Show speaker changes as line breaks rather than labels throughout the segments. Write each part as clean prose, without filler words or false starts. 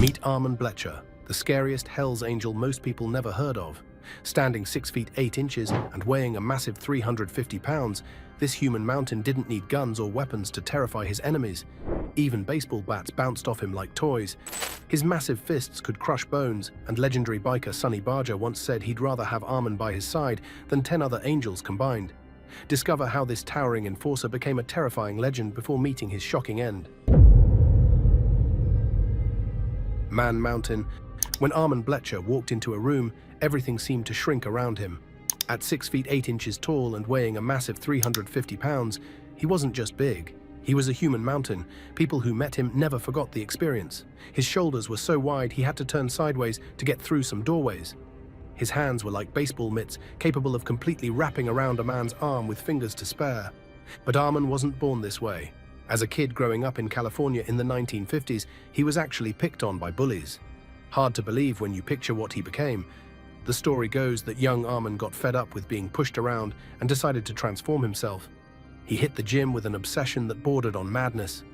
Meet Armand Blecher, the scariest Hell's Angel most people never heard of. Standing 6 feet 8 inches and weighing a massive 350 pounds, this human mountain didn't need guns or weapons to terrify his enemies. Even baseball bats bounced off him like toys. His massive fists could crush bones, and legendary biker Sonny Barger once said he'd rather have Armand by his side than 10 other angels combined. Discover how this towering enforcer became a terrifying legend before meeting his shocking end. Man Mountain. When Armand Blecher walked into a room, everything seemed to shrink around him. At 6 feet 8 inches tall and weighing a massive 350 pounds, he wasn't just big. He was a human mountain. People who met him never forgot the experience. His shoulders were so wide he had to turn sideways to get through some doorways. His hands were like baseball mitts, capable of completely wrapping around a man's arm with fingers to spare. But Armand wasn't born this way. As a kid growing up in California in the 1950s, he was actually picked on by bullies. Hard to believe when you picture what he became. The story goes that young Armand got fed up with being pushed around and decided to transform himself. He hit the gym with an obsession that bordered on madness.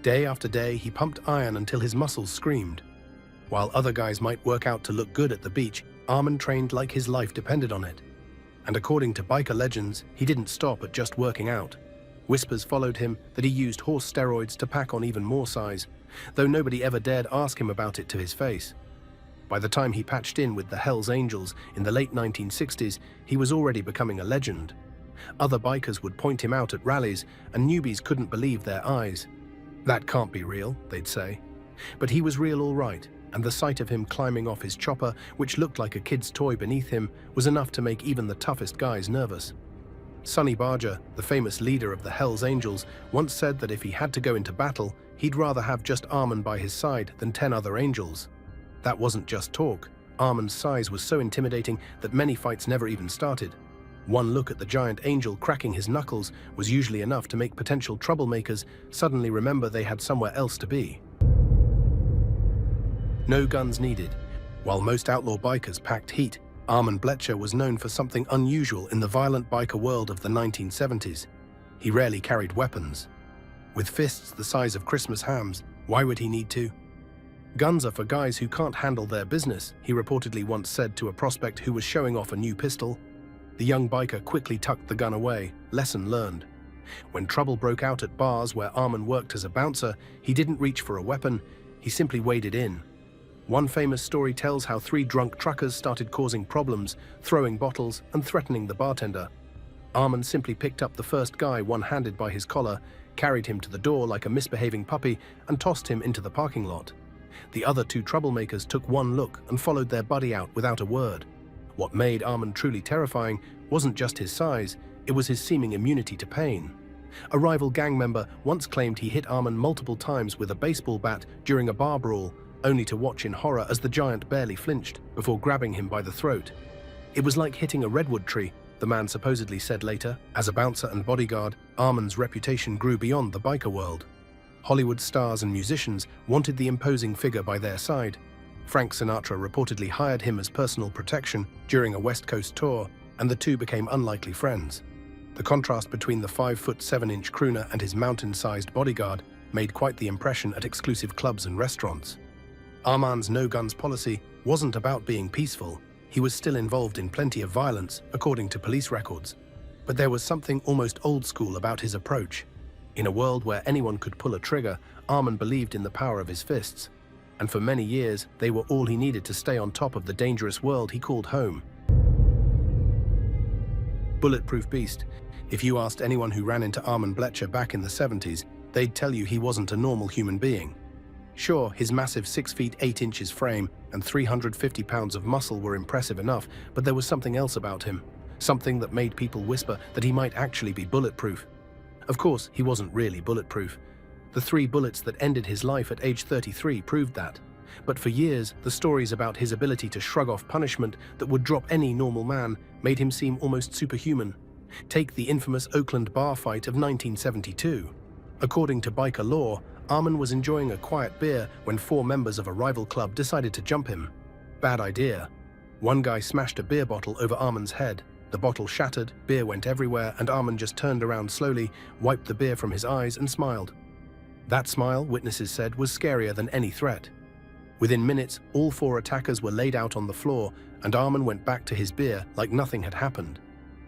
Day after day, he pumped iron until his muscles screamed. While other guys might work out to look good at the beach, Armand trained like his life depended on it. And according to biker legends, he didn't stop at just working out. Whispers followed him that he used horse steroids to pack on even more size, though nobody ever dared ask him about it to his face. By the time he patched in with the Hells Angels in the late 1960s, he was already becoming a legend. Other bikers would point him out at rallies, and newbies couldn't believe their eyes. "That can't be real," they'd say. But he was real all right, and the sight of him climbing off his chopper, which looked like a kid's toy beneath him, was enough to make even the toughest guys nervous. Sonny Barger, the famous leader of the Hells Angels, once said that if he had to go into battle, he'd rather have just Armand by his side than 10 other angels. That wasn't just talk. Armand's size was so intimidating that many fights never even started. One look at the giant angel cracking his knuckles was usually enough to make potential troublemakers suddenly remember they had somewhere else to be. No guns needed. While most outlaw bikers packed heat, Armand Blecher was known for something unusual in the violent biker world of the 1970s. He rarely carried weapons. With fists the size of Christmas hams, why would he need to? "Guns are for guys who can't handle their business," he reportedly once said to a prospect who was showing off a new pistol. The young biker quickly tucked the gun away, lesson learned. When trouble broke out at bars where Armand worked as a bouncer, he didn't reach for a weapon, he simply waded in. One famous story tells how 3 drunk truckers started causing problems, throwing bottles and threatening the bartender. Armand simply picked up the first guy one-handed by his collar, carried him to the door like a misbehaving puppy, and tossed him into the parking lot. The other 2 troublemakers took one look and followed their buddy out without a word. What made Armand truly terrifying wasn't just his size, it was his seeming immunity to pain. A rival gang member once claimed he hit Armand multiple times with a baseball bat during a bar brawl, only to watch in horror as the giant barely flinched before grabbing him by the throat. "It was like hitting a redwood tree," the man supposedly said later. As a bouncer and bodyguard, Armand's reputation grew beyond the biker world. Hollywood stars and musicians wanted the imposing figure by their side. Frank Sinatra reportedly hired him as personal protection during a West Coast tour, and the two became unlikely friends. The contrast between the 5'7" crooner and his mountain-sized bodyguard made quite the impression at exclusive clubs and restaurants. Armand's no-guns policy wasn't about being peaceful. He was still involved in plenty of violence, according to police records. But there was something almost old-school about his approach. In a world where anyone could pull a trigger, Armand believed in the power of his fists. And for many years, they were all he needed to stay on top of the dangerous world he called home. Bulletproof beast. If you asked anyone who ran into Armand Blecher back in the 70s, they'd tell you he wasn't a normal human being. Sure, his massive 6 feet 8 inches frame and 350 pounds of muscle were impressive enough, but there was something else about him. Something that made people whisper that he might actually be bulletproof. Of course, he wasn't really bulletproof. The 3 bullets that ended his life at age 33 proved that. But for years, the stories about his ability to shrug off punishment that would drop any normal man made him seem almost superhuman. Take the infamous Oakland bar fight of 1972. According to biker lore, Armand was enjoying a quiet beer when 4 members of a rival club decided to jump him. Bad idea. One guy smashed a beer bottle over Armand's head. The bottle shattered, beer went everywhere, and Armand just turned around slowly, wiped the beer from his eyes, and smiled. That smile, witnesses said, was scarier than any threat. Within minutes, all 4 attackers were laid out on the floor, and Arman went back to his beer like nothing had happened.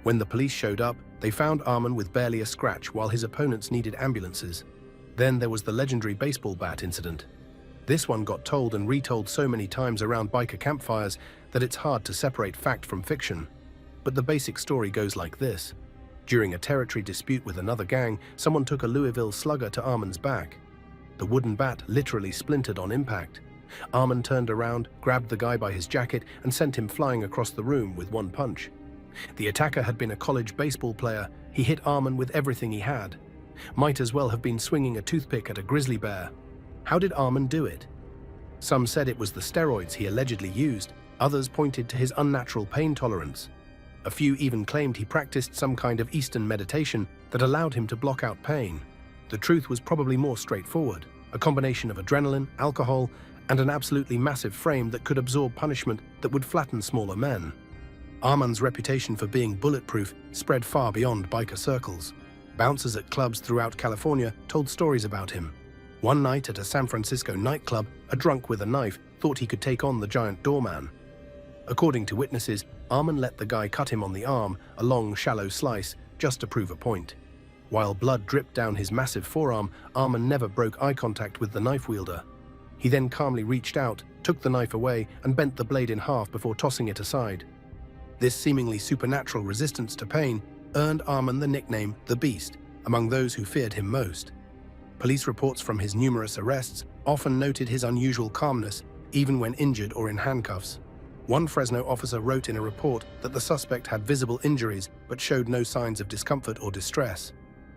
When the police showed up, they found Arman with barely a scratch while his opponents needed ambulances. Then there was the legendary baseball bat incident. This one got told and retold so many times around biker campfires that it's hard to separate fact from fiction. But the basic story goes like this. During a territory dispute with another gang, someone took a Louisville Slugger to Arman's back. The wooden bat literally splintered on impact. Arman turned around, grabbed the guy by his jacket, and sent him flying across the room with one punch. The attacker had been a college baseball player. He hit Arman with everything he had. Might as well have been swinging a toothpick at a grizzly bear. How did Arman do it? Some said it was the steroids he allegedly used. Others pointed to his unnatural pain tolerance. A few even claimed he practiced some kind of Eastern meditation that allowed him to block out pain. The truth was probably more straightforward, a combination of adrenaline, alcohol, and an absolutely massive frame that could absorb punishment that would flatten smaller men. Arman's reputation for being bulletproof spread far beyond biker circles. Bouncers at clubs throughout California told stories about him. One night at a San Francisco nightclub, a drunk with a knife thought he could take on the giant doorman. According to witnesses, Arman let the guy cut him on the arm, a long, shallow slice, just to prove a point. While blood dripped down his massive forearm, Arman never broke eye contact with the knife wielder. He then calmly reached out, took the knife away, and bent the blade in half before tossing it aside. This seemingly supernatural resistance to pain earned Arman the nickname The Beast among those who feared him most. Police reports from his numerous arrests often noted his unusual calmness, even when injured or in handcuffs. One Fresno officer wrote in a report that the suspect had visible injuries but showed no signs of discomfort or distress.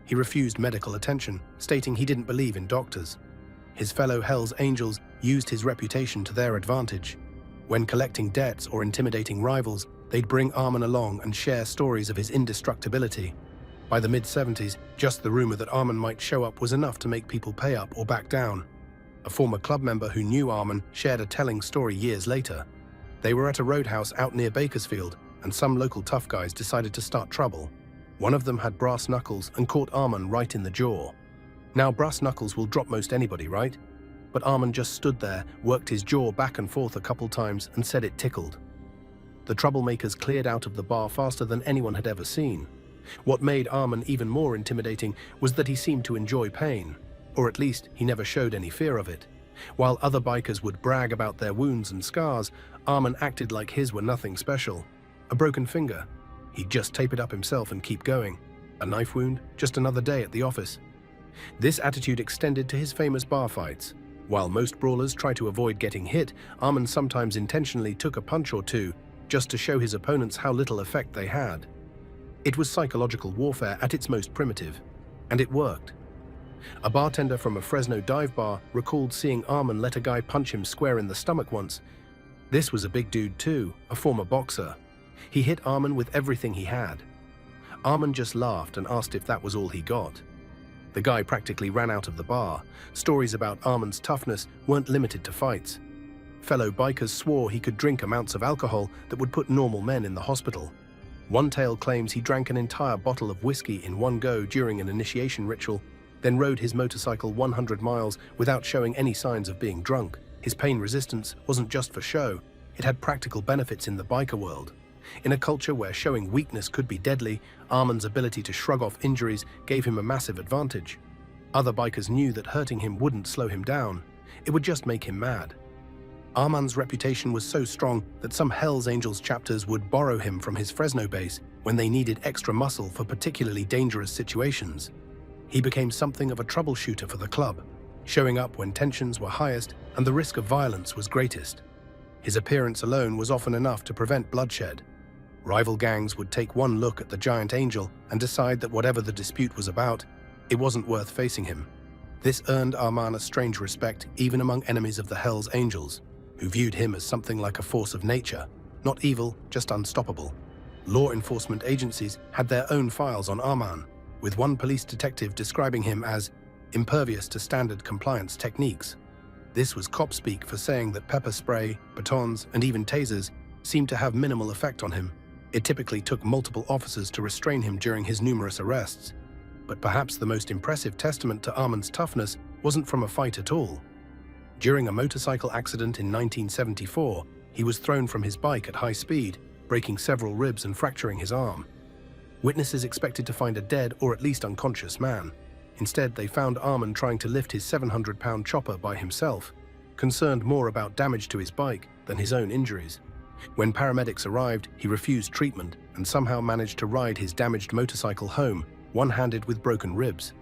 He refused medical attention, stating he didn't believe in doctors. His fellow Hells Angels used his reputation to their advantage. When collecting debts or intimidating rivals, they'd bring Arman along and share stories of his indestructibility. By the mid-70s, just the rumor that Arman might show up was enough to make people pay up or back down. A former club member who knew Arman shared a telling story years later. They were at a roadhouse out near Bakersfield, and some local tough guys decided to start trouble. One of them had brass knuckles and caught Arman right in the jaw. Now, brass knuckles will drop most anybody, right? But Arman just stood there, worked his jaw back and forth a couple times, and said it tickled. The troublemakers cleared out of the bar faster than anyone had ever seen. What made Arman even more intimidating was that he seemed to enjoy pain, or at least he never showed any fear of it. While other bikers would brag about their wounds and scars, Arman acted like his were nothing special. A broken finger, he'd just tape it up himself and keep going. A knife wound, just another day at the office. This attitude extended to his famous bar fights. While most brawlers try to avoid getting hit, Arman sometimes intentionally took a punch or two just to show his opponents how little effect they had. It was psychological warfare at its most primitive, and it worked. A bartender from a Fresno dive bar recalled seeing Arman let a guy punch him square in the stomach once. This was a big dude too, a former boxer. He hit Arman with everything he had. Arman just laughed and asked if that was all he got. The guy practically ran out of the bar. Stories about Arman's toughness weren't limited to fights. Fellow bikers swore he could drink amounts of alcohol that would put normal men in the hospital. One tale claims he drank an entire bottle of whiskey in one go during an initiation ritual, then rode his motorcycle 100 miles without showing any signs of being drunk. His pain resistance wasn't just for show, it had practical benefits in the biker world. In a culture where showing weakness could be deadly, Arman's ability to shrug off injuries gave him a massive advantage. Other bikers knew that hurting him wouldn't slow him down, it would just make him mad. Arman's reputation was so strong that some Hells Angels chapters would borrow him from his Fresno base when they needed extra muscle for particularly dangerous situations. He became something of a troubleshooter for the club, showing up when tensions were highest and the risk of violence was greatest. His appearance alone was often enough to prevent bloodshed. Rival gangs would take one look at the giant angel and decide that whatever the dispute was about, it wasn't worth facing him. This earned Arman a strange respect even among enemies of the Hells Angels, who viewed him as something like a force of nature, not evil, just unstoppable. Law enforcement agencies had their own files on Arman, with one police detective describing him as impervious to standard compliance techniques. This was cop speak for saying that pepper spray, batons, and even tasers seemed to have minimal effect on him. It typically took multiple officers to restrain him during his numerous arrests. But perhaps the most impressive testament to Arman's toughness wasn't from a fight at all. During a motorcycle accident in 1974, he was thrown from his bike at high speed, breaking several ribs and fracturing his arm. Witnesses expected to find a dead or at least unconscious man. Instead, they found Arman trying to lift his 700-pound chopper by himself, concerned more about damage to his bike than his own injuries. When paramedics arrived, he refused treatment and somehow managed to ride his damaged motorcycle home, one-handed with broken ribs.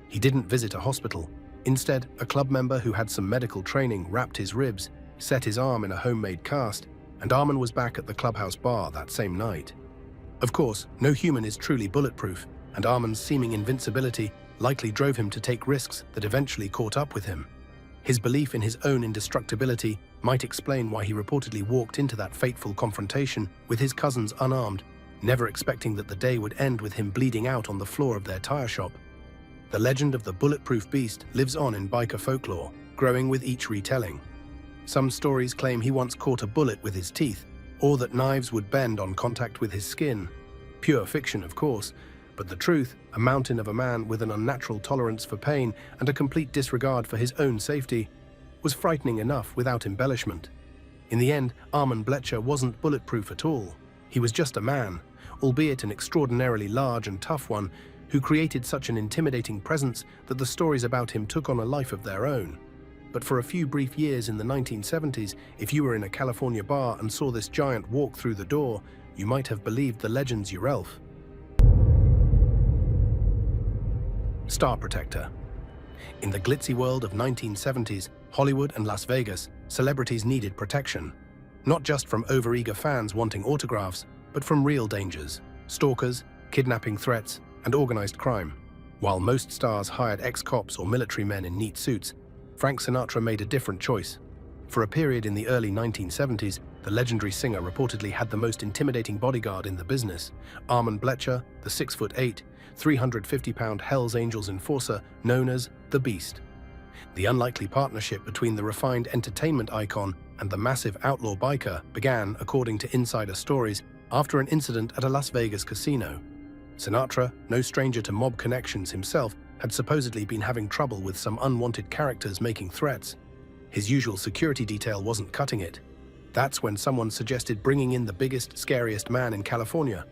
He didn't visit a hospital. Instead, a club member who had some medical training wrapped his ribs, set his arm in a homemade cast, and Arman was back at the clubhouse bar that same night. Of course, no human is truly bulletproof, and Arman's seeming invincibility likely drove him to take risks that eventually caught up with him. His belief in his own indestructibility might explain why he reportedly walked into that fateful confrontation with his cousins unarmed, never expecting that the day would end with him bleeding out on the floor of their tire shop. The legend of the bulletproof beast lives on in biker folklore, growing with each retelling. Some stories claim he once caught a bullet with his teeth, or that knives would bend on contact with his skin. Pure fiction, of course, but the truth, a mountain of a man with an unnatural tolerance for pain and a complete disregard for his own safety, was frightening enough without embellishment. In the end, Arman Bletcher wasn't bulletproof at all. He was just a man, albeit an extraordinarily large and tough one, who created such an intimidating presence that the stories about him took on a life of their own. But for a few brief years in the 1970s, if you were in a California bar and saw this giant walk through the door, you might have believed the legends yourself. Star Protector. In the glitzy world of 1970s, Hollywood and Las Vegas, celebrities needed protection. Not just from overeager fans wanting autographs, but from real dangers: stalkers, kidnapping threats, and organized crime. While most stars hired ex-cops or military men in neat suits, Frank Sinatra made a different choice. For a period in the early 1970s, the legendary singer reportedly had the most intimidating bodyguard in the business: Arman Bletcher, the 6'8", 350-pound Hells Angels enforcer known as the Beast. The unlikely partnership between the refined entertainment icon and the massive outlaw biker began, according to insider stories, after an incident at a Las Vegas casino. Sinatra, no stranger to mob connections himself, had supposedly been having trouble with some unwanted characters making threats. His usual security detail wasn't cutting it. That's when someone suggested bringing in the biggest, scariest man in California,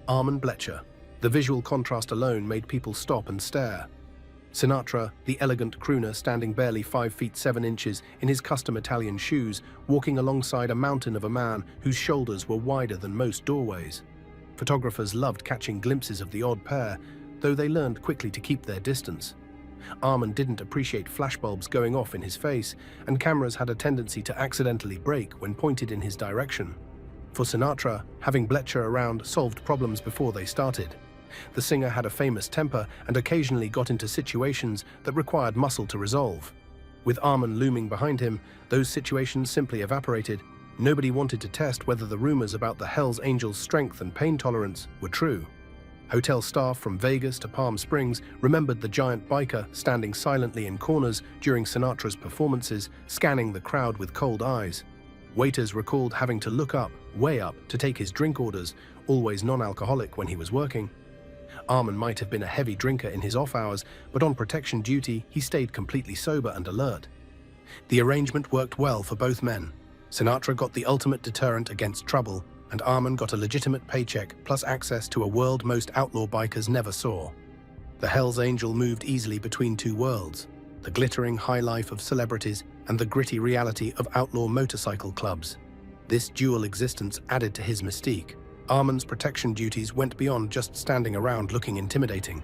Arman Bletcher. The visual contrast alone made people stop and stare. Sinatra, the elegant crooner standing barely 5 feet 7 inches in his custom Italian shoes, walking alongside a mountain of a man whose shoulders were wider than most doorways. Photographers loved catching glimpses of the odd pair, though they learned quickly to keep their distance. Arman didn't appreciate flashbulbs going off in his face, and cameras had a tendency to accidentally break when pointed in his direction. For Sinatra, having Bletcher around solved problems before they started. The singer had a famous temper and occasionally got into situations that required muscle to resolve. With Arman looming behind him, those situations simply evaporated. Nobody wanted to test whether the rumors about the Hells Angels' strength and pain tolerance were true. Hotel staff from Vegas to Palm Springs remembered the giant biker standing silently in corners during Sinatra's performances, scanning the crowd with cold eyes. Waiters recalled having to look up, way up, to take his drink orders, always non-alcoholic when he was working. Arman might have been a heavy drinker in his off hours, but on protection duty, he stayed completely sober and alert. The arrangement worked well for both men. Sinatra got the ultimate deterrent against trouble, and Arman got a legitimate paycheck plus access to a world most outlaw bikers never saw. The Hells Angel moved easily between two worlds: the glittering high life of celebrities and the gritty reality of outlaw motorcycle clubs. This dual existence added to his mystique. Arman's protection duties went beyond just standing around looking intimidating.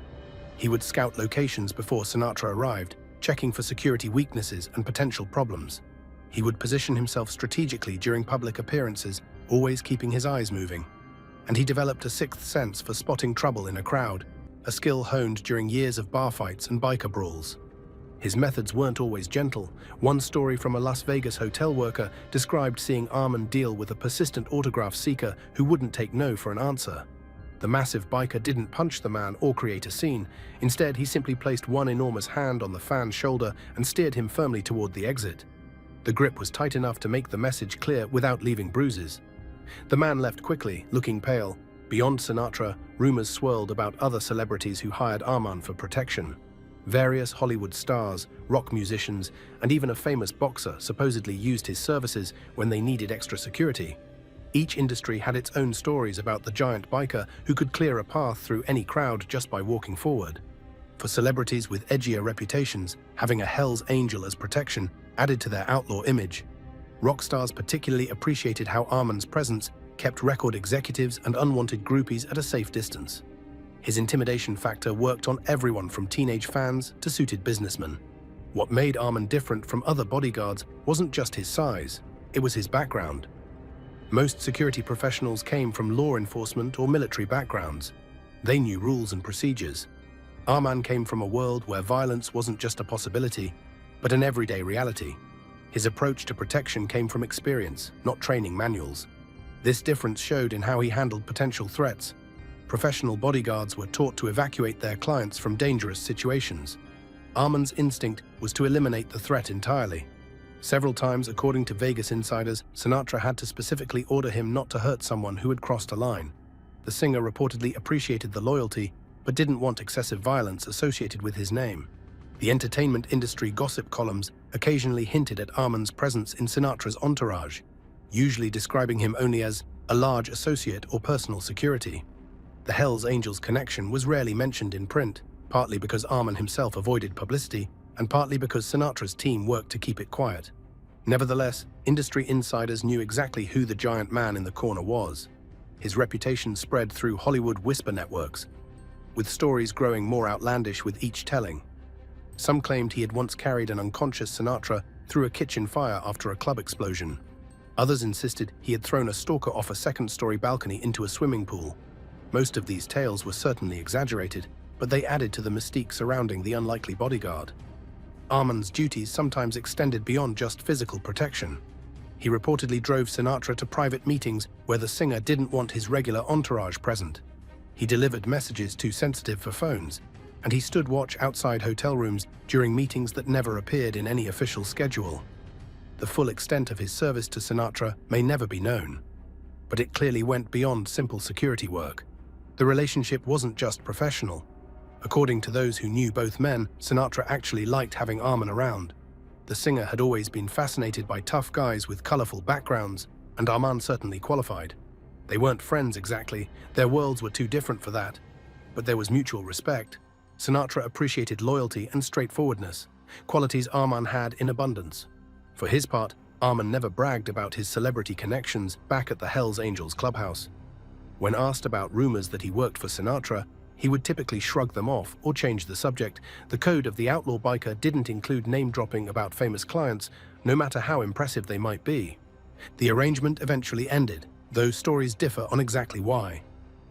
He would scout locations before Sinatra arrived, checking for security weaknesses and potential problems. He would position himself strategically during public appearances, always keeping his eyes moving. And he developed a sixth sense for spotting trouble in a crowd, a skill honed during years of bar fights and biker brawls. His methods weren't always gentle. One story from a Las Vegas hotel worker described seeing Arman deal with a persistent autograph seeker who wouldn't take no for an answer. The massive biker didn't punch the man or create a scene. Instead, he simply placed one enormous hand on the fan's shoulder and steered him firmly toward the exit. The grip was tight enough to make the message clear without leaving bruises. The man left quickly, looking pale. Beyond Sinatra, rumors swirled about other celebrities who hired Arman for protection. Various Hollywood stars, rock musicians, and even a famous boxer supposedly used his services when they needed extra security. Each industry had its own stories about the giant biker who could clear a path through any crowd just by walking forward. For celebrities with edgier reputations, having a Hell's Angel as protection added to their outlaw image. Rock stars particularly appreciated how Arman's presence kept record executives and unwanted groupies at a safe distance. His intimidation factor worked on everyone from teenage fans to suited businessmen. What made Arman different from other bodyguards wasn't just his size, it was his background. Most security professionals came from law enforcement or military backgrounds. They knew rules and procedures. Arman came from a world where violence wasn't just a possibility, but an everyday reality. His approach to protection came from experience, not training manuals. This difference showed in how he handled potential threats. Professional bodyguards were taught to evacuate their clients from dangerous situations. Arman's instinct was to eliminate the threat entirely. Several times, according to Vegas insiders, Sinatra had to specifically order him not to hurt someone who had crossed a line. The singer reportedly appreciated the loyalty, but didn't want excessive violence associated with his name. The entertainment industry gossip columns occasionally hinted at Arman's presence in Sinatra's entourage, usually describing him only as a large associate or personal security. The Hells Angels connection was rarely mentioned in print, partly because Arman himself avoided publicity, and partly because Sinatra's team worked to keep it quiet. Nevertheless, industry insiders knew exactly who the giant man in the corner was. His reputation spread through Hollywood whisper networks, with stories growing more outlandish with each telling. Some claimed he had once carried an unconscious Sinatra through a kitchen fire after a club explosion. Others insisted he had thrown a stalker off a second-story balcony into a swimming pool. Most of these tales were certainly exaggerated, but they added to the mystique surrounding the unlikely bodyguard. Arman's duties sometimes extended beyond just physical protection. He reportedly drove Sinatra to private meetings where the singer didn't want his regular entourage present. He delivered messages too sensitive for phones, and he stood watch outside hotel rooms during meetings that never appeared in any official schedule. The full extent of his service to Sinatra may never be known, but it clearly went beyond simple security work. The relationship wasn't just professional. According to those who knew both men, Sinatra actually liked having Arman around. The singer had always been fascinated by tough guys with colorful backgrounds, and Arman certainly qualified. They weren't friends exactly, their worlds were too different for that, but there was mutual respect. Sinatra appreciated loyalty and straightforwardness, qualities Arman had in abundance. For his part, Arman never bragged about his celebrity connections back at the Hells Angels clubhouse. When asked about rumors that he worked for Sinatra, he would typically shrug them off or change the subject. The code of the outlaw biker didn't include name-dropping about famous clients, no matter how impressive they might be. The arrangement eventually ended, though stories differ on exactly why.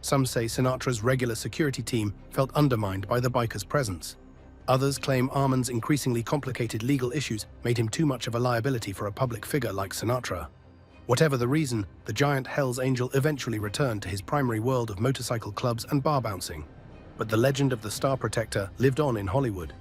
Some say Sinatra's regular security team felt undermined by the biker's presence. Others claim Arman's increasingly complicated legal issues made him too much of a liability for a public figure like Sinatra. Whatever the reason, the giant Hells Angel eventually returned to his primary world of motorcycle clubs and bar bouncing. But the legend of the Star Protector lived on in Hollywood.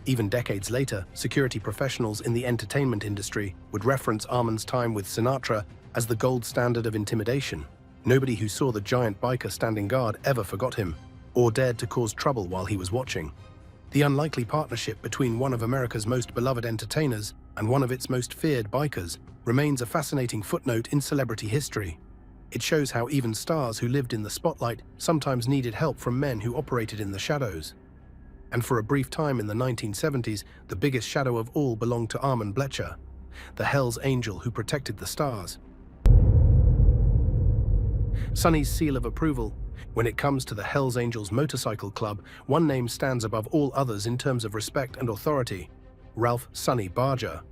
Even decades later, security professionals in the entertainment industry would reference Arman's time with Sinatra as the gold standard of intimidation. Nobody who saw the giant biker standing guard ever forgot him, or dared to cause trouble while he was watching. The unlikely partnership between one of America's most beloved entertainers and one of its most feared bikers remains a fascinating footnote in celebrity history. It shows how even stars who lived in the spotlight sometimes needed help from men who operated in the shadows. And for a brief time in the 1970s, the biggest shadow of all belonged to Arman Blecher, the Hells Angel who protected the stars. Sonny's seal of approval. When it comes to the Hells Angels Motorcycle Club, one name stands above all others in terms of respect and authority: Ralph "Sonny" Barger.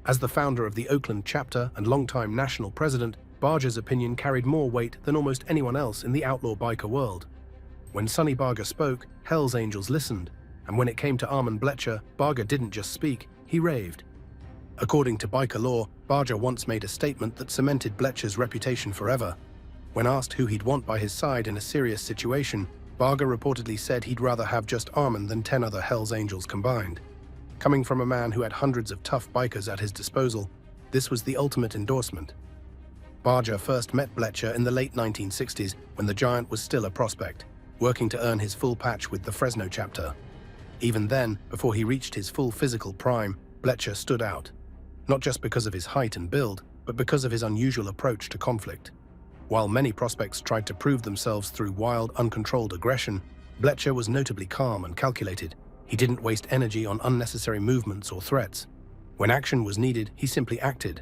As the founder of the Oakland chapter and longtime national president, Barger's opinion carried more weight than almost anyone else in the outlaw biker world. When Sonny Barger spoke, Hells Angels listened, and when it came to Arman Blecher, Barger didn't just speak, he raved. According to biker law, Barger once made a statement that cemented Blecher's reputation forever. When asked who he'd want by his side in a serious situation, Barger reportedly said he'd rather have just Arman than 10 other Hells Angels combined. Coming from a man who had hundreds of tough bikers at his disposal, this was the ultimate endorsement. Barger first met Blecher in the late 1960s when the giant was still a prospect, working to earn his full patch with the Fresno chapter. Even then, before he reached his full physical prime, Bletcher stood out. Not just because of his height and build, but because of his unusual approach to conflict. While many prospects tried to prove themselves through wild, uncontrolled aggression, Bletcher was notably calm and calculated. He didn't waste energy on unnecessary movements or threats. When action was needed, he simply acted.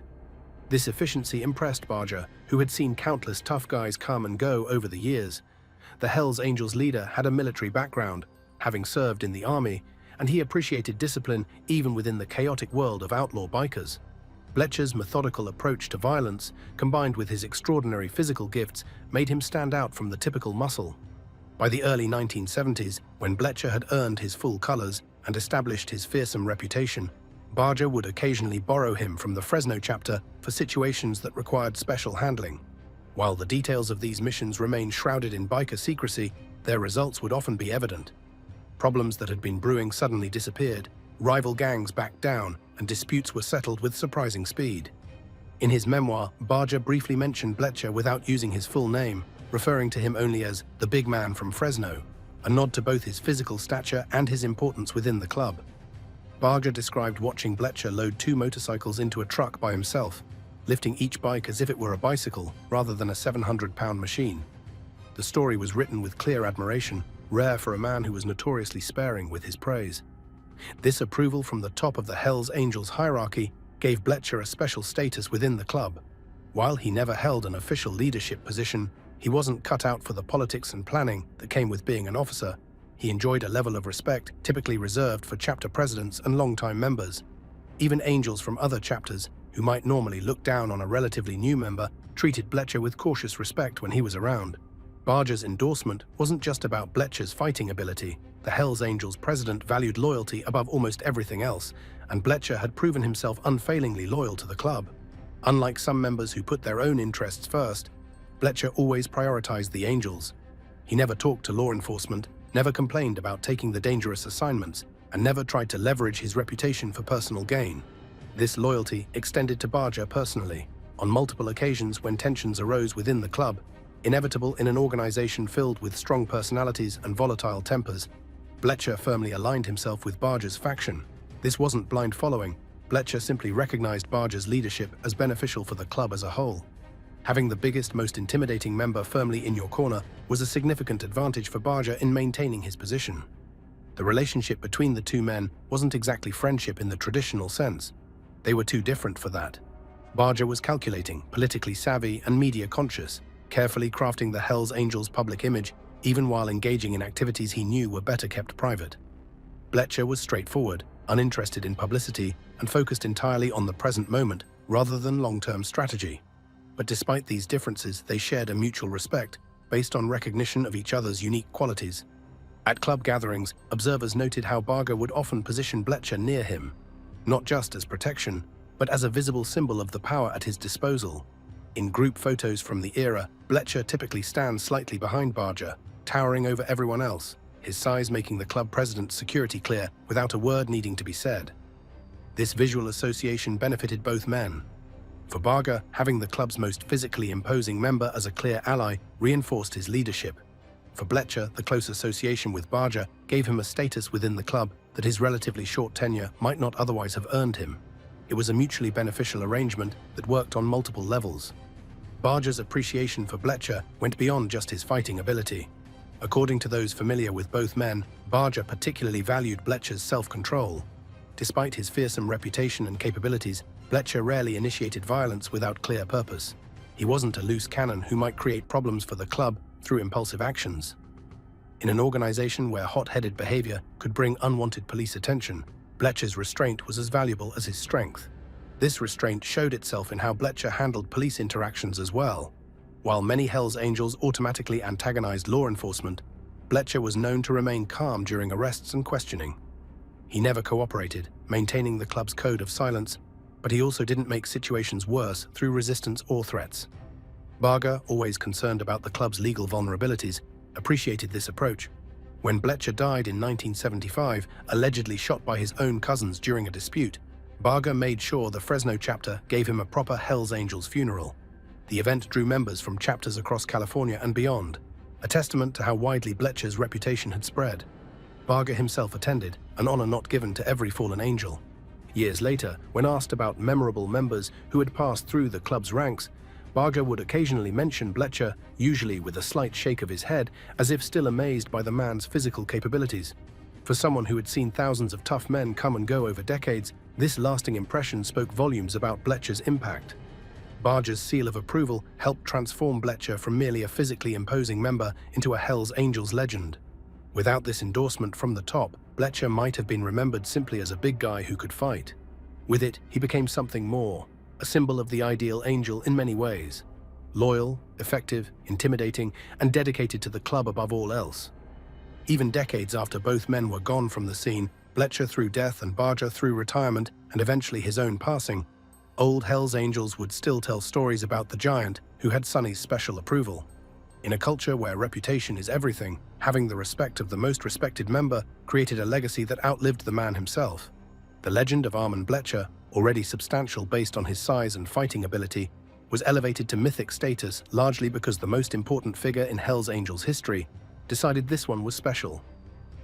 This efficiency impressed Barger, who had seen countless tough guys come and go over the years. The Hells Angels leader had a military background, having served in the army, and he appreciated discipline even within the chaotic world of outlaw bikers. Bletcher's methodical approach to violence, combined with his extraordinary physical gifts, made him stand out from the typical muscle. By the early 1970s, when Bletcher had earned his full colors and established his fearsome reputation, Barger would occasionally borrow him from the Fresno chapter for situations that required special handling. While the details of these missions remained shrouded in biker secrecy, their results would often be evident. Problems that had been brewing suddenly disappeared, rival gangs backed down, and disputes were settled with surprising speed. In his memoir, Barger briefly mentioned Bletcher without using his full name, referring to him only as the big man from Fresno, a nod to both his physical stature and his importance within the club. Barger described watching Bletcher load 2 motorcycles into a truck by himself, lifting each bike as if it were a bicycle rather than a 700-pound machine. The story was written with clear admiration, rare for a man who was notoriously sparing with his praise. This approval from the top of the Hells Angels hierarchy gave Bletcher a special status within the club. While he never held an official leadership position, he wasn't cut out for the politics and planning that came with being an officer. He enjoyed a level of respect typically reserved for chapter presidents and longtime members. Even angels from other chapters, who might normally look down on a relatively new member, treated Bletcher with cautious respect when he was around. Barger's endorsement wasn't just about Bletcher's fighting ability. The Hells Angels president valued loyalty above almost everything else, and Bletcher had proven himself unfailingly loyal to the club. Unlike some members who put their own interests first, Bletcher always prioritized the Angels. He never talked to law enforcement, never complained about taking the dangerous assignments, and never tried to leverage his reputation for personal gain. This loyalty extended to Barger personally. On multiple occasions when tensions arose within the club, inevitable in an organization filled with strong personalities and volatile tempers, Bletcher firmly aligned himself with Barger's faction. This wasn't blind following. Bletcher simply recognized Barger's leadership as beneficial for the club as a whole. Having the biggest, most intimidating member firmly in your corner was a significant advantage for Barger in maintaining his position. The relationship between the two men wasn't exactly friendship in the traditional sense. They were too different for that. Barger was calculating, politically savvy, and media conscious, carefully crafting the Hells Angels' public image, even while engaging in activities he knew were better kept private. Bletcher was straightforward, uninterested in publicity, and focused entirely on the present moment rather than long-term strategy. But despite these differences, they shared a mutual respect based on recognition of each other's unique qualities. At club gatherings, observers noted how Barger would often position Bletcher near him, not just as protection, but as a visible symbol of the power at his disposal. In group photos from the era, Bletcher typically stands slightly behind Barger, towering over everyone else, his size making the club president's security clear without a word needing to be said. This visual association benefited both men. For Barger, having the club's most physically imposing member as a clear ally reinforced his leadership. For Bletcher, the close association with Barger gave him a status within the club that his relatively short tenure might not otherwise have earned him. It was a mutually beneficial arrangement that worked on multiple levels. Barger's appreciation for Bletcher went beyond just his fighting ability. According to those familiar with both men, Barger particularly valued Bletcher's self-control. Despite his fearsome reputation and capabilities, Bletcher rarely initiated violence without clear purpose. He wasn't a loose cannon who might create problems for the club through impulsive actions. In an organization where hot-headed behavior could bring unwanted police attention, Bletcher's restraint was as valuable as his strength. This restraint showed itself in how Bletcher handled police interactions as well. While many Hells Angels automatically antagonized law enforcement, Bletcher was known to remain calm during arrests and questioning. He never cooperated, maintaining the club's code of silence, but he also didn't make situations worse through resistance or threats. Barger, always concerned about the club's legal vulnerabilities, appreciated this approach. When Bletcher died in 1975, allegedly shot by his own cousins during a dispute, Barger made sure the Fresno chapter gave him a proper Hells Angels funeral. The event drew members from chapters across California and beyond, a testament to how widely Bletcher's reputation had spread. Barger himself attended, an honor not given to every fallen angel. Years later, when asked about memorable members who had passed through the club's ranks, Barger would occasionally mention Bletcher, usually with a slight shake of his head, as if still amazed by the man's physical capabilities. For someone who had seen thousands of tough men come and go over decades, this lasting impression spoke volumes about Bletcher's impact. Barger's seal of approval helped transform Bletcher from merely a physically imposing member into a Hells Angels legend. Without this endorsement from the top, Bletcher might have been remembered simply as a big guy who could fight. With it, he became something more, a symbol of the ideal angel in many ways. Loyal, effective, intimidating, and dedicated to the club above all else. Even decades after both men were gone from the scene, Bletcher through death and Barger through retirement and eventually his own passing, old Hells Angels would still tell stories about the giant who had Sonny's special approval. In a culture where reputation is everything, having the respect of the most respected member created a legacy that outlived the man himself. The legend of Armand Bletcher, already substantial based on his size and fighting ability, was elevated to mythic status largely because the most important figure in Hells Angels history decided this one was special.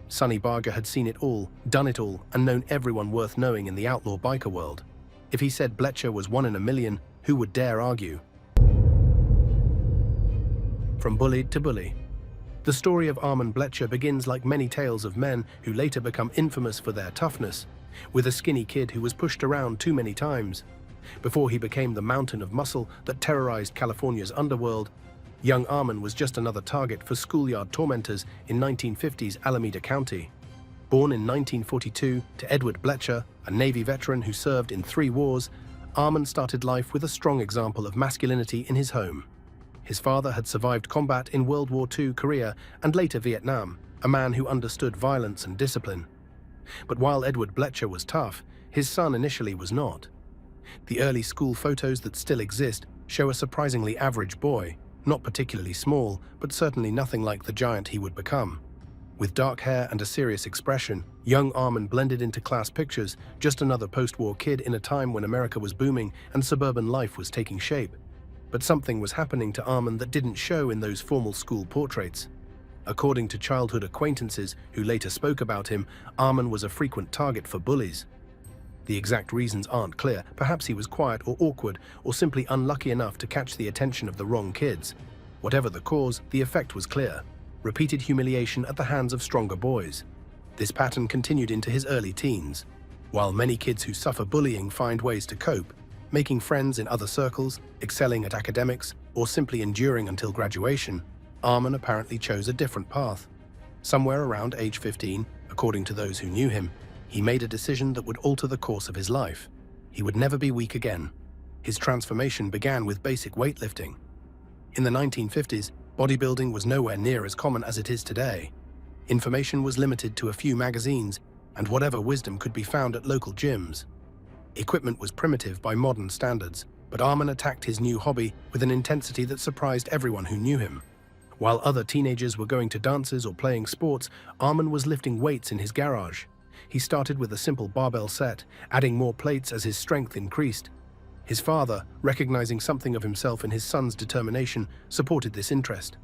Sonny Barger had seen it all, done it all, and known everyone worth knowing in the outlaw biker world. If he said Bletcher was one in a million, who would dare argue? From bullied to bully. The story of Armand Bletcher begins like many tales of men who later become infamous for their toughness, with a skinny kid who was pushed around too many times. Before he became the mountain of muscle that terrorized California's underworld, young Armand was just another target for schoolyard tormentors in 1950s Alameda County. Born in 1942 to Edward Bletcher, a Navy veteran who served in 3 wars, Armand started life with a strong example of masculinity in his home. His father had survived combat in World War II Korea and later Vietnam, a man who understood violence and discipline. But while Edward Bletcher was tough, his son initially was not. The early school photos that still exist show a surprisingly average boy, not particularly small, but certainly nothing like the giant he would become. With dark hair and a serious expression, young Armand blended into class pictures, just another post-war kid in a time when America was booming and suburban life was taking shape. But something was happening to Armand that didn't show in those formal school portraits. According to childhood acquaintances who later spoke about him, Armand was a frequent target for bullies. The exact reasons aren't clear. Perhaps he was quiet or awkward, or simply unlucky enough to catch the attention of the wrong kids. Whatever the cause, the effect was clear. Repeated humiliation at the hands of stronger boys. This pattern continued into his early teens. While many kids who suffer bullying find ways to cope, making friends in other circles, excelling at academics, or simply enduring until graduation, Armand apparently chose a different path. Somewhere around age 15, according to those who knew him, he made a decision that would alter the course of his life. He would never be weak again. His transformation began with basic weightlifting. In the 1950s, bodybuilding was nowhere near as common as it is today. Information was limited to a few magazines, and whatever wisdom could be found at local gyms. Equipment was primitive by modern standards, but Armand attacked his new hobby with an intensity that surprised everyone who knew him. While other teenagers were going to dances or playing sports, Armand was lifting weights in his garage. He started with a simple barbell set, adding more plates as his strength increased. His father, recognizing something of himself in his son's determination, supported this interest.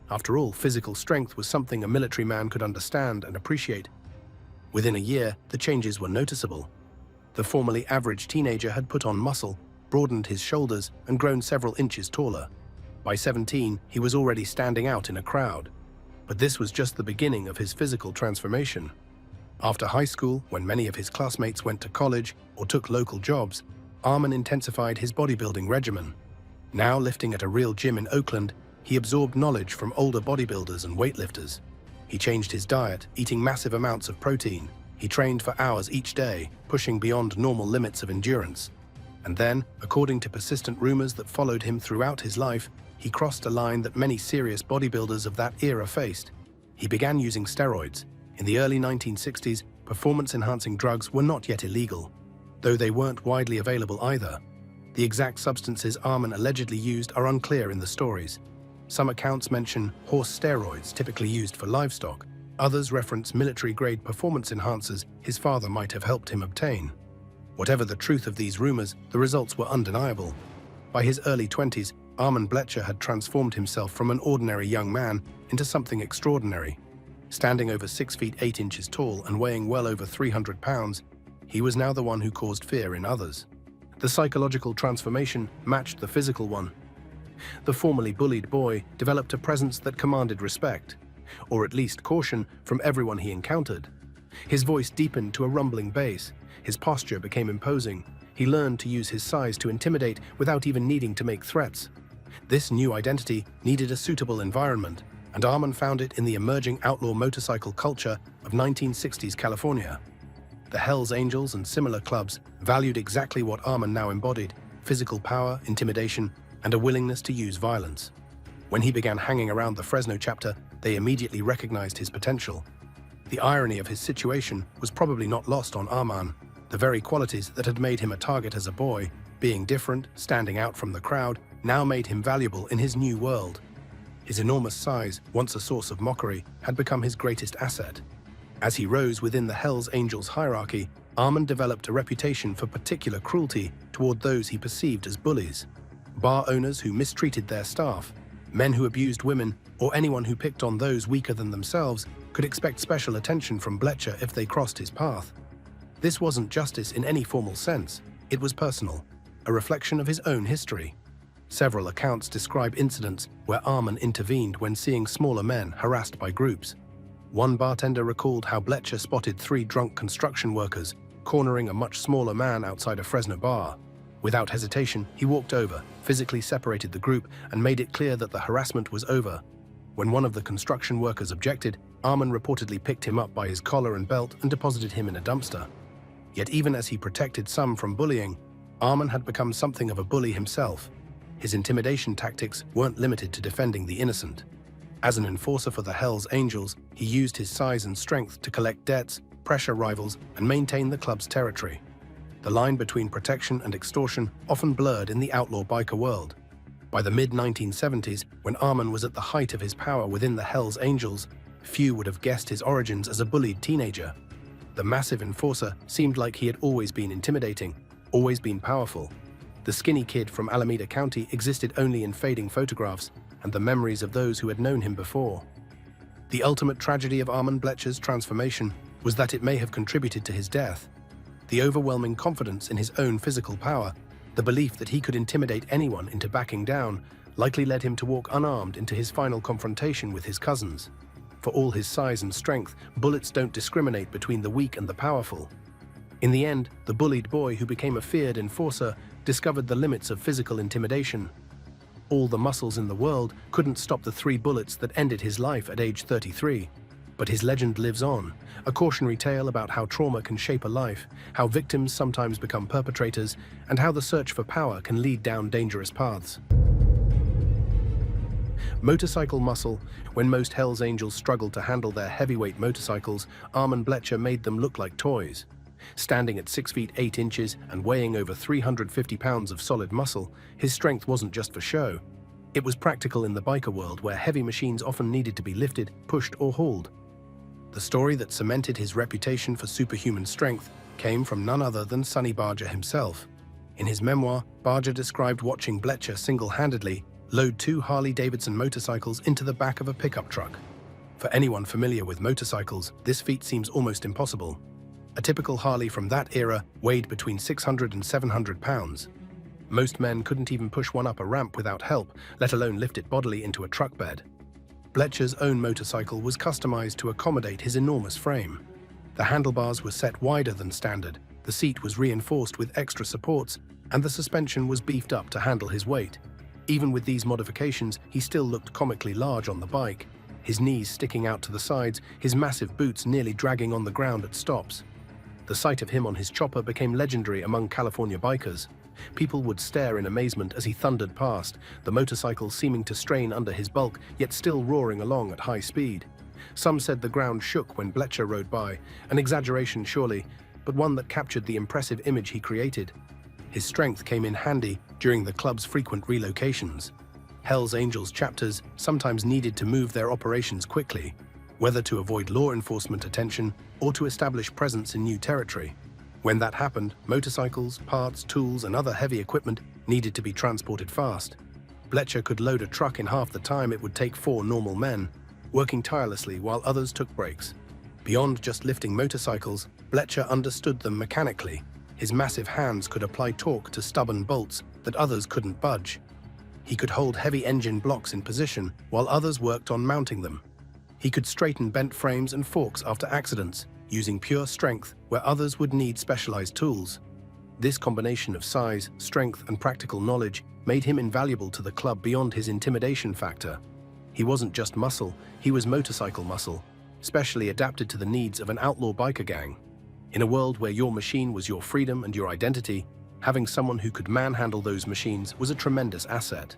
After all, physical strength was something a military man could understand and appreciate. Within a year, the changes were noticeable. The formerly average teenager had put on muscle, broadened his shoulders, and grown several inches taller. By 17, he was already standing out in a crowd. But this was just the beginning of his physical transformation. After high school, when many of his classmates went to college or took local jobs, Armand intensified his bodybuilding regimen. Now lifting at a real gym in Oakland, he absorbed knowledge from older bodybuilders and weightlifters. He changed his diet, eating massive amounts of protein. He trained for hours each day, pushing beyond normal limits of endurance. And then, according to persistent rumors that followed him throughout his life, he crossed a line that many serious bodybuilders of that era faced. He began using steroids. In the early 1960s, performance-enhancing drugs were not yet illegal, though they weren't widely available either. The exact substances Armand allegedly used are unclear in the stories. Some accounts mention horse steroids typically used for livestock. Others reference military-grade performance enhancers his father might have helped him obtain. Whatever the truth of these rumors, the results were undeniable. By his early 20s, Armand Bletcher had transformed himself from an ordinary young man into something extraordinary. Standing over 6 feet 8 inches tall and weighing well over 300 pounds, he was now the one who caused fear in others. The psychological transformation matched the physical one. The formerly bullied boy developed a presence that commanded respect, or at least caution, from everyone he encountered. His voice deepened to a rumbling bass. His posture became imposing. He learned to use his size to intimidate without even needing to make threats. This new identity needed a suitable environment, and Arman found it in the emerging outlaw motorcycle culture of 1960s California. The Hells Angels and similar clubs valued exactly what Arman now embodied: physical power, intimidation, and a willingness to use violence. When he began hanging around the Fresno chapter, they immediately recognized his potential. The irony of his situation was probably not lost on Arman. The very qualities that had made him a target as a boy, being different, standing out from the crowd, now made him valuable in his new world. His enormous size, once a source of mockery, had become his greatest asset. As he rose within the Hells Angels hierarchy, Arman developed a reputation for particular cruelty toward those he perceived as bullies. Bar owners who mistreated their staff, men who abused women, or anyone who picked on those weaker than themselves could expect special attention from Bletcher if they crossed his path. This wasn't justice in any formal sense. It was personal, a reflection of his own history. Several accounts describe incidents where Arman intervened when seeing smaller men harassed by groups. One bartender recalled how Bletcher spotted 3 drunk construction workers cornering a much smaller man outside a Fresno bar. Without hesitation, he walked over, physically separated the group, and made it clear that the harassment was over. When one of the construction workers objected, Arman reportedly picked him up by his collar and belt and deposited him in a dumpster. Yet even as he protected some from bullying, Arman had become something of a bully himself. His intimidation tactics weren't limited to defending the innocent. As an enforcer for the Hells Angels, he used his size and strength to collect debts, pressure rivals, and maintain the club's territory. The line between protection and extortion often blurred in the outlaw biker world. By the mid-1970s, when Arman was at the height of his power within the Hells Angels, few would have guessed his origins as a bullied teenager. The massive enforcer seemed like he had always been intimidating, always been powerful. The skinny kid from Alameda County existed only in fading photographs and the memories of those who had known him before. The ultimate tragedy of Arman Bletcher's transformation was that it may have contributed to his death. The overwhelming confidence in his own physical power, the belief that he could intimidate anyone into backing down, likely led him to walk unarmed into his final confrontation with his cousins. For all his size and strength, bullets don't discriminate between the weak and the powerful. In the end, the bullied boy who became a feared enforcer discovered the limits of physical intimidation. All the muscles in the world couldn't stop the 3 bullets that ended his life at age 33. But his legend lives on, a cautionary tale about how trauma can shape a life, how victims sometimes become perpetrators, and how the search for power can lead down dangerous paths. Motorcycle muscle. When most Hells Angels struggled to handle their heavyweight motorcycles, Arman Bletcher made them look like toys. Standing at 6 feet 8 inches and weighing over 350 pounds of solid muscle, his strength wasn't just for show. It was practical in the biker world where heavy machines often needed to be lifted, pushed, or hauled. The story that cemented his reputation for superhuman strength came from none other than Sonny Barger himself. In his memoir, Barger described watching Bletcher single-handedly load 2 Harley-Davidson motorcycles into the back of a pickup truck. For anyone familiar with motorcycles, this feat seems almost impossible. A typical Harley from that era weighed between 600 and 700 pounds. Most men couldn't even push one up a ramp without help, let alone lift it bodily into a truck bed. Bletcher's own motorcycle was customized to accommodate his enormous frame. The handlebars were set wider than standard, the seat was reinforced with extra supports, and the suspension was beefed up to handle his weight. Even with these modifications, he still looked comically large on the bike, his knees sticking out to the sides, his massive boots nearly dragging on the ground at stops. The sight of him on his chopper became legendary among California bikers. People would stare in amazement as he thundered past, the motorcycle seeming to strain under his bulk, yet still roaring along at high speed. Some said the ground shook when Bletcher rode by, an exaggeration surely, but one that captured the impressive image he created. His strength came in handy during the club's frequent relocations. Hells Angels chapters sometimes needed to move their operations quickly, whether to avoid law enforcement attention or to establish presence in new territory. When that happened, motorcycles, parts, tools, and other heavy equipment needed to be transported fast. Bletcher could load a truck in half the time it would take 4 normal men. working tirelessly while others took breaks. Beyond just lifting motorcycles, Bletcher understood them mechanically. His massive hands could apply torque to stubborn bolts that others couldn't budge. He could hold heavy engine blocks in position while others worked on mounting them. He could straighten bent frames and forks after accidents, using pure strength where others would need specialized tools. This combination of size, strength, and practical knowledge made him invaluable to the club beyond his intimidation factor. He wasn't just muscle, he was motorcycle muscle, specially adapted to the needs of an outlaw biker gang. In a world where your machine was your freedom and your identity, having someone who could manhandle those machines was a tremendous asset.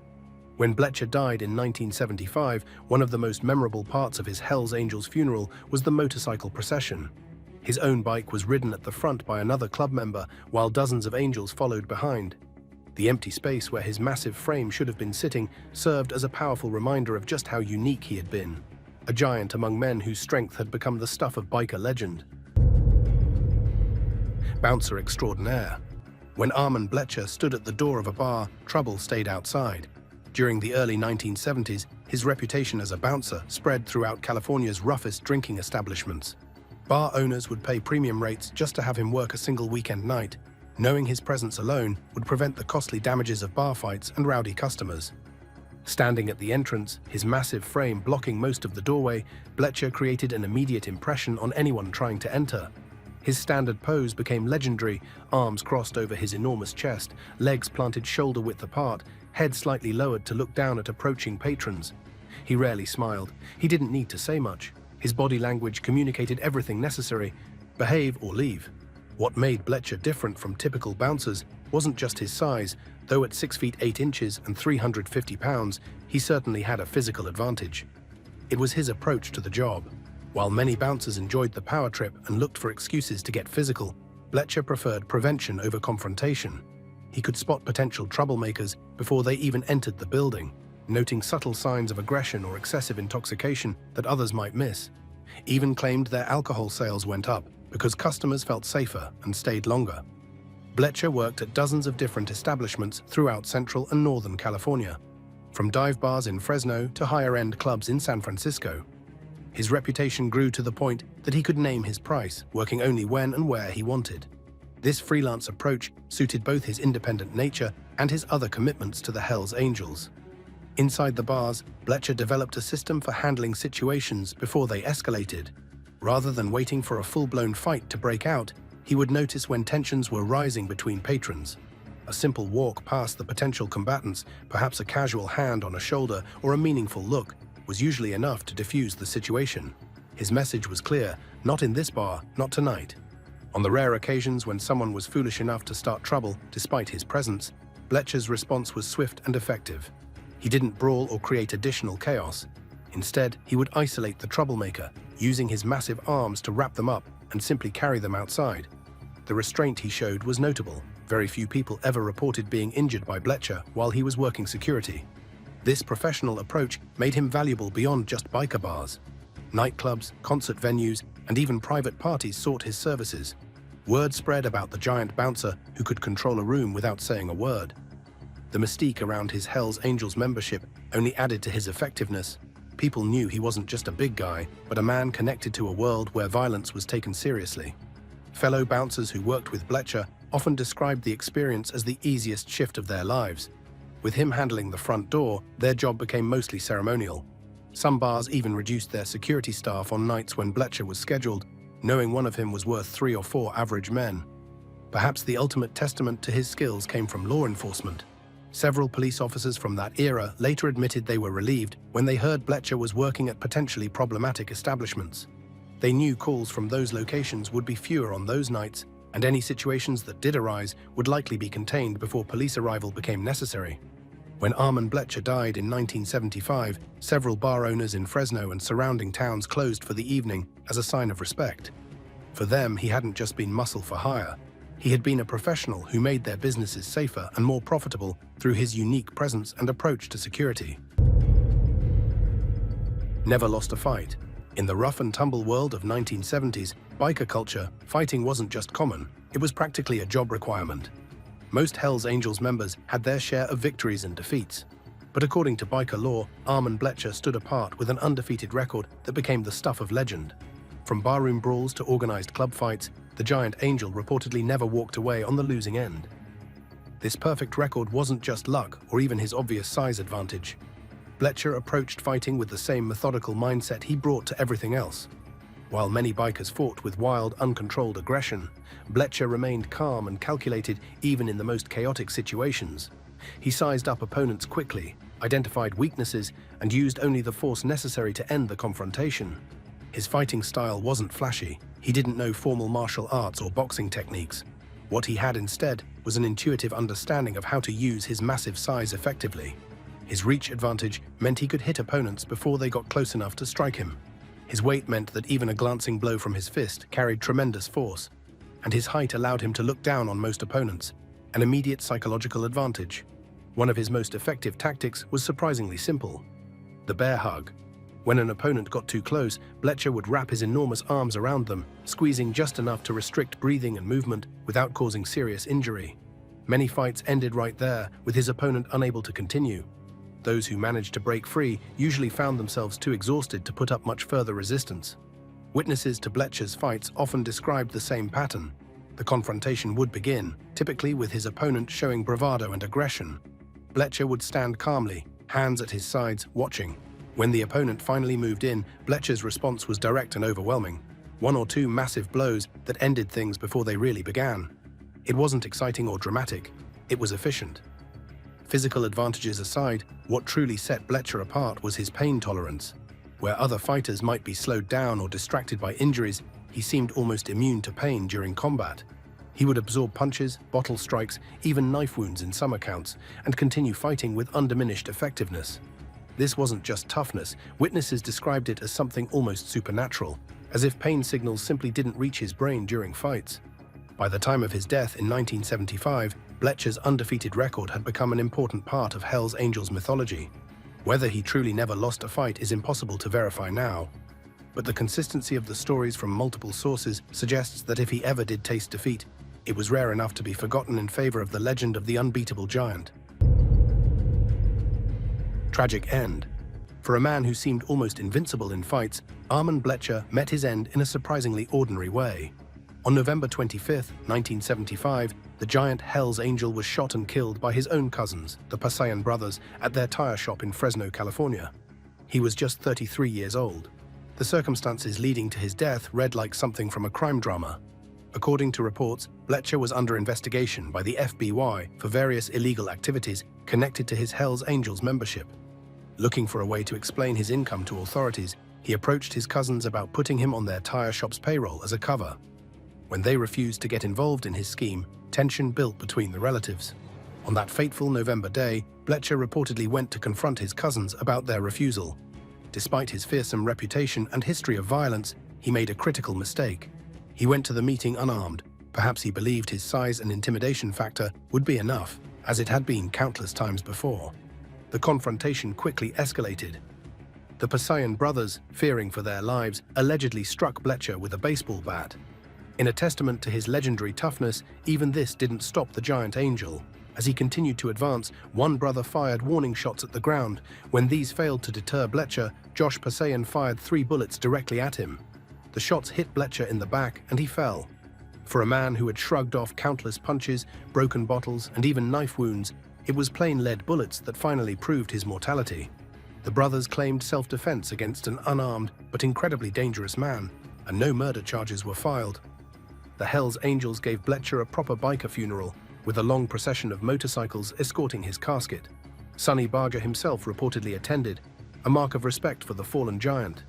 When Bletcher died in 1975, one of the most memorable parts of his Hells Angels funeral was the motorcycle procession. His own bike was ridden at the front by another club member, while dozens of angels followed behind. The empty space where his massive frame should have been sitting served as a powerful reminder of just how unique he had been, a giant among men whose strength had become the stuff of biker legend. Bouncer extraordinaire. When Armand Bletcher stood at the door of a bar, trouble stayed outside. During the early 1970s, his reputation as a bouncer spread throughout California's roughest drinking establishments. Bar owners would pay premium rates just to have him work a single weekend night, knowing his presence alone would prevent the costly damages of bar fights and rowdy customers. Standing at the entrance, his massive frame blocking most of the doorway, Bletcher created an immediate impression on anyone trying to enter. His standard pose became legendary, arms crossed over his enormous chest, legs planted shoulder-width apart, head slightly lowered to look down at approaching patrons. He rarely smiled. He didn't need to say much. His body language communicated everything necessary: behave or leave. What made Bletcher different from typical bouncers wasn't just his size, though at 6 feet 8 inches and 350 pounds, he certainly had a physical advantage. It was his approach to the job. While many bouncers enjoyed the power trip and looked for excuses to get physical, Bletcher preferred prevention over confrontation. He could spot potential troublemakers before they even entered the building, noting subtle signs of aggression or excessive intoxication that others might miss. Even claimed their alcohol sales went up because customers felt safer and stayed longer. Bletcher worked at dozens of different establishments throughout Central and Northern California, from dive bars in Fresno to higher-end clubs in San Francisco. His reputation grew to the point that he could name his price, working only when and where he wanted. This freelance approach suited both his independent nature and his other commitments to the Hells Angels. Inside the bars, Bletcher developed a system for handling situations before they escalated. Rather than waiting for a full-blown fight to break out, he would notice when tensions were rising between patrons. A simple walk past the potential combatants, perhaps a casual hand on a shoulder or a meaningful look, was usually enough to diffuse the situation. His message was clear: not in this bar, not tonight. On the rare occasions when someone was foolish enough to start trouble despite his presence, Bletcher's response was swift and effective. He didn't brawl or create additional chaos. Instead, he would isolate the troublemaker, using his massive arms to wrap them up and simply carry them outside. The restraint he showed was notable. Very few people ever reported being injured by Bletcher while he was working security. This professional approach made him valuable beyond just biker bars. Nightclubs, concert venues, and even private parties sought his services. Word spread about the giant bouncer who could control a room without saying a word. The mystique around his Hells Angels membership only added to his effectiveness. People knew he wasn't just a big guy, but a man connected to a world where violence was taken seriously. Fellow bouncers who worked with Bletcher often described the experience as the easiest shift of their lives. With him handling the front door, their job became mostly ceremonial. Some bars even reduced their security staff on nights when Bletcher was scheduled, knowing one of him was worth 3 or 4 average men. Perhaps the ultimate testament to his skills came from law enforcement. Several police officers from that era later admitted they were relieved when they heard Bletcher was working at potentially problematic establishments. They knew calls from those locations would be fewer on those nights, and any situations that did arise would likely be contained before police arrival became necessary. When Armand Bletcher died in 1975, several bar owners in Fresno and surrounding towns closed for the evening as a sign of respect. For them, he hadn't just been muscle for hire. He had been a professional who made their businesses safer and more profitable through his unique presence and approach to security. Never lost a fight. In the rough-and-tumble world of 1970s biker culture, fighting wasn't just common, it was practically a job requirement. Most Hells Angels members had their share of victories and defeats. But according to biker lore, Armand Bletcher stood apart with an undefeated record that became the stuff of legend. From barroom brawls to organized club fights, the Giant Angel reportedly never walked away on the losing end. This perfect record wasn't just luck or even his obvious size advantage. Bletcher approached fighting with the same methodical mindset he brought to everything else. While many bikers fought with wild, uncontrolled aggression, Bletcher remained calm and calculated even in the most chaotic situations. He sized up opponents quickly, identified weaknesses, and used only the force necessary to end the confrontation. His fighting style wasn't flashy. He didn't know formal martial arts or boxing techniques. What he had instead was an intuitive understanding of how to use his massive size effectively. His reach advantage meant he could hit opponents before they got close enough to strike him. His weight meant that even a glancing blow from his fist carried tremendous force, and his height allowed him to look down on most opponents, an immediate psychological advantage. One of his most effective tactics was surprisingly simple: the bear hug. When an opponent got too close, Bletcher would wrap his enormous arms around them, squeezing just enough to restrict breathing and movement without causing serious injury. Many fights ended right there, with his opponent unable to continue. Those who managed to break free usually found themselves too exhausted to put up much further resistance. Witnesses to Bletcher's fights often described the same pattern. The confrontation would begin, typically with his opponent showing bravado and aggression. Bletcher would stand calmly, hands at his sides, watching. When the opponent finally moved in, Bletcher's response was direct and overwhelming. One or two massive blows that ended things before they really began. It wasn't exciting or dramatic. It was efficient. Physical advantages aside, what truly set Bletcher apart was his pain tolerance. Where other fighters might be slowed down or distracted by injuries, he seemed almost immune to pain during combat. He would absorb punches, bottle strikes, even knife wounds in some accounts, and continue fighting with undiminished effectiveness. This wasn't just toughness. Witnesses described it as something almost supernatural, as if pain signals simply didn't reach his brain during fights. By the time of his death in 1975, Bletcher's undefeated record had become an important part of Hell's Angels mythology. Whether he truly never lost a fight is impossible to verify now, but the consistency of the stories from multiple sources suggests that if he ever did taste defeat, it was rare enough to be forgotten in favor of the legend of the unbeatable giant. Tragic end. For a man who seemed almost invincible in fights, Armand Bletcher met his end in a surprisingly ordinary way. On November 25, 1975, the giant Hell's Angel was shot and killed by his own cousins, the Pasayan brothers, at their tire shop in Fresno, California. He was just 33 years old. The circumstances leading to his death read like something from a crime drama. According to reports, Bletcher was under investigation by the FBI for various illegal activities connected to his Hell's Angels membership. Looking for a way to explain his income to authorities, he approached his cousins about putting him on their tire shop's payroll as a cover. When they refused to get involved in his scheme, tension built between the relatives. On that fateful November day, Bletcher reportedly went to confront his cousins about their refusal. Despite his fearsome reputation and history of violence, he made a critical mistake. He went to the meeting unarmed. Perhaps he believed his size and intimidation factor would be enough, as it had been countless times before. The confrontation quickly escalated. The Pasayan brothers, fearing for their lives, allegedly struck Bletcher with a baseball bat. In a testament to his legendary toughness, even this didn't stop the Giant Angel. As he continued to advance, one brother fired warning shots at the ground. When these failed to deter Bletcher, Josh Pasayan fired 3 bullets directly at him. The shots hit Bletcher in the back and he fell. For a man who had shrugged off countless punches, broken bottles, and even knife wounds, it was plain lead bullets that finally proved his mortality. The brothers claimed self-defense against an unarmed but incredibly dangerous man, and no murder charges were filed. The Hell's Angels gave Bletcher a proper biker funeral, with a long procession of motorcycles escorting his casket. Sonny Barger himself reportedly attended, a mark of respect for the fallen giant.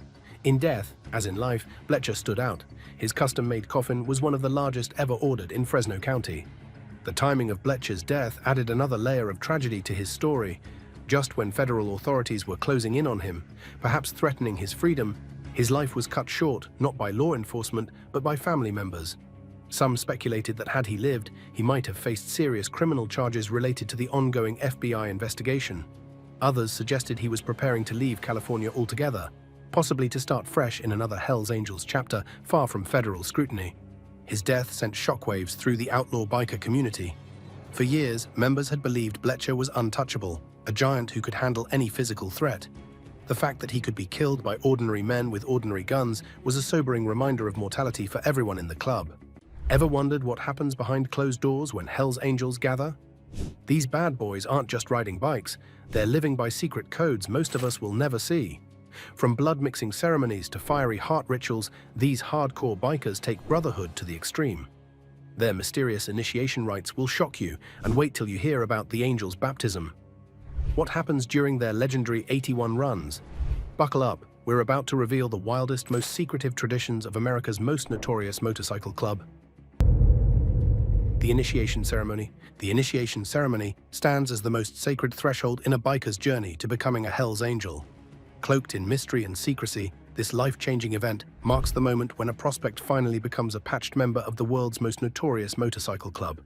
In death, as in life, Bletcher stood out. His custom-made coffin was one of the largest ever ordered in Fresno County. The timing of Bletcher's death added another layer of tragedy to his story. Just when federal authorities were closing in on him, perhaps threatening his freedom, his life was cut short not by law enforcement but by family members. Some speculated that had he lived, he might have faced serious criminal charges related to the ongoing FBI investigation. Others suggested he was preparing to leave California altogether, possibly to start fresh in another Hell's Angels chapter far from federal scrutiny. His death sent shockwaves through the outlaw biker community. For years, members had believed Bletcher was untouchable, a giant who could handle any physical threat. The fact that he could be killed by ordinary men with ordinary guns was a sobering reminder of mortality for everyone in the club. Ever wondered what happens behind closed doors when Hell's Angels gather? These bad boys aren't just riding bikes, they're living by secret codes most of us will never see. From blood-mixing ceremonies to fiery heart rituals, these hardcore bikers take brotherhood to the extreme. Their mysterious initiation rites will shock you, and wait till you hear about the Angels' baptism. What happens during their legendary 81 runs? Buckle up, we're about to reveal the wildest, most secretive traditions of America's most notorious motorcycle club. The initiation ceremony. The initiation ceremony stands as the most sacred threshold in a biker's journey to becoming a Hell's Angel. Cloaked in mystery and secrecy, this life-changing event marks the moment when a prospect finally becomes a patched member of the world's most notorious motorcycle club.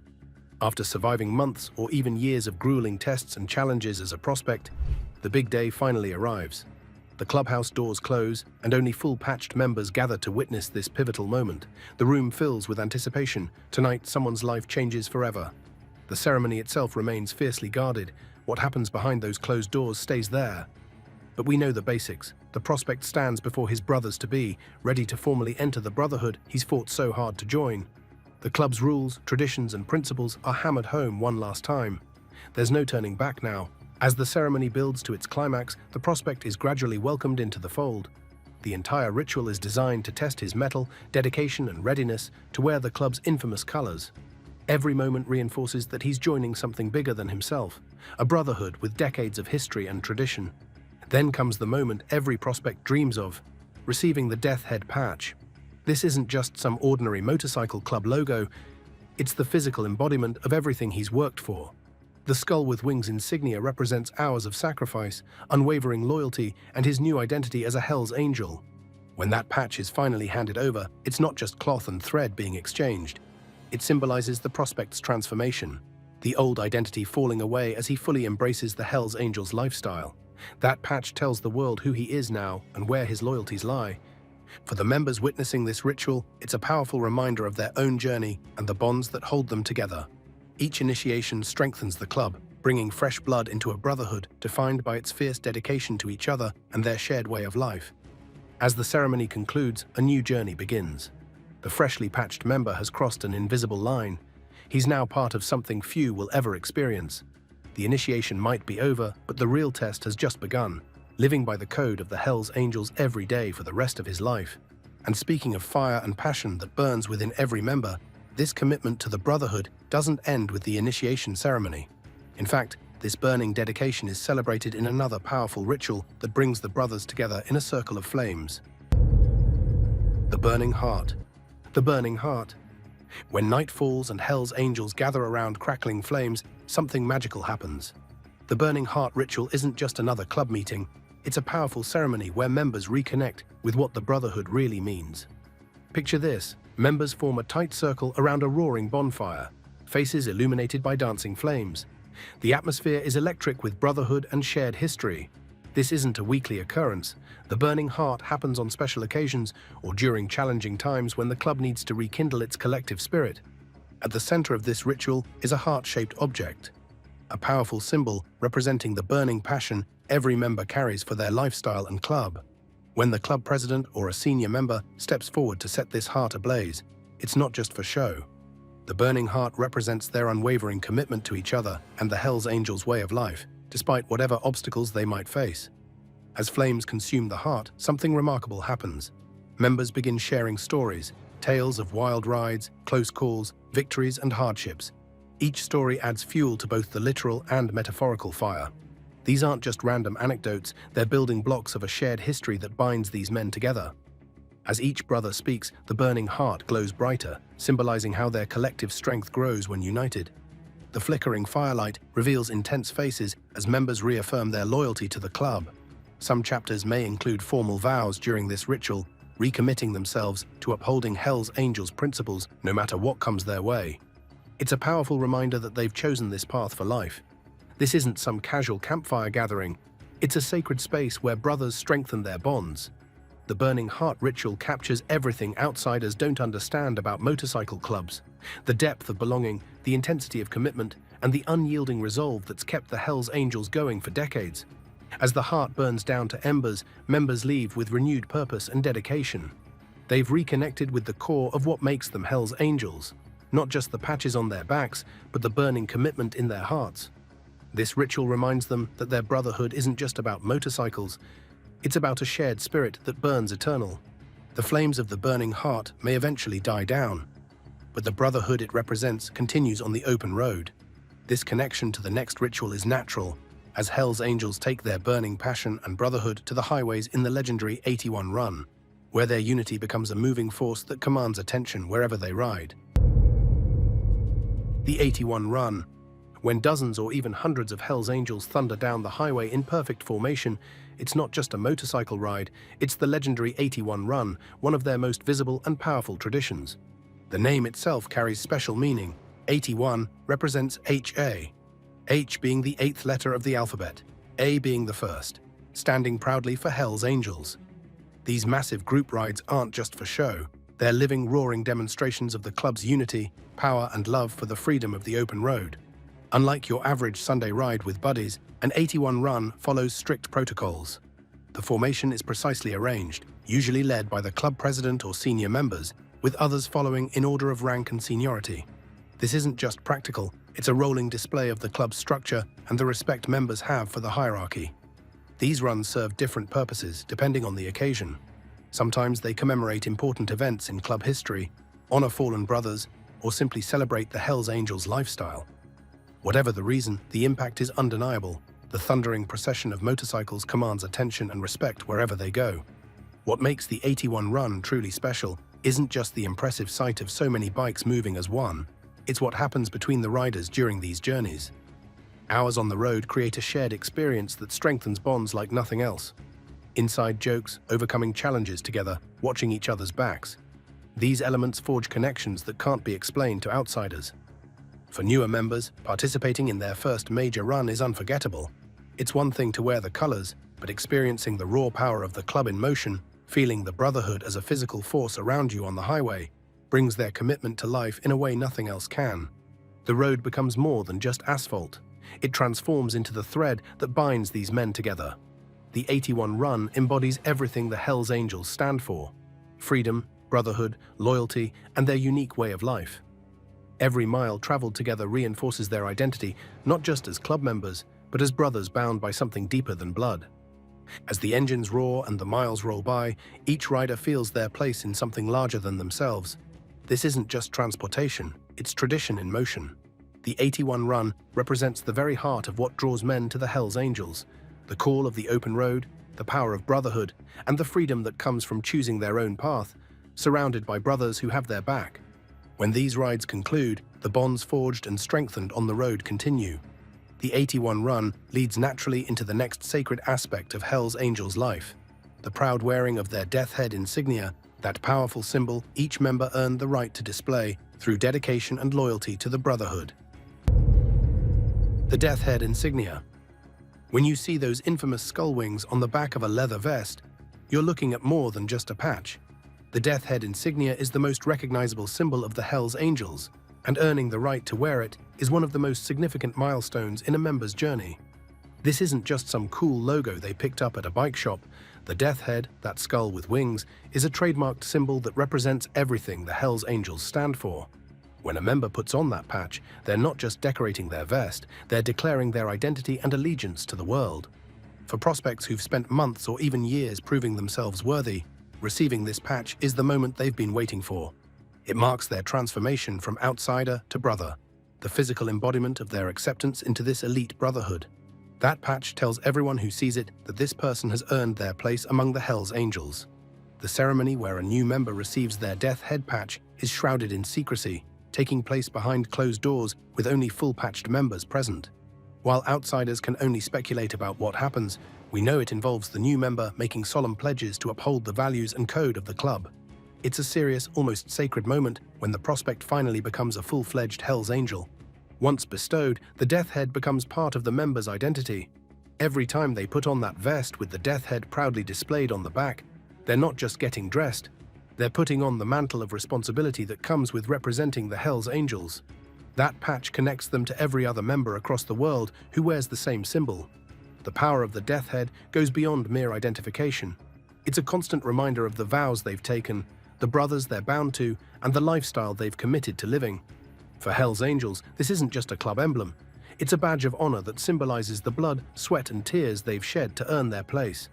After surviving months or even years of grueling tests and challenges as a prospect, the big day finally arrives. The clubhouse doors close, and only full-patched members gather to witness this pivotal moment. The room fills with anticipation. Tonight, someone's life changes forever. The ceremony itself remains fiercely guarded. What happens behind those closed doors stays there. But we know the basics. The prospect stands before his brothers-to-be, ready to formally enter the brotherhood he's fought so hard to join. The club's rules, traditions, and principles are hammered home one last time. There's no turning back now. As the ceremony builds to its climax, the prospect is gradually welcomed into the fold. The entire ritual is designed to test his mettle, dedication, and readiness to wear the club's infamous colors. Every moment reinforces that he's joining something bigger than himself, a brotherhood with decades of history and tradition. Then comes the moment every prospect dreams of, receiving the Death Head patch. This isn't just some ordinary motorcycle club logo, it's the physical embodiment of everything he's worked for. The skull with wings insignia represents hours of sacrifice, unwavering loyalty, and his new identity as a Hell's Angel. When that patch is finally handed over, it's not just cloth and thread being exchanged. It symbolizes the prospect's transformation, the old identity falling away as he fully embraces the Hell's Angel's lifestyle. That patch tells the world who he is now and where his loyalties lie. For the members witnessing this ritual, it's a powerful reminder of their own journey and the bonds that hold them together. Each initiation strengthens the club, bringing fresh blood into a brotherhood defined by its fierce dedication to each other and their shared way of life. As the ceremony concludes, a new journey begins. The freshly patched member has crossed an invisible line. He's now part of something few will ever experience. The initiation might be over, but the real test has just begun, living by the code of the Hell's Angels every day for the rest of his life. And speaking of fire and passion that burns within every member, this commitment to the brotherhood doesn't end with the initiation ceremony. In fact, this burning dedication is celebrated in another powerful ritual that brings the brothers together in a circle of flames. The Burning Heart. The Burning Heart. When night falls and Hell's Angels gather around crackling flames, something magical happens. The Burning Heart ritual isn't just another club meeting, it's a powerful ceremony where members reconnect with what the brotherhood really means. Picture this. Members form a tight circle around a roaring bonfire, faces illuminated by dancing flames. The atmosphere is electric with brotherhood and shared history. This isn't a weekly occurrence. The Burning Heart happens on special occasions or during challenging times when the club needs to rekindle its collective spirit. At the center of this ritual is a heart-shaped object, a powerful symbol representing the burning passion every member carries for their lifestyle and club. When the club president or a senior member steps forward to set this heart ablaze, it's not just for show. The Burning Heart represents their unwavering commitment to each other and the Hell's Angels' way of life, despite whatever obstacles they might face. As flames consume the heart, something remarkable happens. Members begin sharing stories, tales of wild rides, close calls, victories, and hardships. Each story adds fuel to both the literal and metaphorical fire. These aren't just random anecdotes, they're building blocks of a shared history that binds these men together. As each brother speaks, the burning heart glows brighter, symbolizing how their collective strength grows when united. The flickering firelight reveals intense faces as members reaffirm their loyalty to the club. Some chapters may include formal vows during this ritual, recommitting themselves to upholding Hell's Angels' principles no matter what comes their way. It's a powerful reminder that they've chosen this path for life. This isn't some casual campfire gathering. It's a sacred space where brothers strengthen their bonds. The Burning Heart ritual captures everything outsiders don't understand about motorcycle clubs: the depth of belonging, the intensity of commitment, and the unyielding resolve that's kept the Hells Angels going for decades. As the heart burns down to embers, members leave with renewed purpose and dedication. They've reconnected with the core of what makes them Hells Angels, not just the patches on their backs, but the burning commitment in their hearts. This ritual reminds them that their brotherhood isn't just about motorcycles, it's about a shared spirit that burns eternal. The flames of the burning heart may eventually die down, but the brotherhood it represents continues on the open road. This connection to the next ritual is natural, as Hells Angels take their burning passion and brotherhood to the highways in the legendary 81 Run, where their unity becomes a moving force that commands attention wherever they ride. The 81 Run. When dozens or even hundreds of Hells Angels thunder down the highway in perfect formation, it's not just a motorcycle ride, it's the legendary 81 Run, one of their most visible and powerful traditions. The name itself carries special meaning. 81 represents HA, H being the 8th letter of the alphabet, A being the first, standing proudly for Hells Angels. These massive group rides aren't just for show, they're living, roaring demonstrations of the club's unity, power and love for the freedom of the open road. Unlike your average Sunday ride with buddies, an 81 Run follows strict protocols. The formation is precisely arranged, usually led by the club president or senior members, with others following in order of rank and seniority. This isn't just practical, it's a rolling display of the club's structure and the respect members have for the hierarchy. These runs serve different purposes depending on the occasion. Sometimes they commemorate important events in club history, honor fallen brothers, or simply celebrate the Hells Angels lifestyle. Whatever the reason, the impact is undeniable. The thundering procession of motorcycles commands attention and respect wherever they go. What makes the 81 Run truly special isn't just the impressive sight of so many bikes moving as one, it's what happens between the riders during these journeys. Hours on the road create a shared experience that strengthens bonds like nothing else. Inside jokes, overcoming challenges together, watching each other's backs. These elements forge connections that can't be explained to outsiders. For newer members, participating in their first major run is unforgettable. It's one thing to wear the colors, but experiencing the raw power of the club in motion, feeling the brotherhood as a physical force around you on the highway, brings their commitment to life in a way nothing else can. The road becomes more than just asphalt. It transforms into the thread that binds these men together. The 81 Run embodies everything the Hells Angels stand for: freedom, brotherhood, loyalty, and their unique way of life. Every mile traveled together reinforces their identity, not just as club members, but as brothers bound by something deeper than blood. As the engines roar and the miles roll by, each rider feels their place in something larger than themselves. This isn't just transportation, it's tradition in motion. The 81 Run represents the very heart of what draws men to the Hells Angels: the call of the open road, the power of brotherhood, and the freedom that comes from choosing their own path, surrounded by brothers who have their back. When these rides conclude, the bonds forged and strengthened on the road continue. The 81 Run leads naturally into the next sacred aspect of Hells Angels' life: the proud wearing of their death head insignia, that powerful symbol each member earned the right to display through dedication and loyalty to the brotherhood. The death head insignia. When you see those infamous skull wings on the back of a leather vest, you're looking at more than just a patch. The death head insignia is the most recognizable symbol of the Hells Angels, and earning the right to wear it is one of the most significant milestones in a member's journey. This isn't just some cool logo they picked up at a bike shop. The death head, that skull with wings, is a trademarked symbol that represents everything the Hells Angels stand for. When a member puts on that patch, they're not just decorating their vest, they're declaring their identity and allegiance to the world. For prospects who've spent months or even years proving themselves worthy, receiving this patch is the moment they've been waiting for. It marks their transformation from outsider to brother, the physical embodiment of their acceptance into this elite brotherhood. That patch tells everyone who sees it that this person has earned their place among the Hells Angels. The ceremony where a new member receives their death head patch is shrouded in secrecy, taking place behind closed doors with only full-patched members present. While outsiders can only speculate about what happens, we know it involves the new member making solemn pledges to uphold the values and code of the club. It's a serious, almost sacred moment when the prospect finally becomes a full-fledged Hells Angel. Once bestowed, the death head becomes part of the member's identity. Every time they put on that vest with the death head proudly displayed on the back, they're not just getting dressed, they're putting on the mantle of responsibility that comes with representing the Hells Angels. That patch connects them to every other member across the world who wears the same symbol. The power of the Death Head goes beyond mere identification. It's a constant reminder of the vows they've taken, the brothers they're bound to, and the lifestyle they've committed to living. For Hell's Angels, this isn't just a club emblem. It's a badge of honor that symbolizes the blood, sweat, and tears they've shed to earn their place.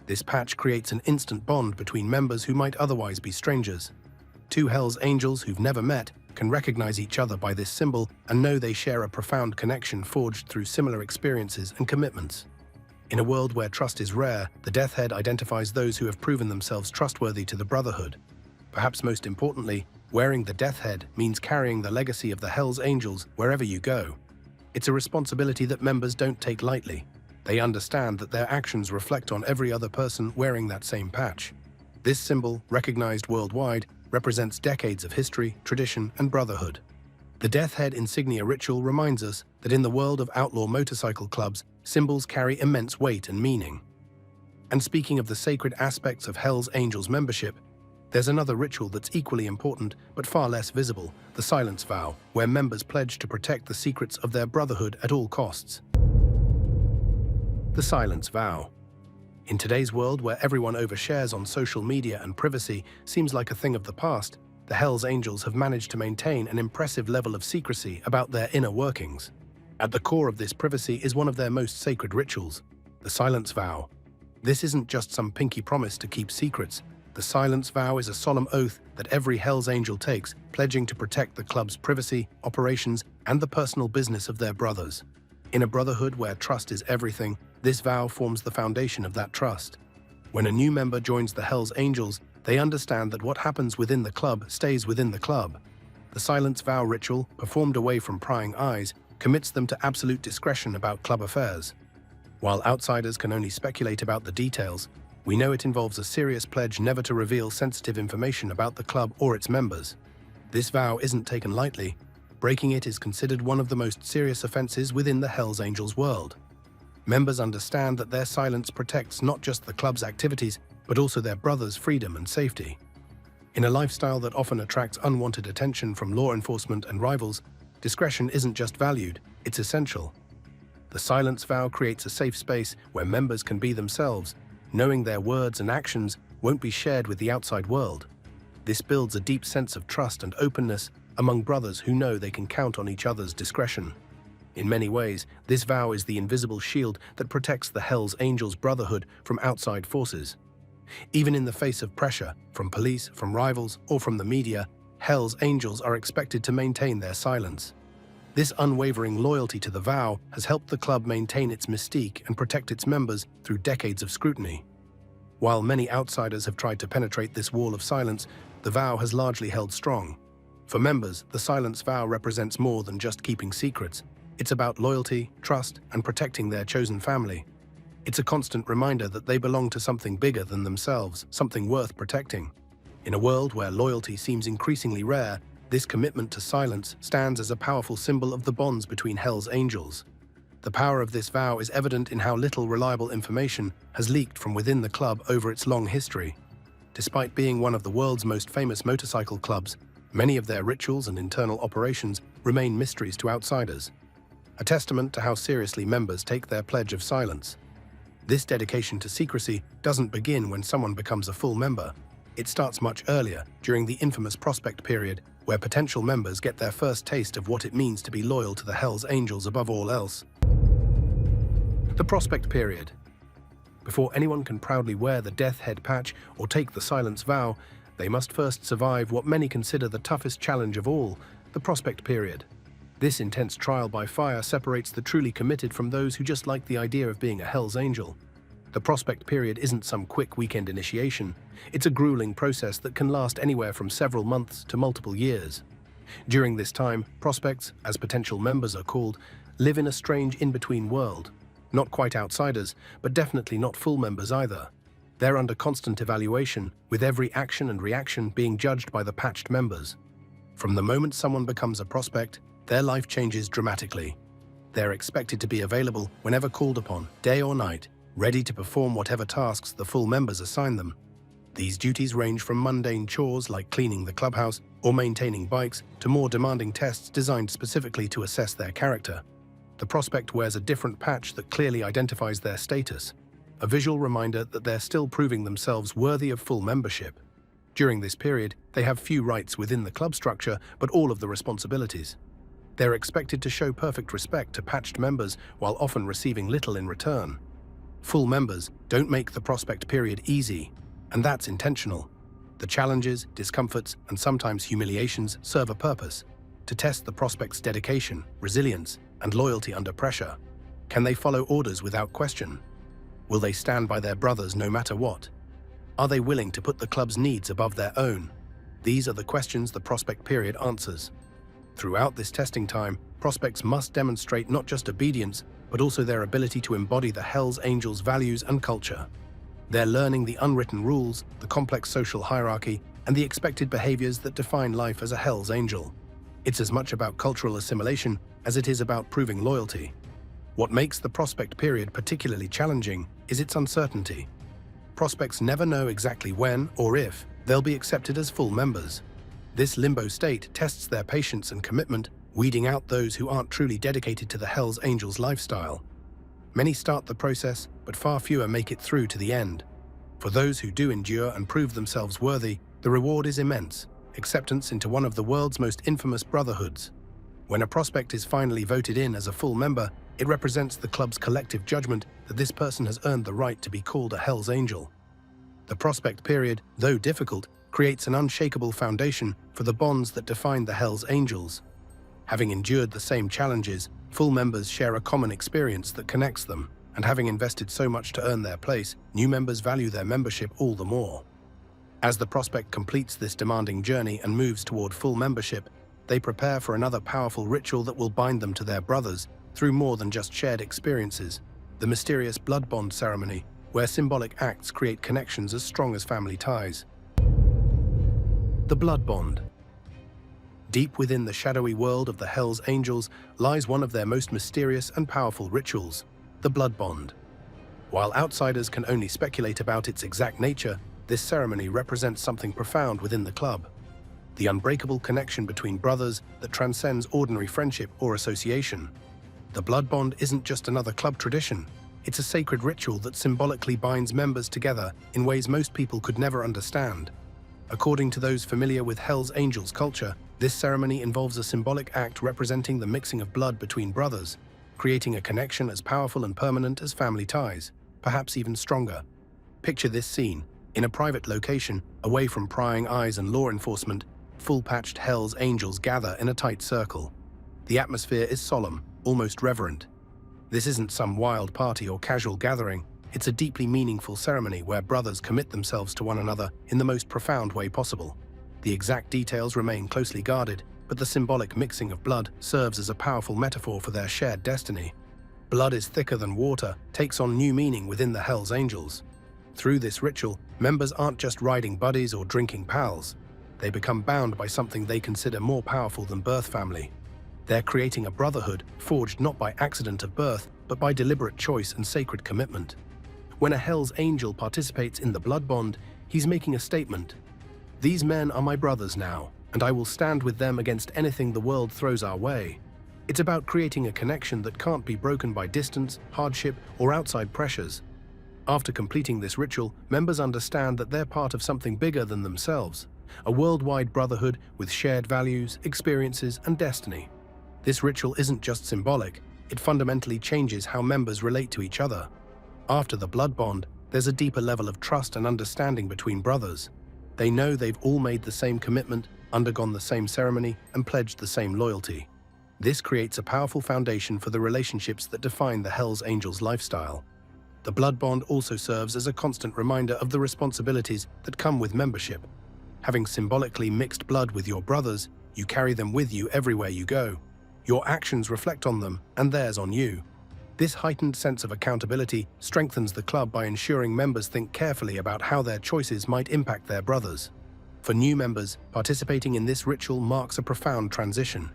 This patch creates an instant bond between members who might otherwise be strangers. Two Hell's Angels who've never met can recognize each other by this symbol and know they share a profound connection forged through similar experiences and commitments. In a world where trust is rare, the Death Head identifies those who have proven themselves trustworthy to the Brotherhood. Perhaps most importantly, wearing the Death Head means carrying the legacy of the Hell's Angels wherever you go. It's a responsibility that members don't take lightly. They understand that their actions reflect on every other person wearing that same patch. This symbol, recognized worldwide, represents decades of history, tradition, and brotherhood. The Death Head insignia ritual reminds us that in the world of outlaw motorcycle clubs, symbols carry immense weight and meaning. And speaking of the sacred aspects of Hell's Angels membership, there's another ritual that's equally important but far less visible, the Silence Vow, where members pledge to protect the secrets of their brotherhood at all costs. The Silence Vow. In today's world where everyone overshares on social media and privacy seems like a thing of the past, the Hell's Angels have managed to maintain an impressive level of secrecy about their inner workings. At the core of this privacy is one of their most sacred rituals, the Silence Vow. This isn't just some pinky promise to keep secrets. The Silence Vow is a solemn oath that every Hell's Angel takes, pledging to protect the club's privacy, operations, and the personal business of their brothers. In a brotherhood where trust is everything, this vow forms the foundation of that trust. When a new member joins the Hell's Angels, they understand that what happens within the club stays within the club. The Silence Vow ritual, performed away from prying eyes, commits them to absolute discretion about club affairs. While outsiders can only speculate about the details, we know it involves a serious pledge never to reveal sensitive information about the club or its members. This vow isn't taken lightly. Breaking it is considered one of the most serious offenses within the Hell's Angels world. Members understand that their silence protects not just the club's activities, but also their brothers' freedom and safety. In a lifestyle that often attracts unwanted attention from law enforcement and rivals, discretion isn't just valued, it's essential. The Silence Vow creates a safe space where members can be themselves, knowing their words and actions won't be shared with the outside world. This builds a deep sense of trust and openness among brothers who know they can count on each other's discretion. In many ways, this vow is the invisible shield that protects the Hell's Angels Brotherhood from outside forces. Even in the face of pressure from police, from rivals, or from the media, Hell's Angels are expected to maintain their silence. This unwavering loyalty to the vow has helped the club maintain its mystique and protect its members through decades of scrutiny. While many outsiders have tried to penetrate this wall of silence, the vow has largely held strong. For members, the Silence Vow represents more than just keeping secrets. It's about loyalty, trust, and protecting their chosen family. It's a constant reminder that they belong to something bigger than themselves, something worth protecting. In a world where loyalty seems increasingly rare, this commitment to silence stands as a powerful symbol of the bonds between Hell's Angels. The power of this vow is evident in how little reliable information has leaked from within the club over its long history. Despite being one of the world's most famous motorcycle clubs, many of their rituals and internal operations remain mysteries to outsiders, a testament to how seriously members take their pledge of silence. This dedication to secrecy doesn't begin when someone becomes a full member. It starts much earlier, during the infamous prospect period, where potential members get their first taste of what it means to be loyal to the Hell's Angels above all else. The prospect period. Before anyone can proudly wear the Death Head patch or take the Silence Vow, they must first survive what many consider the toughest challenge of all, the prospect period. This intense trial by fire separates the truly committed from those who just like the idea of being a Hell's Angel. The prospect period isn't some quick weekend initiation. It's a grueling process that can last anywhere from several months to multiple years. During this time, prospects, as potential members are called, live in a strange in-between world. Not quite outsiders, but definitely not full members either. They're under constant evaluation, with every action and reaction being judged by the patched members. From the moment someone becomes a prospect, their life changes dramatically. They're expected to be available whenever called upon, day or night, ready to perform whatever tasks the full members assign them. These duties range from mundane chores like cleaning the clubhouse or maintaining bikes to more demanding tests designed specifically to assess their character. The prospect wears a different patch that clearly identifies their status, a visual reminder that they're still proving themselves worthy of full membership. During this period, they have few rights within the club structure, but all of the responsibilities. They're expected to show perfect respect to patched members while often receiving little in return. Full members don't make the prospect period easy, and that's intentional. The challenges, discomforts, and sometimes humiliations serve a purpose: to test the prospect's dedication, resilience, and loyalty under pressure. Can they follow orders without question? Will they stand by their brothers no matter what? Are they willing to put the club's needs above their own? These are the questions the prospect period answers. Throughout this testing time, prospects must demonstrate not just obedience, but also their ability to embody the Hells Angels' values and culture. They're learning the unwritten rules, the complex social hierarchy, and the expected behaviors that define life as a Hells Angel. It's as much about cultural assimilation as it is about proving loyalty. What makes the prospect period particularly challenging is its uncertainty. Prospects never know exactly when or if they'll be accepted as full members. This limbo state tests their patience and commitment, weeding out those who aren't truly dedicated to the Hells Angels lifestyle. Many start the process, but far fewer make it through to the end. For those who do endure and prove themselves worthy, the reward is immense: acceptance into one of the world's most infamous brotherhoods. When a prospect is finally voted in as a full member, it represents the club's collective judgment that this person has earned the right to be called a Hells Angel. The prospect period, though difficult, creates an unshakable foundation for the bonds that define the Hells Angels. Having endured the same challenges, full members share a common experience that connects them, and having invested so much to earn their place, new members value their membership all the more. As the prospect completes this demanding journey and moves toward full membership, they prepare for another powerful ritual that will bind them to their brothers through more than just shared experiences: the mysterious blood bond ceremony, where symbolic acts create connections as strong as family ties. The blood bond. Deep within the shadowy world of the Hells Angels lies one of their most mysterious and powerful rituals: the blood bond. While outsiders can only speculate about its exact nature, this ceremony represents something profound within the club: the unbreakable connection between brothers that transcends ordinary friendship or association. The blood bond isn't just another club tradition. It's a sacred ritual that symbolically binds members together in ways most people could never understand. According to those familiar with Hells Angels culture, this ceremony involves a symbolic act representing the mixing of blood between brothers, creating a connection as powerful and permanent as family ties, perhaps even stronger. Picture this scene: in a private location, away from prying eyes and law enforcement, full-patched Hells Angels gather in a tight circle. The atmosphere is solemn, almost reverent. This isn't some wild party or casual gathering. It's a deeply meaningful ceremony where brothers commit themselves to one another in the most profound way possible. The exact details remain closely guarded, but the symbolic mixing of blood serves as a powerful metaphor for their shared destiny. Blood is thicker than water takes on new meaning within the Hells Angels. Through this ritual, members aren't just riding buddies or drinking pals. They become bound by something they consider more powerful than birth family. They're creating a brotherhood forged not by accident of birth, but by deliberate choice and sacred commitment. When a Hells Angel participates in the blood bond, he's making a statement: "These men are my brothers now, and I will stand with them against anything the world throws our way." It's about creating a connection that can't be broken by distance, hardship, or outside pressures. After completing this ritual, members understand that they're part of something bigger than themselves, a worldwide brotherhood with shared values, experiences, and destiny. This ritual isn't just symbolic, it fundamentally changes how members relate to each other. After the blood bond, there's a deeper level of trust and understanding between brothers. They know they've all made the same commitment, undergone the same ceremony, and pledged the same loyalty. This creates a powerful foundation for the relationships that define the Hells Angels lifestyle. The blood bond also serves as a constant reminder of the responsibilities that come with membership. Having symbolically mixed blood with your brothers, you carry them with you everywhere you go. Your actions reflect on them, and theirs on you. This heightened sense of accountability strengthens the club by ensuring members think carefully about how their choices might impact their brothers. For new members, participating in this ritual marks a profound transition.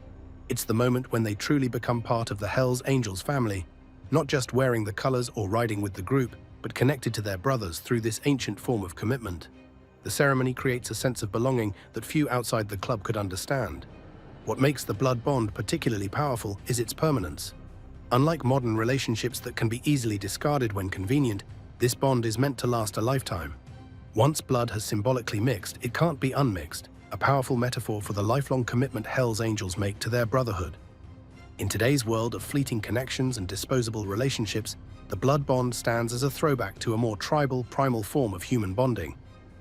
It's the moment when they truly become part of the Hells Angels family, not just wearing the colors or riding with the group, but connected to their brothers through this ancient form of commitment. The ceremony creates a sense of belonging that few outside the club could understand. What makes the blood bond particularly powerful is its permanence. Unlike modern relationships that can be easily discarded when convenient, this bond is meant to last a lifetime. Once blood has symbolically mixed, it can't be unmixed, a powerful metaphor for the lifelong commitment Hell's Angels make to their brotherhood. In today's world of fleeting connections and disposable relationships, the blood bond stands as a throwback to a more tribal, primal form of human bonding.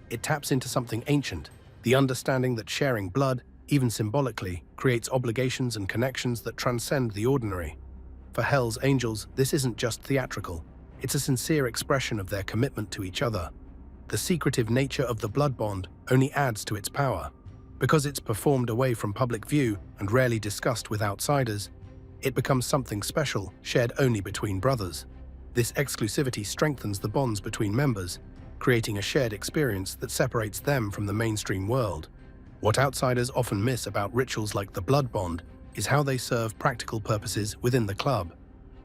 It taps into something ancient, the understanding that sharing blood, even symbolically, creates obligations and connections that transcend the ordinary. For Hell's Angels, this isn't just theatrical. It's a sincere expression of their commitment to each other. The secretive nature of the blood bond only adds to its power. Because it's performed away from public view and rarely discussed with outsiders, it becomes something special, shared only between brothers. This exclusivity strengthens the bonds between members, creating a shared experience that separates them from the mainstream world. What outsiders often miss about rituals like the blood bond is how they serve practical purposes within the club.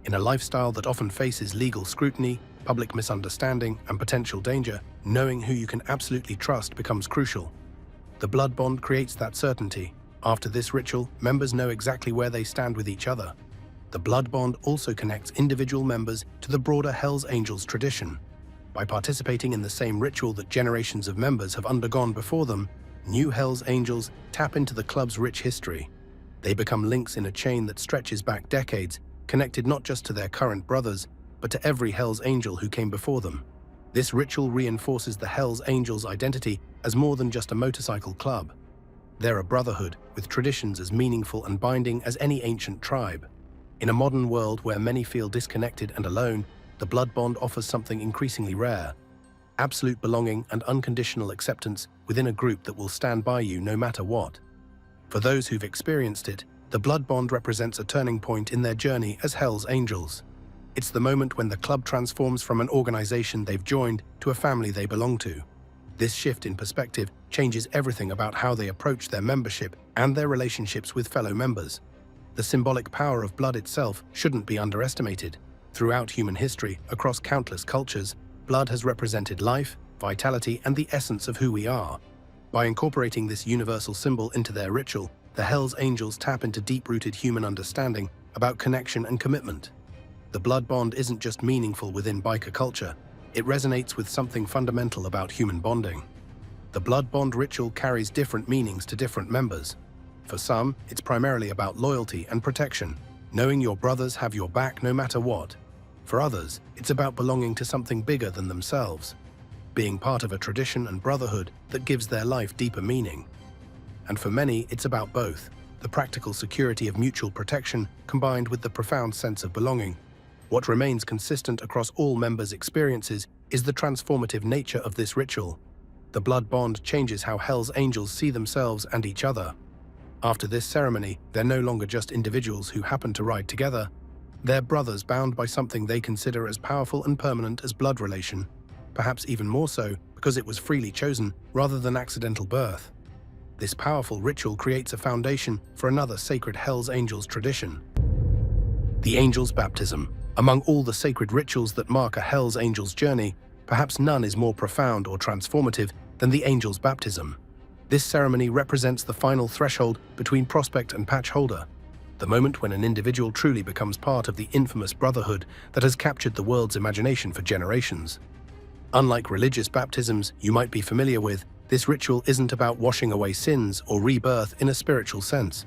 In a lifestyle that often faces legal scrutiny, public misunderstanding, and potential danger, knowing who you can absolutely trust becomes crucial. The blood bond creates that certainty. After this ritual, members know exactly where they stand with each other. The blood bond also connects individual members to the broader Hell's Angels tradition. By participating in the same ritual that generations of members have undergone before them, new Hell's Angels tap into the club's rich history. They become links in a chain that stretches back decades, connected not just to their current brothers, but to every Hell's Angel who came before them. This ritual reinforces the Hell's Angels' identity as more than just a motorcycle club. They're a brotherhood with traditions as meaningful and binding as any ancient tribe. In a modern world where many feel disconnected and alone, the blood bond offers something increasingly rare: absolute belonging and unconditional acceptance within a group that will stand by you no matter what. For those who've experienced it, the blood bond represents a turning point in their journey as Hell's Angels. It's the moment when the club transforms from an organization they've joined to a family they belong to. This shift in perspective changes everything about how they approach their membership and their relationships with fellow members. The symbolic power of blood itself shouldn't be underestimated. Throughout human history, across countless cultures, blood has represented life, vitality, and the essence of who we are. By incorporating this universal symbol into their ritual, the Hell's Angels tap into deep-rooted human understanding about connection and commitment. The blood bond isn't just meaningful within biker culture, it resonates with something fundamental about human bonding. The blood bond ritual carries different meanings to different members. For some, it's primarily about loyalty and protection, knowing your brothers have your back no matter what. For others, it's about belonging to something bigger than themselves, being part of a tradition and brotherhood that gives their life deeper meaning. And for many, it's about both, the practical security of mutual protection combined with the profound sense of belonging. What remains consistent across all members' experiences is the transformative nature of this ritual. The blood bond changes how Hell's Angels see themselves and each other. After this ceremony, they're no longer just individuals who happen to ride together. They're brothers bound by something they consider as powerful and permanent as blood relation, perhaps even more so because it was freely chosen rather than accidental birth. This powerful ritual creates a foundation for another sacred Hell's Angels tradition: the Angel's Baptism. Among all the sacred rituals that mark a Hell's Angels journey, perhaps none is more profound or transformative than the Angel's Baptism. This ceremony represents the final threshold between prospect and patch holder, the moment when an individual truly becomes part of the infamous brotherhood that has captured the world's imagination for generations. Unlike religious baptisms you might be familiar with, this ritual isn't about washing away sins or rebirth in a spiritual sense.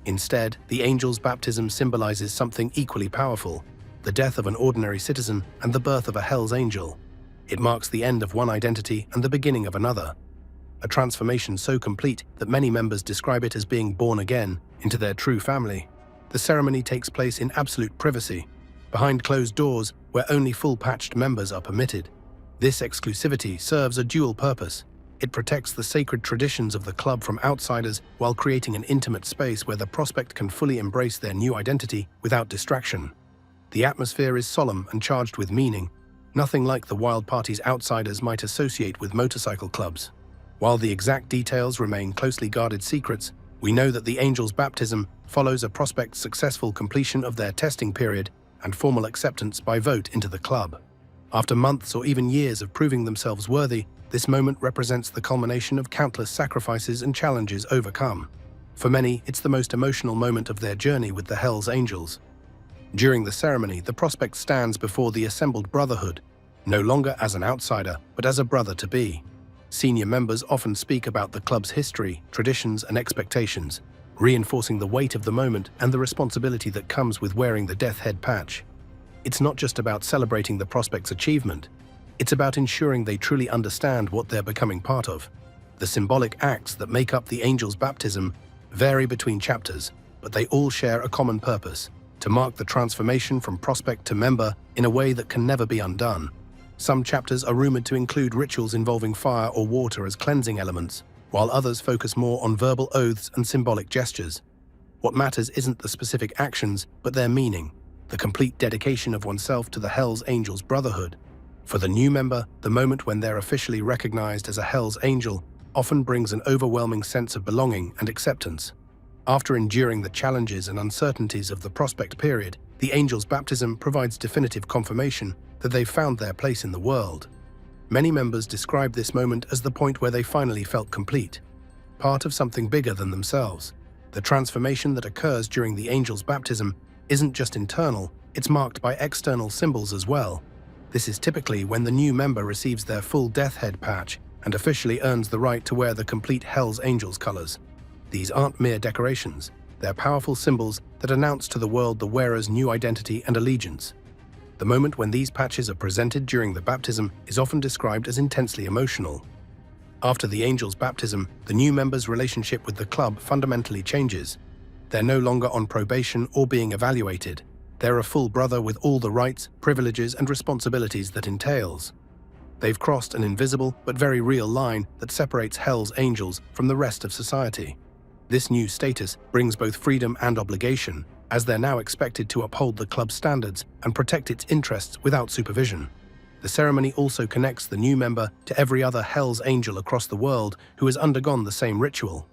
Instead, the Angel's Baptism symbolizes something equally powerful: the death of an ordinary citizen and the birth of a Hell's Angel. It marks the end of one identity and the beginning of another. A transformation so complete that many members describe it as being born again into their true family. The ceremony takes place in absolute privacy, behind closed doors where only full-patched members are permitted. This exclusivity serves a dual purpose. It protects the sacred traditions of the club from outsiders while creating an intimate space where the prospect can fully embrace their new identity without distraction. The atmosphere is solemn and charged with meaning, nothing like the wild parties outsiders might associate with motorcycle clubs. While the exact details remain closely guarded secrets, we know that the Angel's Baptism follows a prospect's successful completion of their testing period and formal acceptance by vote into the club. After months or even years of proving themselves worthy, this moment represents the culmination of countless sacrifices and challenges overcome. For many, it's the most emotional moment of their journey with the Hells Angels. During the ceremony, the prospect stands before the assembled brotherhood, no longer as an outsider, but as a brother-to-be. Senior members often speak about the club's history, traditions, and expectations, reinforcing the weight of the moment and the responsibility that comes with wearing the Death Head patch. It's not just about celebrating the prospect's achievement, it's about ensuring they truly understand what they're becoming part of. The symbolic acts that make up the Angel's baptism vary between chapters, but they all share a common purpose: to mark the transformation from prospect to member in a way that can never be undone. Some chapters are rumored to include rituals involving fire or water as cleansing elements, while others focus more on verbal oaths and symbolic gestures. What matters isn't the specific actions, but their meaning, the complete dedication of oneself to the Hells Angels Brotherhood. For the new member, the moment when they're officially recognized as a Hells Angel often brings an overwhelming sense of belonging and acceptance. After enduring the challenges and uncertainties of the prospect period, the Angel's baptism provides definitive confirmation that they've found their place in the world. Many members describe this moment as the point where they finally felt complete, part of something bigger than themselves. The transformation that occurs during the Angel's baptism isn't just internal, it's marked by external symbols as well. This is typically when the new member receives their full Death Head patch and officially earns the right to wear the complete Hells Angels colors. These aren't mere decorations, they're powerful symbols that announce to the world the wearer's new identity and allegiance. The moment when these patches are presented during the baptism is often described as intensely emotional. After the Angel's baptism, the new member's relationship with the club fundamentally changes. They're no longer on probation or being evaluated. They're a full brother with all the rights, privileges, and responsibilities that entails. They've crossed an invisible but very real line that separates Hells Angels from the rest of society. This new status brings both freedom and obligation, as they're now expected to uphold the club's standards and protect its interests without supervision. The ceremony also connects the new member to every other Hells Angel across the world who has undergone the same ritual.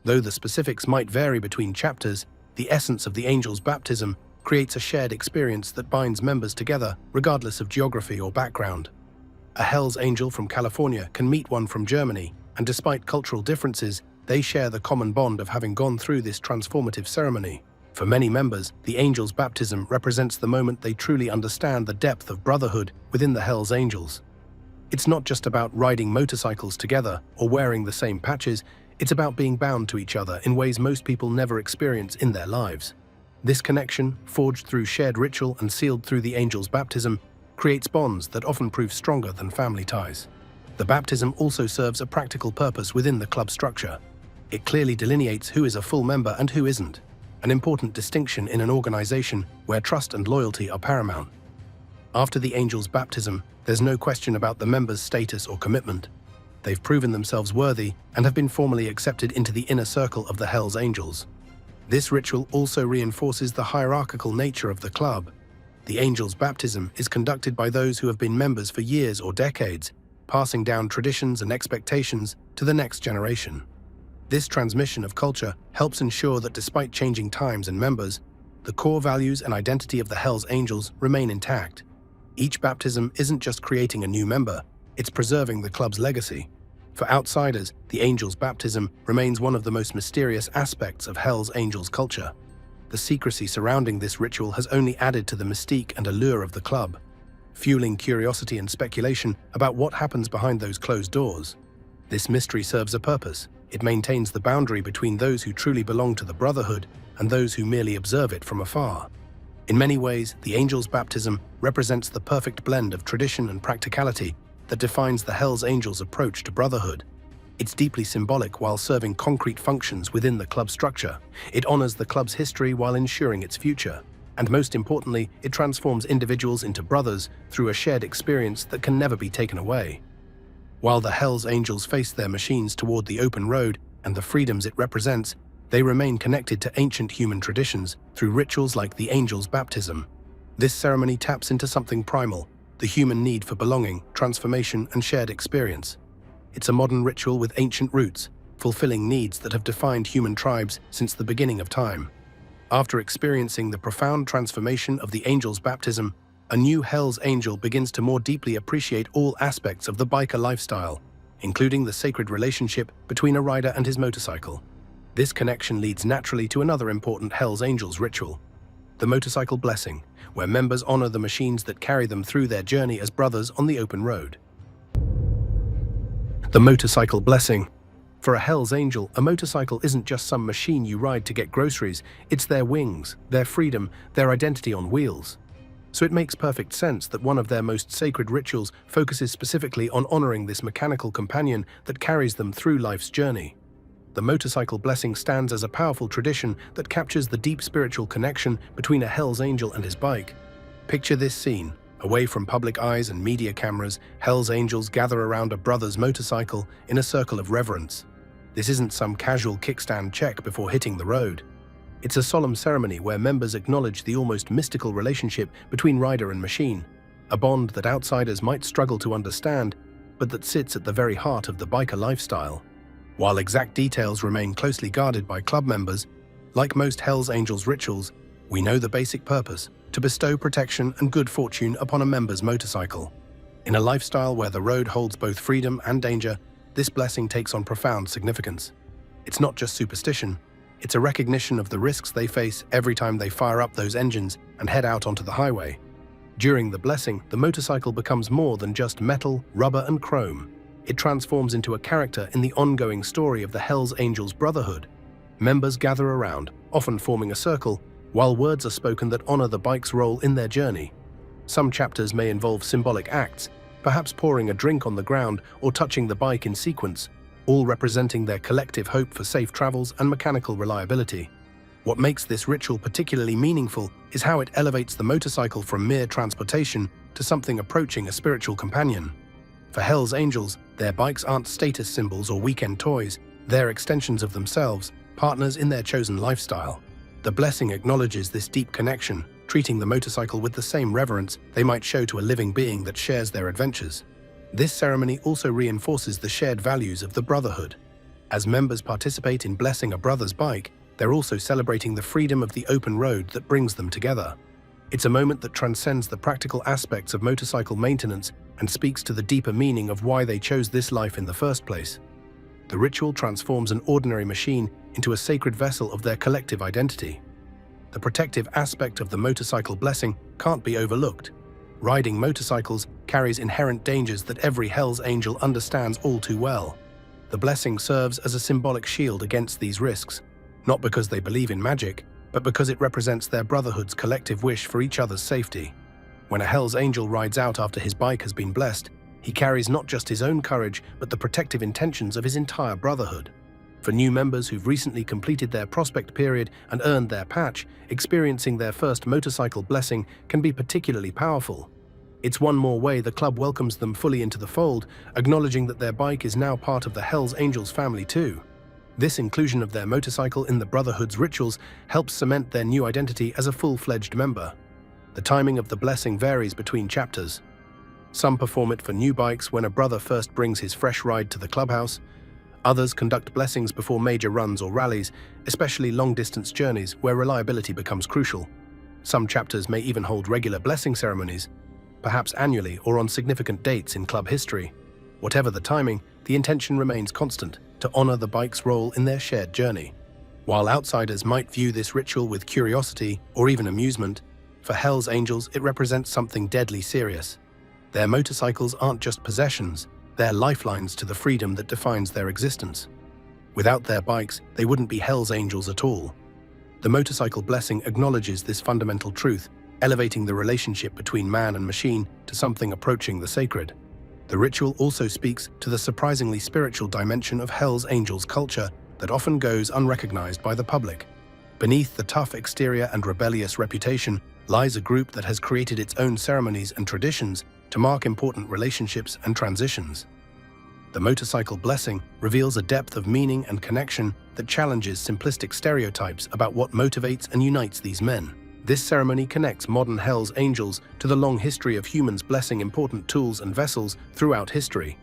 Though the specifics might vary between chapters, the essence of the Angel's baptism creates a shared experience that binds members together regardless of geography or background. A Hells Angel from California can meet one from Germany, and despite cultural differences, they share the common bond of having gone through this transformative ceremony. For many members, the Angel's baptism represents the moment they truly understand the depth of brotherhood within the Hells Angels. It's not just about riding motorcycles together or wearing the same patches, it's about being bound to each other in ways most people never experience in their lives. This connection, forged through shared ritual and sealed through the Angel's baptism, creates bonds that often prove stronger than family ties. The baptism also serves a practical purpose within the club structure. It clearly delineates who is a full member and who isn't, an important distinction in an organization where trust and loyalty are paramount. After the Angel's baptism, there's no question about the members' status or commitment. They've proven themselves worthy and have been formally accepted into the inner circle of the Hells Angels. This ritual also reinforces the hierarchical nature of the club. The Angel's baptism is conducted by those who have been members for years or decades, passing down traditions and expectations to the next generation. This transmission of culture helps ensure that despite changing times and members, the core values and identity of the Hells Angels remain intact. Each baptism isn't just creating a new member, it's preserving the club's legacy. For outsiders, the Angel's baptism remains one of the most mysterious aspects of Hells Angels culture. The secrecy surrounding this ritual has only added to the mystique and allure of the club, fueling curiosity and speculation about what happens behind those closed doors. This mystery serves a purpose. It maintains the boundary between those who truly belong to the Brotherhood and those who merely observe it from afar. In many ways, the Angel's baptism represents the perfect blend of tradition and practicality that defines the Hells Angels' approach to brotherhood. It's deeply symbolic while serving concrete functions within the club structure. It honors the club's history while ensuring its future. And most importantly, it transforms individuals into brothers through a shared experience that can never be taken away. While the Hells Angels face their machines toward the open road and the freedoms it represents, they remain connected to ancient human traditions through rituals like the Angel's baptism. This ceremony taps into something primal, the human need for belonging, transformation, and shared experience. It's a modern ritual with ancient roots, fulfilling needs that have defined human tribes since the beginning of time. After experiencing the profound transformation of the Angel's baptism, a new Hell's Angel begins to more deeply appreciate all aspects of the biker lifestyle, including the sacred relationship between a rider and his motorcycle. This connection leads naturally to another important Hell's Angels ritual, the motorcycle blessing, where members honor the machines that carry them through their journey as brothers on the open road. The motorcycle blessing. For a Hell's Angel, a motorcycle isn't just some machine you ride to get groceries, it's their wings, their freedom, their identity on wheels. So it makes perfect sense that one of their most sacred rituals focuses specifically on honoring this mechanical companion that carries them through life's journey. The motorcycle blessing stands as a powerful tradition that captures the deep spiritual connection between a Hell's Angel and his bike. Picture this scene. Away from public eyes and media cameras, Hell's Angels gather around a brother's motorcycle in a circle of reverence. This isn't some casual kickstand check before hitting the road. It's a solemn ceremony where members acknowledge the almost mystical relationship between rider and machine, a bond that outsiders might struggle to understand, but that sits at the very heart of the biker lifestyle. While exact details remain closely guarded by club members, like most Hell's Angels rituals, we know the basic purpose: to bestow protection and good fortune upon a member's motorcycle. In a lifestyle where the road holds both freedom and danger, this blessing takes on profound significance. It's not just superstition, it's a recognition of the risks they face every time they fire up those engines and head out onto the highway. During the blessing, the motorcycle becomes more than just metal, rubber, and chrome. It transforms into a character in the ongoing story of the Hell's Angels Brotherhood. Members gather around, often forming a circle, while words are spoken that honor the bike's role in their journey. Some chapters may involve symbolic acts, perhaps pouring a drink on the ground or touching the bike in sequence, all representing their collective hope for safe travels and mechanical reliability. What makes this ritual particularly meaningful is how it elevates the motorcycle from mere transportation to something approaching a spiritual companion. For Hell's Angels, their bikes aren't status symbols or weekend toys, they're extensions of themselves, partners in their chosen lifestyle. The blessing acknowledges this deep connection, treating the motorcycle with the same reverence they might show to a living being that shares their adventures. This ceremony also reinforces the shared values of the Brotherhood. As members participate in blessing a brother's bike, they're also celebrating the freedom of the open road that brings them together. It's a moment that transcends the practical aspects of motorcycle maintenance and speaks to the deeper meaning of why they chose this life in the first place. The ritual transforms an ordinary machine into a sacred vessel of their collective identity. The protective aspect of the motorcycle blessing can't be overlooked. Riding motorcycles carries inherent dangers that every Hell's Angel understands all too well. The blessing serves as a symbolic shield against these risks, not because they believe in magic, but because it represents their brotherhood's collective wish for each other's safety. When a Hell's Angel rides out after his bike has been blessed, he carries not just his own courage, but the protective intentions of his entire brotherhood. For new members who've recently completed their prospect period and earned their patch, experiencing their first motorcycle blessing can be particularly powerful. It's one more way the club welcomes them fully into the fold, acknowledging that their bike is now part of the Hell's Angels family too. This inclusion of their motorcycle in the Brotherhood's rituals helps cement their new identity as a full-fledged member. The timing of the blessing varies between chapters. Some perform it for new bikes when a brother first brings his fresh ride to the clubhouse. Others conduct blessings before major runs or rallies, especially long-distance journeys where reliability becomes crucial. Some chapters may even hold regular blessing ceremonies, perhaps annually or on significant dates in club history. Whatever the timing, the intention remains constant: to honor the bike's role in their shared journey. While outsiders might view this ritual with curiosity or even amusement, for Hell's Angels it represents something deadly serious. Their motorcycles aren't just possessions, they're lifelines to the freedom that defines their existence. Without their bikes, they wouldn't be Hell's Angels at all. The motorcycle blessing acknowledges this fundamental truth, elevating the relationship between man and machine to something approaching the sacred. The ritual also speaks to the surprisingly spiritual dimension of Hell's Angels culture that often goes unrecognized by the public. Beneath the tough exterior and rebellious reputation lies a group that has created its own ceremonies and traditions to mark important relationships and transitions. The motorcycle blessing reveals a depth of meaning and connection that challenges simplistic stereotypes about what motivates and unites these men. This ceremony connects modern Hell's Angels to the long history of humans blessing important tools and vessels throughout history.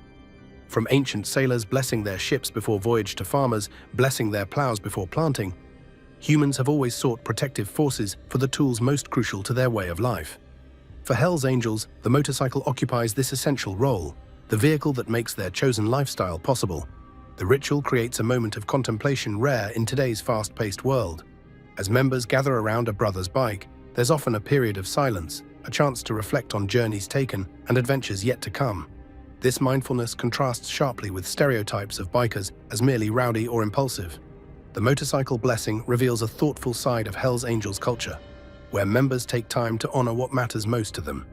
From ancient sailors blessing their ships before voyage to farmers blessing their plows before planting, humans have always sought protective forces for the tools most crucial to their way of life. For Hell's Angels, the motorcycle occupies this essential role, the vehicle that makes their chosen lifestyle possible. The ritual creates a moment of contemplation rare in today's fast-paced world. As members gather around a brother's bike, there's often a period of silence, a chance to reflect on journeys taken and adventures yet to come. This mindfulness contrasts sharply with stereotypes of bikers as merely rowdy or impulsive. The motorcycle blessing reveals a thoughtful side of Hell's Angels culture, where members take time to honor what matters most to them.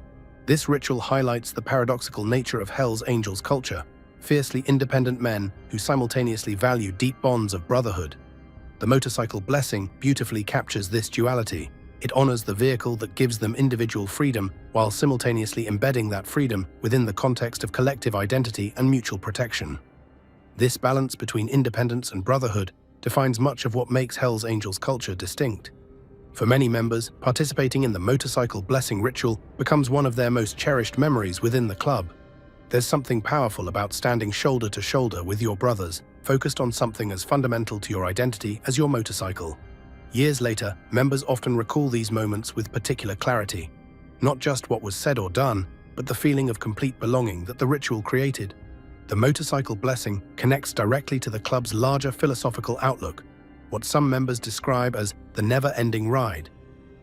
This ritual highlights the paradoxical nature of Hell's Angels culture, fiercely independent men who simultaneously value deep bonds of brotherhood. The motorcycle blessing beautifully captures this duality. It honors the vehicle that gives them individual freedom while simultaneously embedding that freedom within the context of collective identity and mutual protection. This balance between independence and brotherhood defines much of what makes Hell's Angels culture distinct. For many members, participating in the motorcycle blessing ritual becomes one of their most cherished memories within the club. There's something powerful about standing shoulder to shoulder with your brothers, focused on something as fundamental to your identity as your motorcycle. Years later, members often recall these moments with particular clarity. Not just what was said or done, but the feeling of complete belonging that the ritual created. The motorcycle blessing connects directly to the club's larger philosophical outlook, what some members describe as the never-ending ride.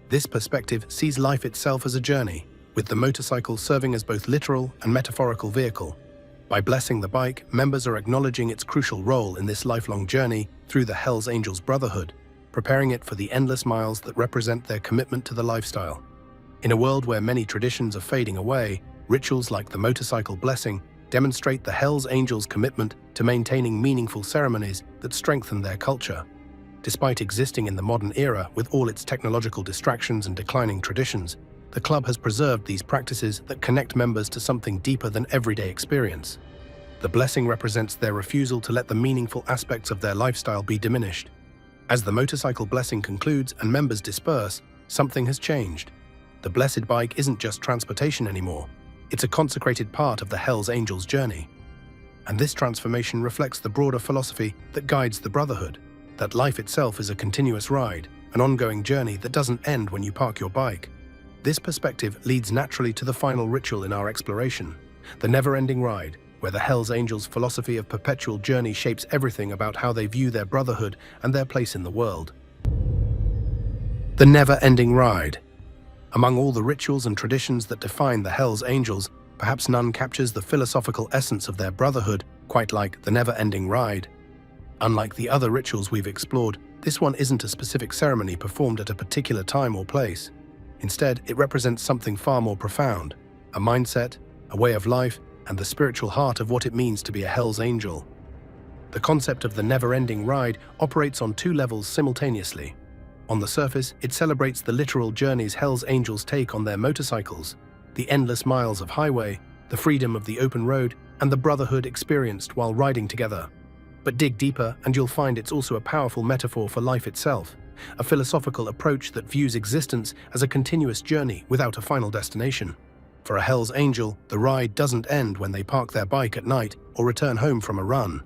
This perspective sees life itself as a journey, with the motorcycle serving as both literal and metaphorical vehicle. By blessing the bike, members are acknowledging its crucial role in this lifelong journey through the Hell's Angels Brotherhood, preparing it for the endless miles that represent their commitment to the lifestyle. In a world where many traditions are fading away, rituals like the motorcycle blessing demonstrate the Hell's Angels' commitment to maintaining meaningful ceremonies that strengthen their culture. Despite existing in the modern era with all its technological distractions and declining traditions, the club has preserved these practices that connect members to something deeper than everyday experience. The blessing represents their refusal to let the meaningful aspects of their lifestyle be diminished. As the motorcycle blessing concludes and members disperse, something has changed. The blessed bike isn't just transportation anymore. It's a consecrated part of the Hell's Angels journey. And this transformation reflects the broader philosophy that guides the brotherhood, that life itself is a continuous ride, an ongoing journey that doesn't end when you park your bike. This perspective leads naturally to the final ritual in our exploration, the never-ending ride, where the Hell's Angels' philosophy of perpetual journey shapes everything about how they view their brotherhood and their place in the world. The never-ending ride. Among all the rituals and traditions that define the Hell's Angels, perhaps none captures the philosophical essence of their brotherhood quite like the never-ending ride. Unlike the other rituals we've explored, this one isn't a specific ceremony performed at a particular time or place. Instead, it represents something far more profound, a mindset, a way of life, and the spiritual heart of what it means to be a Hell's Angel. The concept of the never-ending ride operates on two levels simultaneously. On the surface, it celebrates the literal journeys Hell's Angels take on their motorcycles, the endless miles of highway, the freedom of the open road, and the brotherhood experienced while riding together. But dig deeper and you'll find it's also a powerful metaphor for life itself, a philosophical approach that views existence as a continuous journey without a final destination. For a Hell's Angel, the ride doesn't end when they park their bike at night or return home from a run.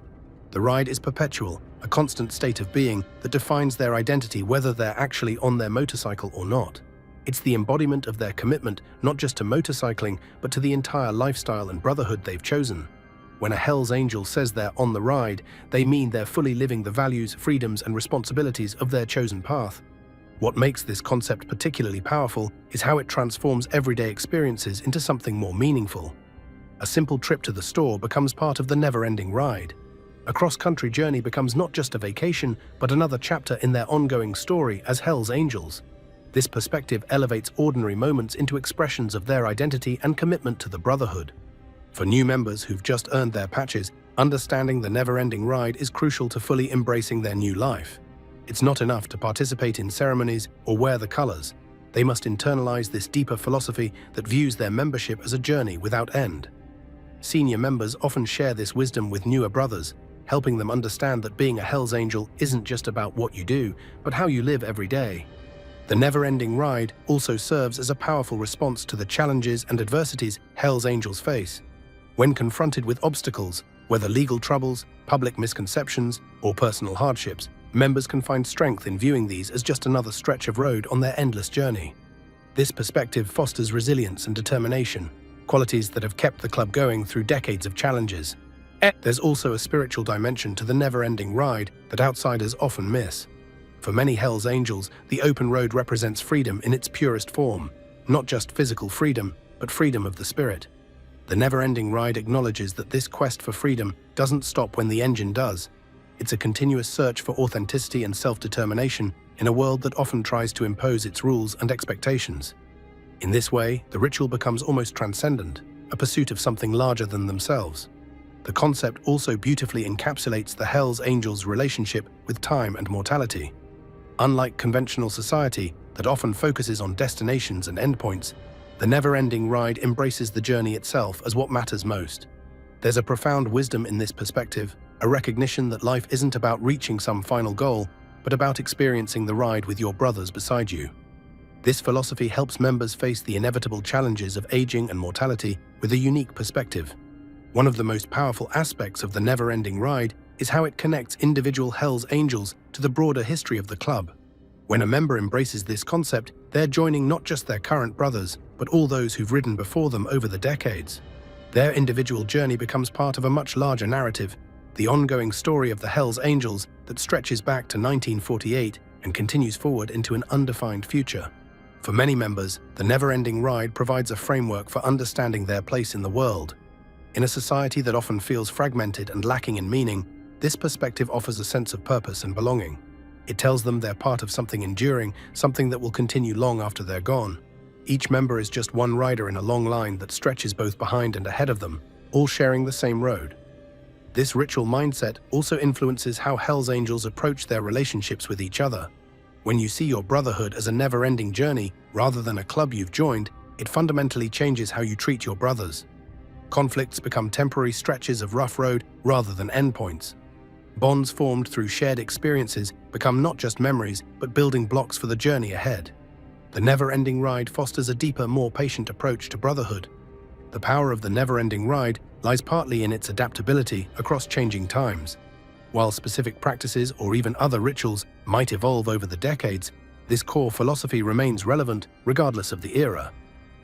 The ride is perpetual, a constant state of being that defines their identity whether they're actually on their motorcycle or not. It's the embodiment of their commitment not just to motorcycling, but to the entire lifestyle and brotherhood they've chosen. When a Hell's Angel says they're on the ride, they mean they're fully living the values, freedoms, and responsibilities of their chosen path. What makes this concept particularly powerful is how it transforms everyday experiences into something more meaningful. A simple trip to the store becomes part of the never-ending ride. A cross-country journey becomes not just a vacation, but another chapter in their ongoing story as Hell's Angels. This perspective elevates ordinary moments into expressions of their identity and commitment to the brotherhood. For new members who've just earned their patches, understanding the never-ending ride is crucial to fully embracing their new life. It's not enough to participate in ceremonies or wear the colors. They must internalize this deeper philosophy that views their membership as a journey without end. Senior members often share this wisdom with newer brothers, helping them understand that being a Hell's Angel isn't just about what you do, but how you live every day. The never-ending ride also serves as a powerful response to the challenges and adversities Hell's Angels face. When confronted with obstacles, whether legal troubles, public misconceptions, or personal hardships, members can find strength in viewing these as just another stretch of road on their endless journey. This perspective fosters resilience and determination, qualities that have kept the club going through decades of challenges. There's also a spiritual dimension to the never-ending ride that outsiders often miss. For many Hells Angels, the open road represents freedom in its purest form, not just physical freedom, but freedom of the spirit. The never-ending ride acknowledges that this quest for freedom doesn't stop when the engine does. It's a continuous search for authenticity and self-determination in a world that often tries to impose its rules and expectations. In this way, the ritual becomes almost transcendent, a pursuit of something larger than themselves. The concept also beautifully encapsulates the Hells Angels' relationship with time and mortality. Unlike conventional society that often focuses on destinations and endpoints, the never-ending ride embraces the journey itself as what matters most. There's a profound wisdom in this perspective, a recognition that life isn't about reaching some final goal, but about experiencing the ride with your brothers beside you. This philosophy helps members face the inevitable challenges of aging and mortality with a unique perspective. One of the most powerful aspects of the never-ending ride is how it connects individual Hells Angels to the broader history of the club. When a member embraces this concept, they're joining not just their current brothers, but all those who've ridden before them over the decades. Their individual journey becomes part of a much larger narrative, the ongoing story of the Hells Angels that stretches back to 1948 and continues forward into an undefined future. For many members, the never-ending ride provides a framework for understanding their place in the world. In a society that often feels fragmented and lacking in meaning, this perspective offers a sense of purpose and belonging. It tells them they're part of something enduring, something that will continue long after they're gone. Each member is just one rider in a long line that stretches both behind and ahead of them, all sharing the same road. This ritual mindset also influences how Hells Angels approach their relationships with each other. When you see your brotherhood as a never-ending journey rather than a club you've joined, it fundamentally changes how you treat your brothers. Conflicts become temporary stretches of rough road rather than endpoints. Bonds formed through shared experiences become not just memories, but building blocks for the journey ahead. The never-ending ride fosters a deeper, more patient approach to brotherhood. The power of the never-ending ride lies partly in its adaptability across changing times. While specific practices or even other rituals might evolve over the decades, this core philosophy remains relevant regardless of the era.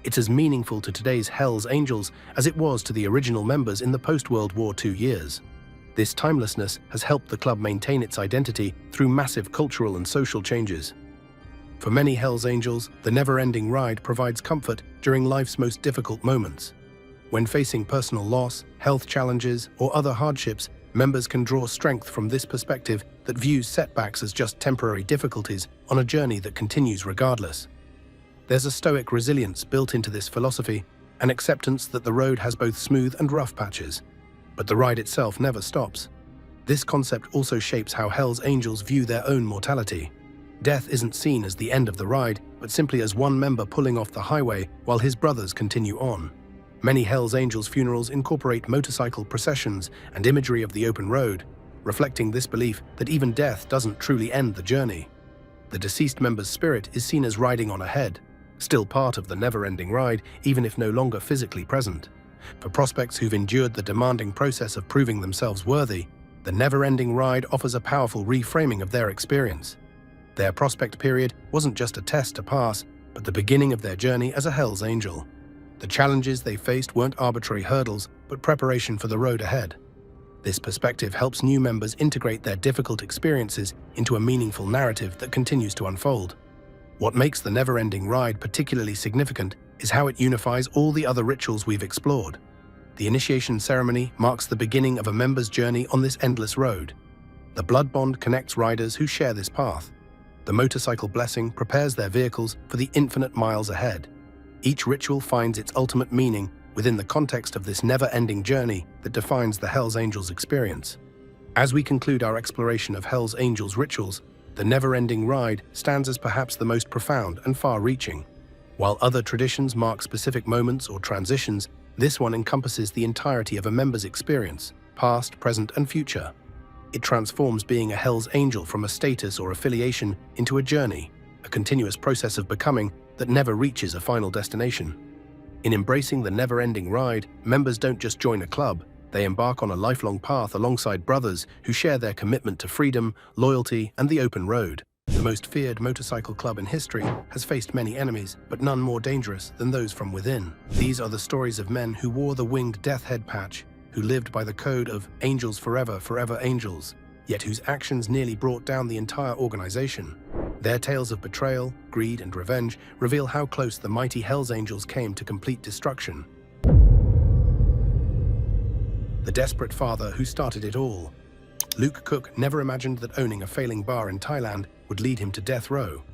It's as meaningful to today's Hells Angels as it was to the original members in the post-World War II years. This timelessness has helped the club maintain its identity through massive cultural and social changes. For many Hells Angels, the never-ending ride provides comfort during life's most difficult moments. When facing personal loss, health challenges, or other hardships, members can draw strength from this perspective that views setbacks as just temporary difficulties on a journey that continues regardless. There's a stoic resilience built into this philosophy, an acceptance that the road has both smooth and rough patches. But the ride itself never stops. This concept also shapes how Hells Angels view their own mortality. Death isn't seen as the end of the ride, but simply as one member pulling off the highway while his brothers continue on. Many Hells Angels funerals incorporate motorcycle processions and imagery of the open road, reflecting this belief that even death doesn't truly end the journey. The deceased member's spirit is seen as riding on ahead, still part of the never-ending ride, even if no longer physically present. For prospects who've endured the demanding process of proving themselves worthy, the never-ending ride offers a powerful reframing of their experience. Their prospect period wasn't just a test to pass, but the beginning of their journey as a Hells Angel. The challenges they faced weren't arbitrary hurdles, but preparation for the road ahead. This perspective helps new members integrate their difficult experiences into a meaningful narrative that continues to unfold. What makes the never-ending ride particularly significant is how it unifies all the other rituals we've explored. The initiation ceremony marks the beginning of a member's journey on this endless road. The blood bond connects riders who share this path. The motorcycle blessing prepares their vehicles for the infinite miles ahead. Each ritual finds its ultimate meaning within the context of this never-ending journey that defines the Hells Angels experience. As we conclude our exploration of Hells Angels rituals, the never-ending ride stands as perhaps the most profound and far-reaching. While other traditions mark specific moments or transitions, this one encompasses the entirety of a member's experience, past, present, and future. It transforms being a Hells Angel from a status or affiliation into a journey, a continuous process of becoming that never reaches a final destination. In embracing the never-ending ride, members don't just join a club, they embark on a lifelong path alongside brothers who share their commitment to freedom, loyalty, and the open road. The most feared motorcycle club in history has faced many enemies, but none more dangerous than those from within. These are the stories of men who wore the winged death head patch, who lived by the code of angels forever, forever angels, yet whose actions nearly brought down the entire organization. Their tales of betrayal, greed, and revenge reveal how close the mighty Hells Angels came to complete destruction. The desperate father who started it all. Luke Cook never imagined that owning a failing bar in Thailand would lead him to death row.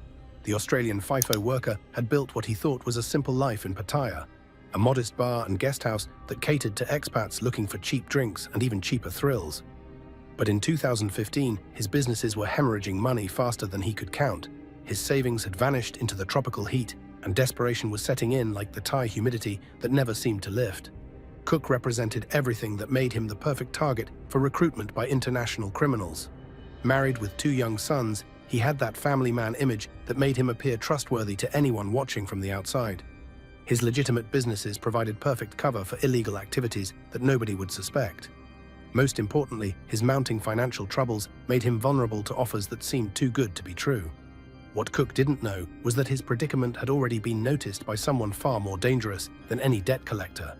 The Australian FIFO worker had built what he thought was a simple life in Pattaya, a modest bar and guest house that catered to expats looking for cheap drinks and even cheaper thrills. But in 2015, his businesses were hemorrhaging money faster than he could count. His savings had vanished into the tropical heat, and desperation was setting in like the Thai humidity that never seemed to lift. Cook represented everything that made him the perfect target for recruitment by international criminals. Married with 2 young sons, he had that family man image that made him appear trustworthy to anyone watching from the outside. His legitimate businesses provided perfect cover for illegal activities that nobody would suspect. Most importantly, his mounting financial troubles made him vulnerable to offers that seemed too good to be true. What Cook didn't know was that his predicament had already been noticed by someone far more dangerous than any debt collector.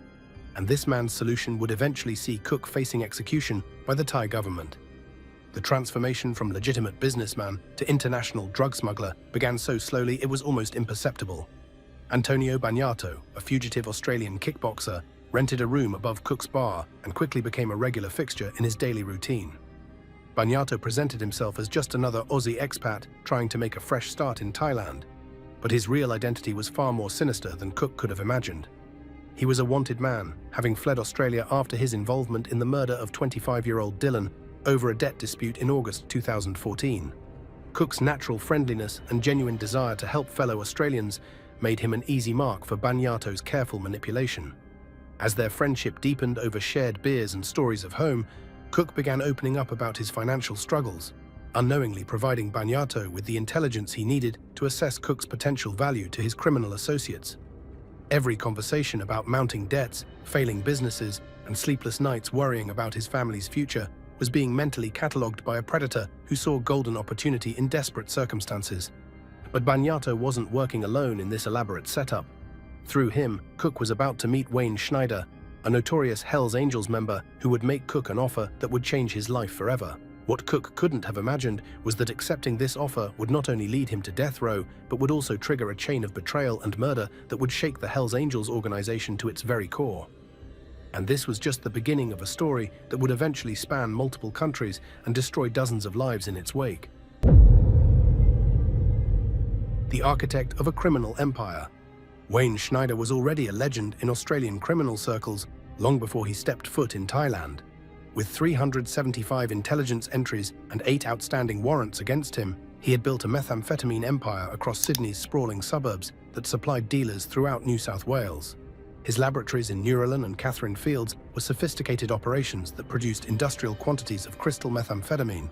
And this man's solution would eventually see Cook facing execution by the Thai government. The transformation from legitimate businessman to international drug smuggler began so slowly it was almost imperceptible. Antonio Bagnato, a fugitive Australian kickboxer, rented a room above Cook's bar and quickly became a regular fixture in his daily routine. Bagnato presented himself as just another Aussie expat trying to make a fresh start in Thailand, but his real identity was far more sinister than Cook could have imagined. He was a wanted man, having fled Australia after his involvement in the murder of 25-year-old Dylan over a debt dispute in August 2014. Cook's natural friendliness and genuine desire to help fellow Australians made him an easy mark for Bagnato's careful manipulation. As their friendship deepened over shared beers and stories of home, Cook began opening up about his financial struggles, unknowingly providing Bagnato with the intelligence he needed to assess Cook's potential value to his criminal associates. Every conversation about mounting debts, failing businesses, and sleepless nights worrying about his family's future was being mentally catalogued by a predator who saw golden opportunity in desperate circumstances. But Bagnato wasn't working alone in this elaborate setup. Through him, Cook was about to meet Wayne Schneider, a notorious Hells Angels member who would make Cook an offer that would change his life forever. What Cook couldn't have imagined was that accepting this offer would not only lead him to death row, but would also trigger a chain of betrayal and murder that would shake the Hells Angels organization to its very core. And this was just the beginning of a story that would eventually span multiple countries and destroy dozens of lives in its wake. The architect of a criminal empire. Wayne Schneider was already a legend in Australian criminal circles long before he stepped foot in Thailand. With 375 intelligence entries and 8 outstanding warrants against him, he had built a methamphetamine empire across Sydney's sprawling suburbs that supplied dealers throughout New South Wales. His laboratories in Newralyn and Catherine Fields were sophisticated operations that produced industrial quantities of crystal methamphetamine.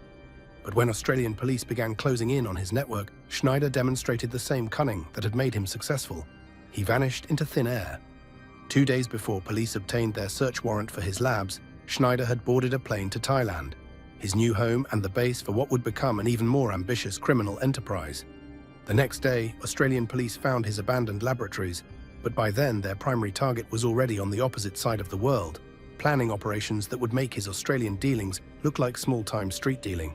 But when Australian police began closing in on his network, Schneider demonstrated the same cunning that had made him successful. He vanished into thin air. 2 days before police obtained their search warrant for his labs, Schneider had boarded a plane to Thailand, his new home and the base for what would become an even more ambitious criminal enterprise. The next day, Australian police found his abandoned laboratories, but by then their primary target was already on the opposite side of the world, planning operations that would make his Australian dealings look like small-time street dealing.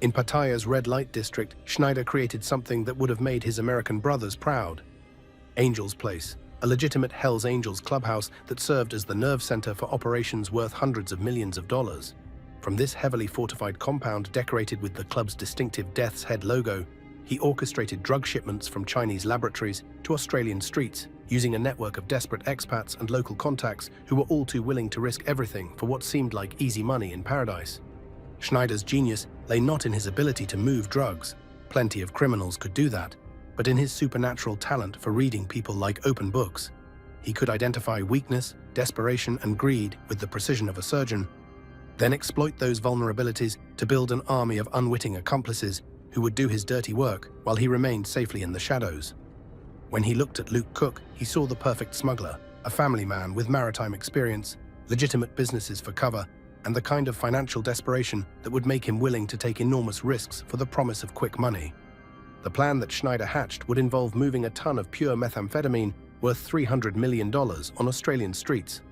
In Pattaya's red light district, Schneider created something that would have made his American brothers proud. Angel's Place, a legitimate Hells Angels clubhouse that served as the nerve center for operations worth hundreds of millions of dollars. From this heavily fortified compound decorated with the club's distinctive Death's Head logo, he orchestrated drug shipments from Chinese laboratories to Australian streets, using a network of desperate expats and local contacts who were all too willing to risk everything for what seemed like easy money in paradise. Schneider's genius lay not in his ability to move drugs. Plenty of criminals could do that, but in his supernatural talent for reading people like open books. He could identify weakness, desperation, and greed with the precision of a surgeon, then exploit those vulnerabilities to build an army of unwitting accomplices who would do his dirty work while he remained safely in the shadows. When he looked at Luke Cook, he saw the perfect smuggler, a family man with maritime experience, legitimate businesses for cover, and the kind of financial desperation that would make him willing to take enormous risks for the promise of quick money. The plan that Schneider hatched would involve moving a ton of pure methamphetamine worth $300 million on Australian streets.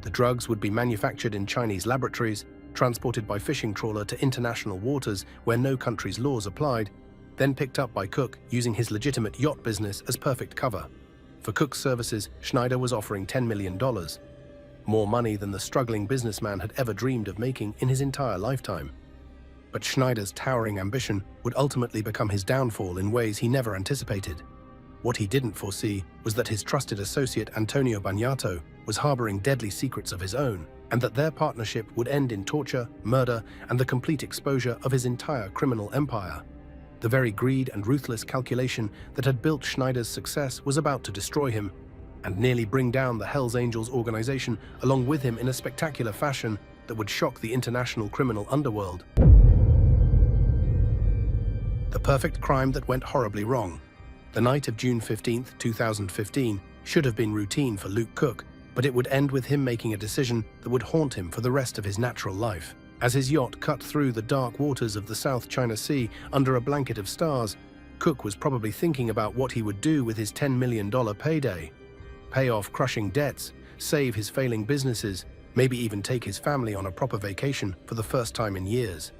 The drugs would be manufactured in Chinese laboratories, transported by fishing trawler to international waters where no country's laws applied, then picked up by Cook using his legitimate yacht business as perfect cover. For Cook's services, Schneider was offering $10 million, more money than the struggling businessman had ever dreamed of making in his entire lifetime. But Schneider's towering ambition would ultimately become his downfall in ways he never anticipated. What he didn't foresee was that his trusted associate Antonio Bagnato was harboring deadly secrets of his own, and that their partnership would end in torture, murder, and the complete exposure of his entire criminal empire. The very greed and ruthless calculation that had built Schneider's success was about to destroy him, and nearly bring down the Hells Angels organization along with him in a spectacular fashion that would shock the international criminal underworld. The perfect crime that went horribly wrong. The night of June 15, 2015, should have been routine for Luke Cook, but it would end with him making a decision that would haunt him for the rest of his natural life. As his yacht cut through the dark waters of the South China Sea under a blanket of stars, Cook was probably thinking about what he would do with his $10 million payday. Pay off crushing debts, save his failing businesses, maybe even take his family on a proper vacation for the first time in years.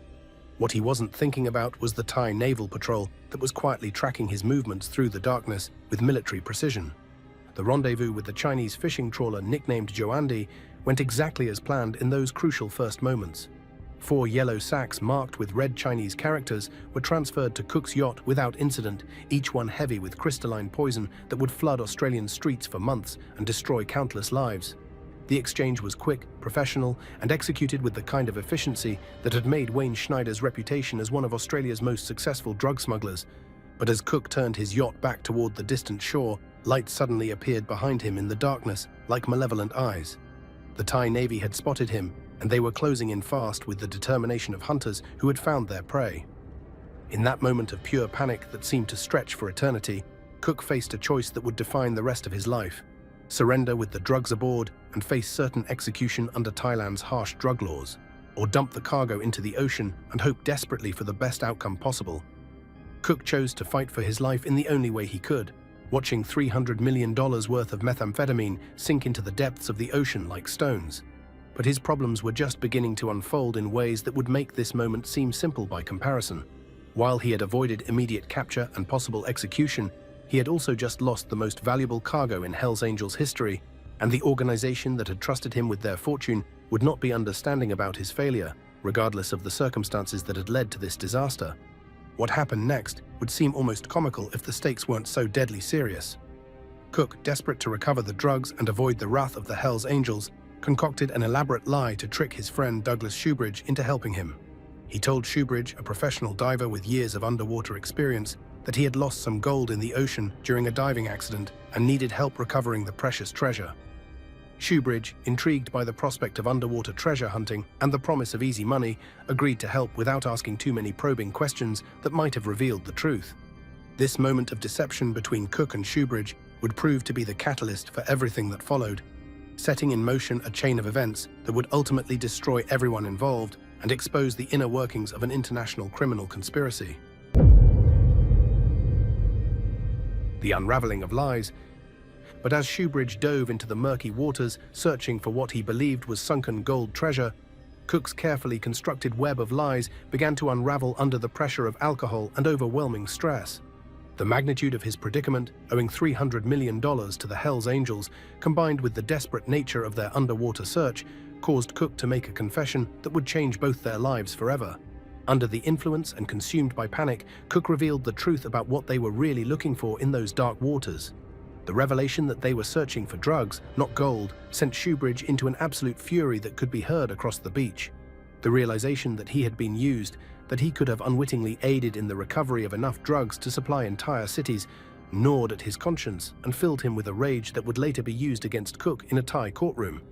What he wasn't thinking about was the Thai Naval Patrol that was quietly tracking his movements through the darkness with military precision. The rendezvous with the Chinese fishing trawler nicknamed Joandi went exactly as planned in those crucial first moments. 4 yellow sacks marked with red Chinese characters were transferred to Cook's yacht without incident, each one heavy with crystalline poison that would flood Australian streets for months and destroy countless lives. The exchange was quick, professional, and executed with the kind of efficiency that had made Wayne Schneider's reputation as one of Australia's most successful drug smugglers. But as Cook turned his yacht back toward the distant shore, lights suddenly appeared behind him in the darkness, like malevolent eyes. The Thai Navy had spotted him, and they were closing in fast with the determination of hunters who had found their prey. In that moment of pure panic that seemed to stretch for eternity, Cook faced a choice that would define the rest of his life: surrender with the drugs aboard and face certain execution under Thailand's harsh drug laws, or dump the cargo into the ocean and hope desperately for the best outcome possible. Cook chose to fight for his life in the only way he could, watching $300 million worth of methamphetamine sink into the depths of the ocean like stones. But his problems were just beginning to unfold in ways that would make this moment seem simple by comparison. While he had avoided immediate capture and possible execution, he had also just lost the most valuable cargo in Hells Angels history, and the organization that had trusted him with their fortune would not be understanding about his failure, regardless of the circumstances that had led to this disaster. What happened next would seem almost comical if the stakes weren't so deadly serious. Cook, desperate to recover the drugs and avoid the wrath of the Hells Angels, concocted an elaborate lie to trick his friend Douglas Shoebridge into helping him. He told Shoebridge, a professional diver with years of underwater experience, that he had lost some gold in the ocean during a diving accident and needed help recovering the precious treasure. Shoebridge, intrigued by the prospect of underwater treasure hunting and the promise of easy money, agreed to help without asking too many probing questions that might have revealed the truth. This moment of deception between Cook and Shoebridge would prove to be the catalyst for everything that followed, setting in motion a chain of events that would ultimately destroy everyone involved and expose the inner workings of an international criminal conspiracy. The unraveling of lies. But as Shoebridge dove into the murky waters, searching for what he believed was sunken gold treasure, Cook's carefully constructed web of lies began to unravel under the pressure of alcohol and overwhelming stress. The magnitude of his predicament, owing $300 million to the Hells Angels, combined with the desperate nature of their underwater search, caused Cook to make a confession that would change both their lives forever. Under the influence and consumed by panic, Cook revealed the truth about what they were really looking for in those dark waters. The revelation that they were searching for drugs, not gold, sent Shoebridge into an absolute fury that could be heard across the beach. The realization that he had been used, that he could have unwittingly aided in the recovery of enough drugs to supply entire cities, gnawed at his conscience and filled him with a rage that would later be used against Cook in a Thai courtroom.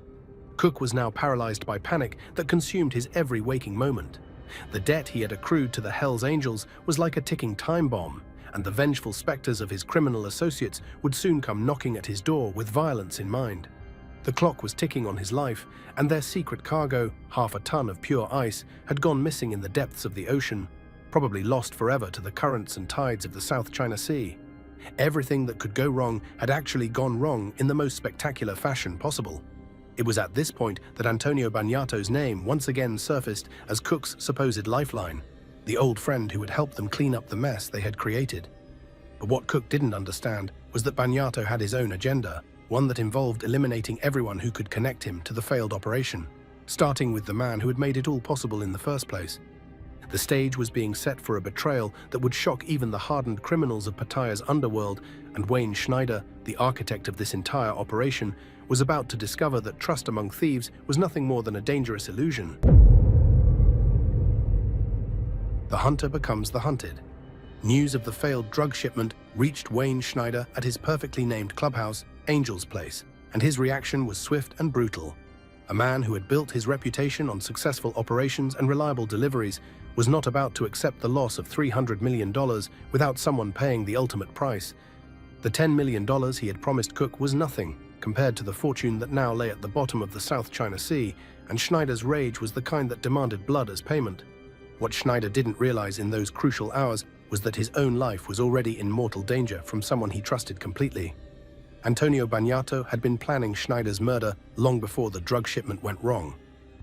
Cook was now paralyzed by panic that consumed his every waking moment. The debt he had accrued to the Hells Angels was like a ticking time bomb, and the vengeful specters of his criminal associates would soon come knocking at his door with violence in mind. The clock was ticking on his life, and their secret cargo, half a ton of pure ice, had gone missing in the depths of the ocean. probably lost forever to the currents and tides of the South China Sea. Everything that could go wrong had actually gone wrong in the most spectacular fashion possible. It was at this point that Antonio Bagnato's name once again surfaced as Cook's supposed lifeline, the old friend who would help them clean up the mess they had created. But what Cook didn't understand was that Bagnato had his own agenda, one that involved eliminating everyone who could connect him to the failed operation, starting with the man who had made it all possible in the first place. The stage was being set for a betrayal that would shock even the hardened criminals of Pattaya's underworld, and Wayne Schneider, the architect of this entire operation, was about to discover that trust among thieves was nothing more than a dangerous illusion. The hunter becomes the hunted. News of the failed drug shipment reached Wayne Schneider at his perfectly named clubhouse, Angel's Place, and his reaction was swift and brutal. A man who had built his reputation on successful operations and reliable deliveries was not about to accept the loss of $300 million without someone paying the ultimate price. The $10 million he had promised Cook was nothing compared to the fortune that now lay at the bottom of the South China Sea, and Schneider's rage was the kind that demanded blood as payment. What Schneider didn't realize in those crucial hours was that his own life was already in mortal danger from someone he trusted completely. Antonio Bagnato had been planning Schneider's murder long before the drug shipment went wrong.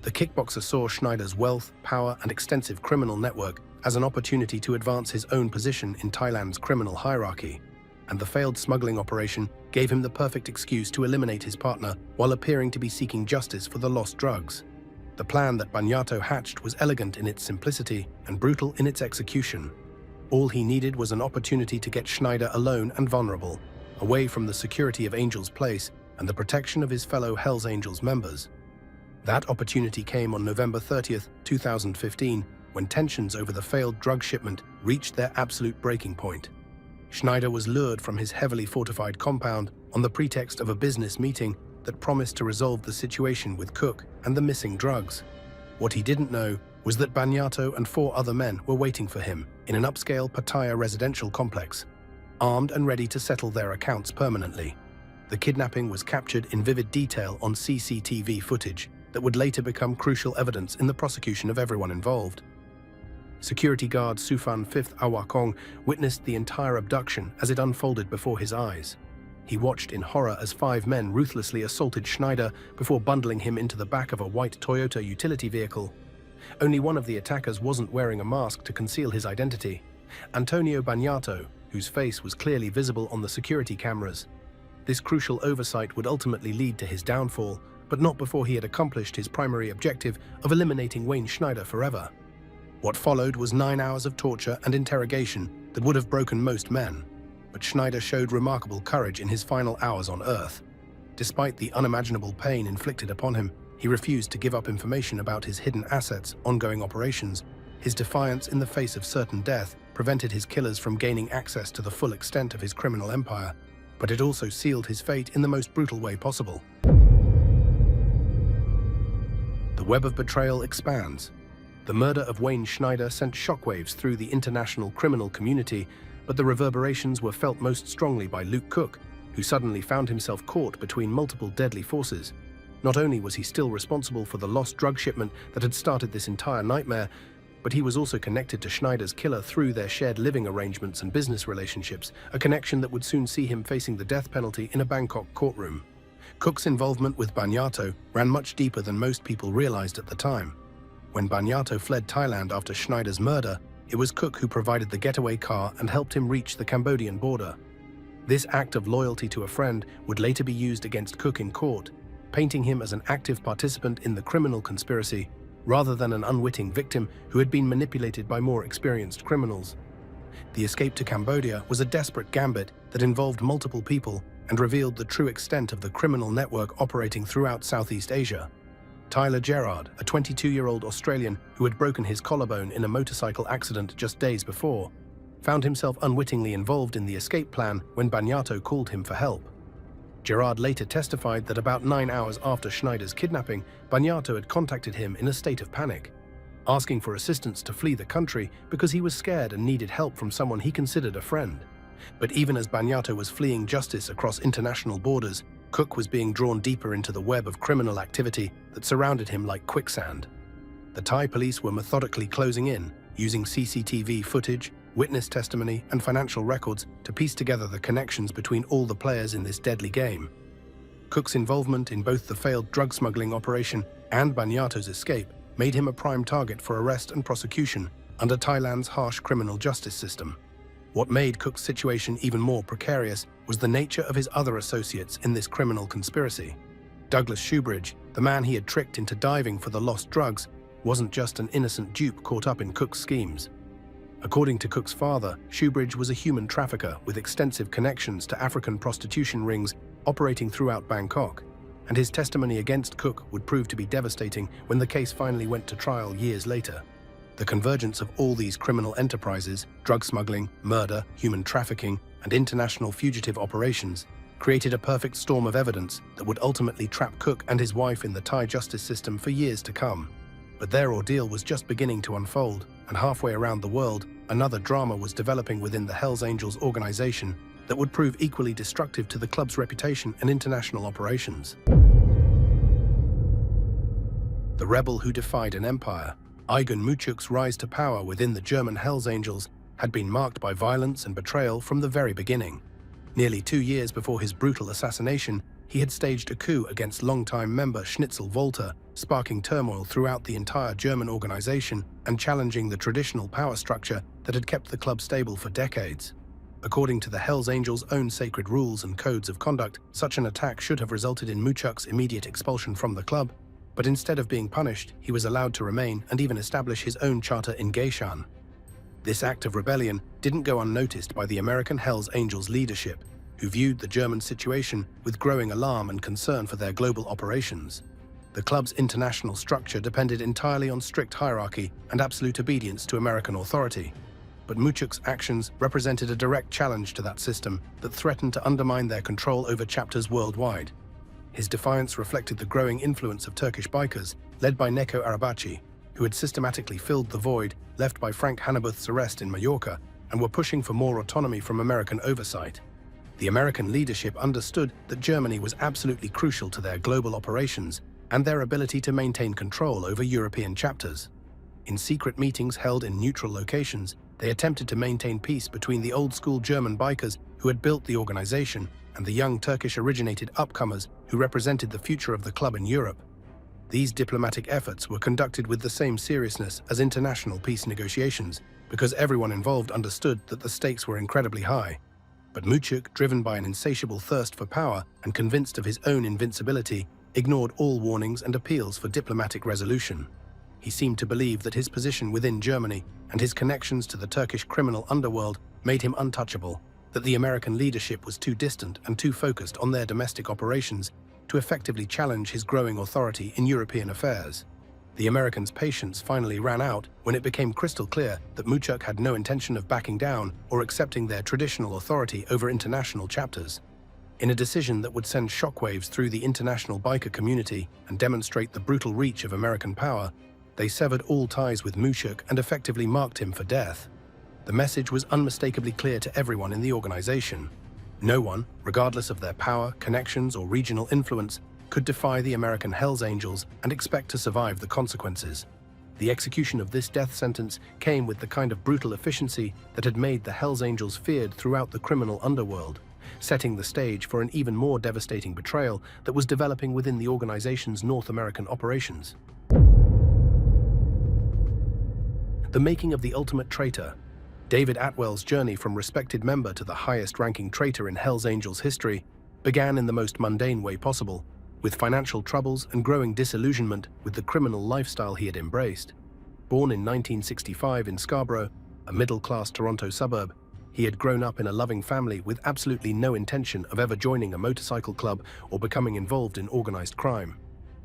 The kickboxer saw Schneider's wealth, power, and extensive criminal network as an opportunity to advance his own position in Thailand's criminal hierarchy, and the failed smuggling operation gave him the perfect excuse to eliminate his partner while appearing to be seeking justice for the lost drugs. The plan that Bagnato hatched was elegant in its simplicity and brutal in its execution. All he needed was an opportunity to get Schneider alone and vulnerable, away from the security of Angel's Place and the protection of his fellow Hells Angels members. That opportunity came on November 30th, 2015, when tensions over the failed drug shipment reached their absolute breaking point. Schneider was lured from his heavily fortified compound on the pretext of a business meeting that promised to resolve the situation with Cook and the missing drugs. What he didn't know was that Bagnato and 4 other men were waiting for him in an upscale Pattaya residential complex, armed and ready to settle their accounts permanently. The kidnapping was captured in vivid detail on CCTV footage that would later become crucial evidence in the prosecution of everyone involved. Security guard Sufan Fifth Awakong witnessed the entire abduction as it unfolded before his eyes. He watched in horror as 5 men ruthlessly assaulted Schneider before bundling him into the back of a white Toyota utility vehicle. Only one of the attackers wasn't wearing a mask to conceal his identity: Antonio Bagnato, whose face was clearly visible on the security cameras. This crucial oversight would ultimately lead to his downfall, but not before he had accomplished his primary objective of eliminating Wayne Schneider forever. What followed was 9 hours of torture and interrogation that would have broken most men, but Schneider showed remarkable courage in his final hours on Earth. Despite the unimaginable pain inflicted upon him, he refused to give up information about his hidden assets, ongoing operations. His defiance in the face of certain death prevented his killers from gaining access to the full extent of his criminal empire, but it also sealed his fate in the most brutal way possible. The web of betrayal expands. The murder of Wayne Schneider sent shockwaves through the international criminal community, but the reverberations were felt most strongly by Luke Cook, who suddenly found himself caught between multiple deadly forces. Not only was he still responsible for the lost drug shipment that had started this entire nightmare, but he was also connected to Schneider's killer through their shared living arrangements and business relationships, a connection that would soon see him facing the death penalty in a Bangkok courtroom. Cook's involvement with Bagnato ran much deeper than most people realized at the time. When Bagnato fled Thailand after Schneider's murder, it was Cook who provided the getaway car and helped him reach the Cambodian border. This act of loyalty to a friend would later be used against Cook in court, painting him as an active participant in the criminal conspiracy, rather than an unwitting victim who had been manipulated by more experienced criminals. The escape to Cambodia was a desperate gambit that involved multiple people and revealed the true extent of the criminal network operating throughout Southeast Asia. Tyler Gerard, a 22-year-old Australian who had broken his collarbone in a motorcycle accident just days before, found himself unwittingly involved in the escape plan when Bagnato called him for help. Gerard later testified that about 9 hours after Schneider's kidnapping, Bagnato had contacted him in a state of panic, asking for assistance to flee the country because he was scared and needed help from someone he considered a friend. But even as Bagnato was fleeing justice across international borders, Cook was being drawn deeper into the web of criminal activity that surrounded him like quicksand. The Thai police were methodically closing in, using CCTV footage, witness testimony, and financial records to piece together the connections between all the players in this deadly game. Cook's involvement in both the failed drug smuggling operation and Banyato's escape made him a prime target for arrest and prosecution under Thailand's harsh criminal justice system. What made Cook's situation even more precarious was the nature of his other associates in this criminal conspiracy. Douglas Shoebridge, the man he had tricked into diving for the lost drugs, wasn't just an innocent dupe caught up in Cook's schemes. According to Cook's father, Shoebridge was a human trafficker with extensive connections to African prostitution rings operating throughout Bangkok, and his testimony against Cook would prove to be devastating when the case finally went to trial years later. The convergence of all these criminal enterprises, drug smuggling, murder, human trafficking, and international fugitive operations, created a perfect storm of evidence that would ultimately trap Cook and his wife in the Thai justice system for years to come. But their ordeal was just beginning to unfold, and halfway around the world, another drama was developing within the Hells Angels organization that would prove equally destructive to the club's reputation and international operations. The rebel who defied an empire, Aygun Muchuk's rise to power within the German Hells Angels had been marked by violence and betrayal from the very beginning. Nearly 2 years before his brutal assassination, he had staged a coup against longtime member Schnitzel Wolter, sparking turmoil throughout the entire German organization and challenging the traditional power structure that had kept the club stable for decades. According to the Hells Angels' own sacred rules and codes of conduct, such an attack should have resulted in Muchuk's immediate expulsion from the club, but instead of being punished, he was allowed to remain and even establish his own charter in Geishan. This act of rebellion didn't go unnoticed by the American Hells Angels leadership, who viewed the German situation with growing alarm and concern for their global operations. The club's international structure depended entirely on strict hierarchy and absolute obedience to American authority. But Muchuk's actions represented a direct challenge to that system that threatened to undermine their control over chapters worldwide. His defiance reflected the growing influence of Turkish bikers, led by Neko Arabaci, who had systematically filled the void left by Frank Hannebuth's arrest in Mallorca and were pushing for more autonomy from American oversight. The American leadership understood that Germany was absolutely crucial to their global operations and their ability to maintain control over European chapters. In secret meetings held in neutral locations, they attempted to maintain peace between the old-school German bikers who had built the organization and the young Turkish-originated upcomers who represented the future of the club in Europe. These diplomatic efforts were conducted with the same seriousness as international peace negotiations, because everyone involved understood that the stakes were incredibly high. But Muchuk, driven by an insatiable thirst for power and convinced of his own invincibility, ignored all warnings and appeals for diplomatic resolution. He seemed to believe that his position within Germany and his connections to the Turkish criminal underworld made him untouchable, that the American leadership was too distant and too focused on their domestic operations to effectively challenge his growing authority in European affairs. The Americans' patience finally ran out when it became crystal clear that Muchuk had no intention of backing down or accepting their traditional authority over international chapters. In a decision that would send shockwaves through the international biker community and demonstrate the brutal reach of American power, they severed all ties with Muchuk and effectively marked him for death. The message was unmistakably clear to everyone in the organization. No one, regardless of their power, connections, or regional influence, could defy the American Hells Angels and expect to survive the consequences. The execution of this death sentence came with the kind of brutal efficiency that had made the Hells Angels feared throughout the criminal underworld, setting the stage for an even more devastating betrayal that was developing within the organization's North American operations. The making of the ultimate traitor. David Atwell's journey from respected member to the highest-ranking traitor in Hells Angels history began in the most mundane way possible, with financial troubles and growing disillusionment with the criminal lifestyle he had embraced. Born in 1965 in Scarborough, a middle-class Toronto suburb, he had grown up in a loving family with absolutely no intention of ever joining a motorcycle club or becoming involved in organized crime.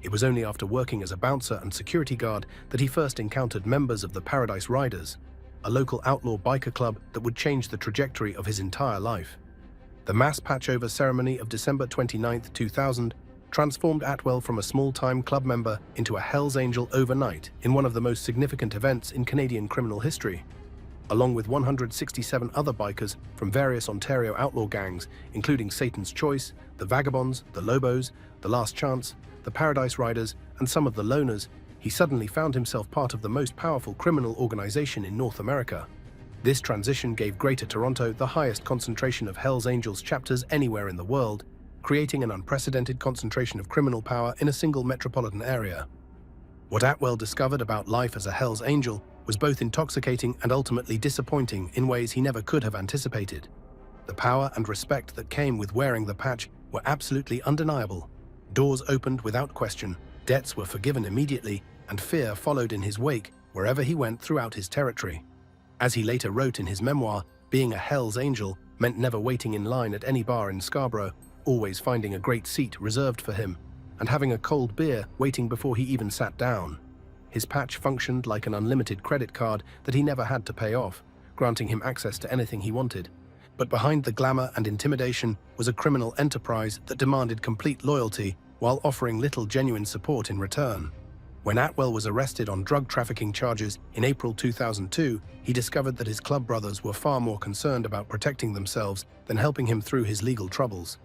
It was only after working as a bouncer and security guard that he first encountered members of the Paradise Riders, a local outlaw biker club that would change the trajectory of his entire life. The mass patchover ceremony of December 29, 2000, transformed Atwell from a small-time club member into a Hells Angel overnight in one of the most significant events in Canadian criminal history. Along with 167 other bikers from various Ontario outlaw gangs, including Satan's Choice, the Vagabonds, the Lobos, the Last Chance, the Paradise Riders, and some of the Loners, he suddenly found himself part of the most powerful criminal organization in North America. This transition gave Greater Toronto the highest concentration of Hells Angels chapters anywhere in the world, creating an unprecedented concentration of criminal power in a single metropolitan area. What Atwell discovered about life as a Hells Angel was both intoxicating and ultimately disappointing in ways he never could have anticipated. The power and respect that came with wearing the patch were absolutely undeniable. Doors opened without question, debts were forgiven immediately, and fear followed in his wake wherever he went throughout his territory. As he later wrote in his memoir, being a Hells Angel meant never waiting in line at any bar in Scarborough, always finding a great seat reserved for him, and having a cold beer waiting before he even sat down. His patch functioned like an unlimited credit card that he never had to pay off, granting him access to anything he wanted. But behind the glamour and intimidation was a criminal enterprise that demanded complete loyalty while offering little genuine support in return. When Atwell was arrested on drug trafficking charges in April 2002, he discovered that his club brothers were far more concerned about protecting themselves than helping him through his legal troubles.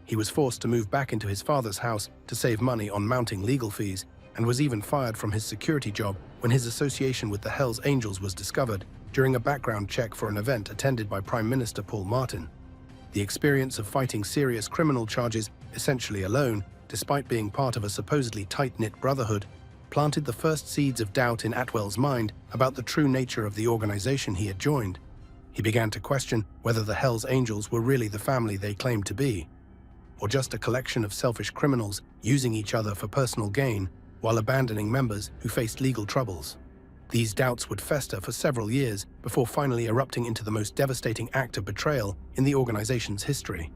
He was forced to move back into his father's house to save money on mounting legal fees, and was even fired from his security job when his association with the Hells Angels was discovered during a background check for an event attended by Prime Minister Paul Martin. The experience of fighting serious criminal charges essentially alone, despite being part of a supposedly tight-knit brotherhood, planted the first seeds of doubt in Atwell's mind about the true nature of the organization he had joined. He began to question whether the Hells Angels were really the family they claimed to be, or just a collection of selfish criminals using each other for personal gain while abandoning members who faced legal troubles. These doubts would fester for several years before finally erupting into the most devastating act of betrayal in the organization's history.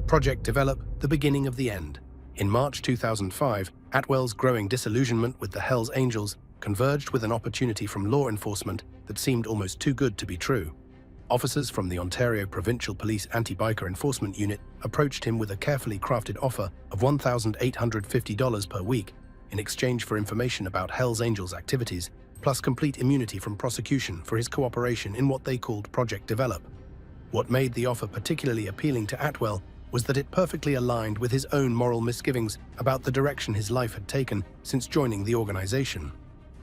Project Develop: The Beginning of the End. In March 2005, Atwell's growing disillusionment with the Hells Angels converged with an opportunity from law enforcement that seemed almost too good to be true. Officers from the Ontario Provincial Police Anti-Biker Enforcement Unit approached him with a carefully crafted offer of $1,850 per week in exchange for information about Hells Angels activities, plus complete immunity from prosecution for his cooperation in what they called Project Develop. What made the offer particularly appealing to Atwell was that it perfectly aligned with his own moral misgivings about the direction his life had taken since joining the organization.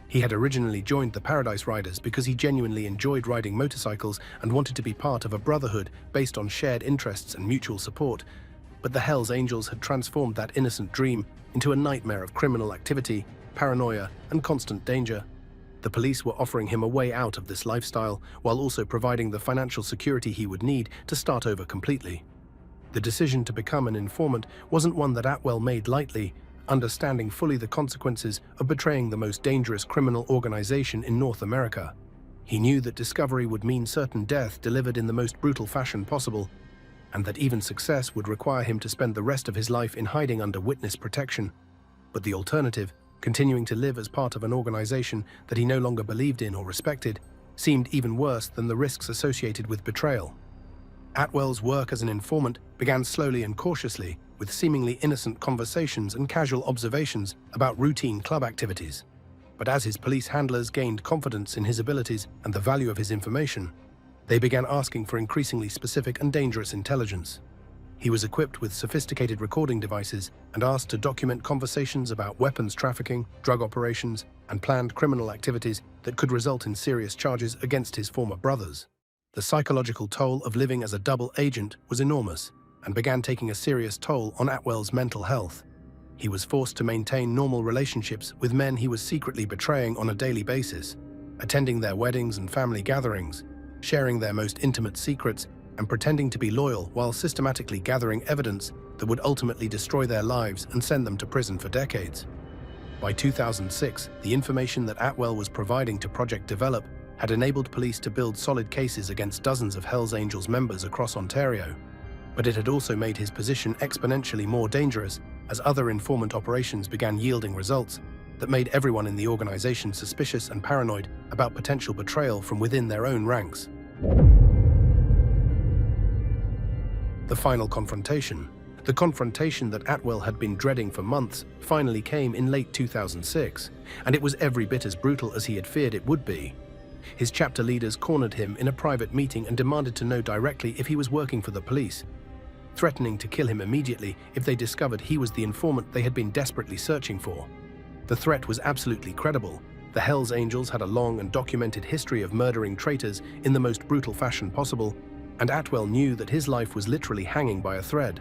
He had originally joined the Paradise Riders because he genuinely enjoyed riding motorcycles and wanted to be part of a brotherhood based on shared interests and mutual support, but the Hells Angels had transformed that innocent dream into a nightmare of criminal activity, paranoia, and constant danger. The police were offering him a way out of this lifestyle while also providing the financial security he would need to start over completely. The decision to become an informant wasn't one that Atwell made lightly, understanding fully the consequences of betraying the most dangerous criminal organization in North America. He knew that discovery would mean certain death delivered in the most brutal fashion possible, and that even success would require him to spend the rest of his life in hiding under witness protection. But the alternative, continuing to live as part of an organization that he no longer believed in or respected, seemed even worse than the risks associated with betrayal. Atwell's work as an informant began slowly and cautiously, with seemingly innocent conversations and casual observations about routine club activities. But as his police handlers gained confidence in his abilities and the value of his information, they began asking for increasingly specific and dangerous intelligence. He was equipped with sophisticated recording devices and asked to document conversations about weapons trafficking, drug operations, and planned criminal activities that could result in serious charges against his former brothers. The psychological toll of living as a double agent was enormous and began taking a serious toll on Atwell's mental health. He was forced to maintain normal relationships with men he was secretly betraying on a daily basis, attending their weddings and family gatherings, sharing their most intimate secrets, and pretending to be loyal while systematically gathering evidence that would ultimately destroy their lives and send them to prison for decades. By 2006, the information that Atwell was providing to Project Develop had enabled police to build solid cases against dozens of Hells Angels members across Ontario. But it had also made his position exponentially more dangerous as other informant operations began yielding results that made everyone in the organization suspicious and paranoid about potential betrayal from within their own ranks. The final confrontation. The confrontation that Atwell had been dreading for months finally came in late 2006, and it was every bit as brutal as he had feared it would be. His chapter leaders cornered him in a private meeting and demanded to know directly if he was working for the police. threatening to kill him immediately if they discovered he was the informant they had been desperately searching for. The threat was absolutely credible. The Hells Angels had a long and documented history of murdering traitors in the most brutal fashion possible, and Atwell knew that his life was literally hanging by a thread.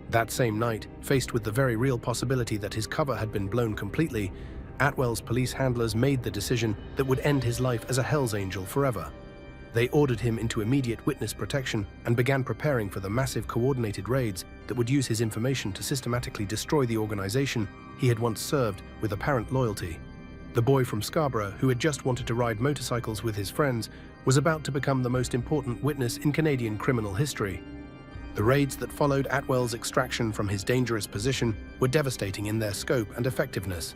That same night, faced with the very real possibility that his cover had been blown completely, Atwell's police handlers made the decision that would end his life as a Hells Angel forever. They ordered him into immediate witness protection and began preparing for the massive coordinated raids that would use his information to systematically destroy the organization he had once served with apparent loyalty. The boy from Scarborough, who had just wanted to ride motorcycles with his friends, was about to become the most important witness in Canadian criminal history. The raids that followed Atwell's extraction from his dangerous position were devastating in their scope and effectiveness.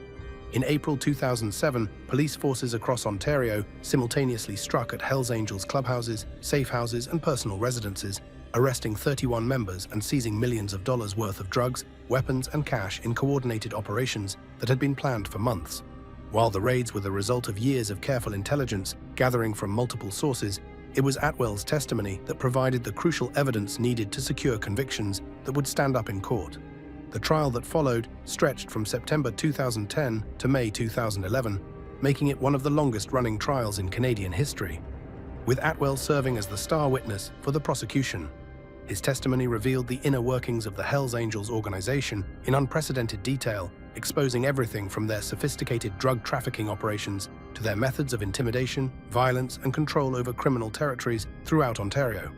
In April 2007, police forces across Ontario simultaneously struck at Hells Angels clubhouses, safe houses, and personal residences, arresting 31 members and seizing millions of dollars worth of drugs, weapons, and cash in coordinated operations that had been planned for months. While the raids were the result of years of careful intelligence gathering from multiple sources, it was Atwell's testimony that provided the crucial evidence needed to secure convictions that would stand up in court. The trial that followed stretched from September 2010 to May 2011, making it one of the longest-running trials in Canadian history, with Atwell serving as the star witness for the prosecution. His testimony revealed the inner workings of the Hells Angels organization in unprecedented detail, exposing everything from their sophisticated drug trafficking operations to their methods of intimidation, violence, and control over criminal territories throughout Ontario.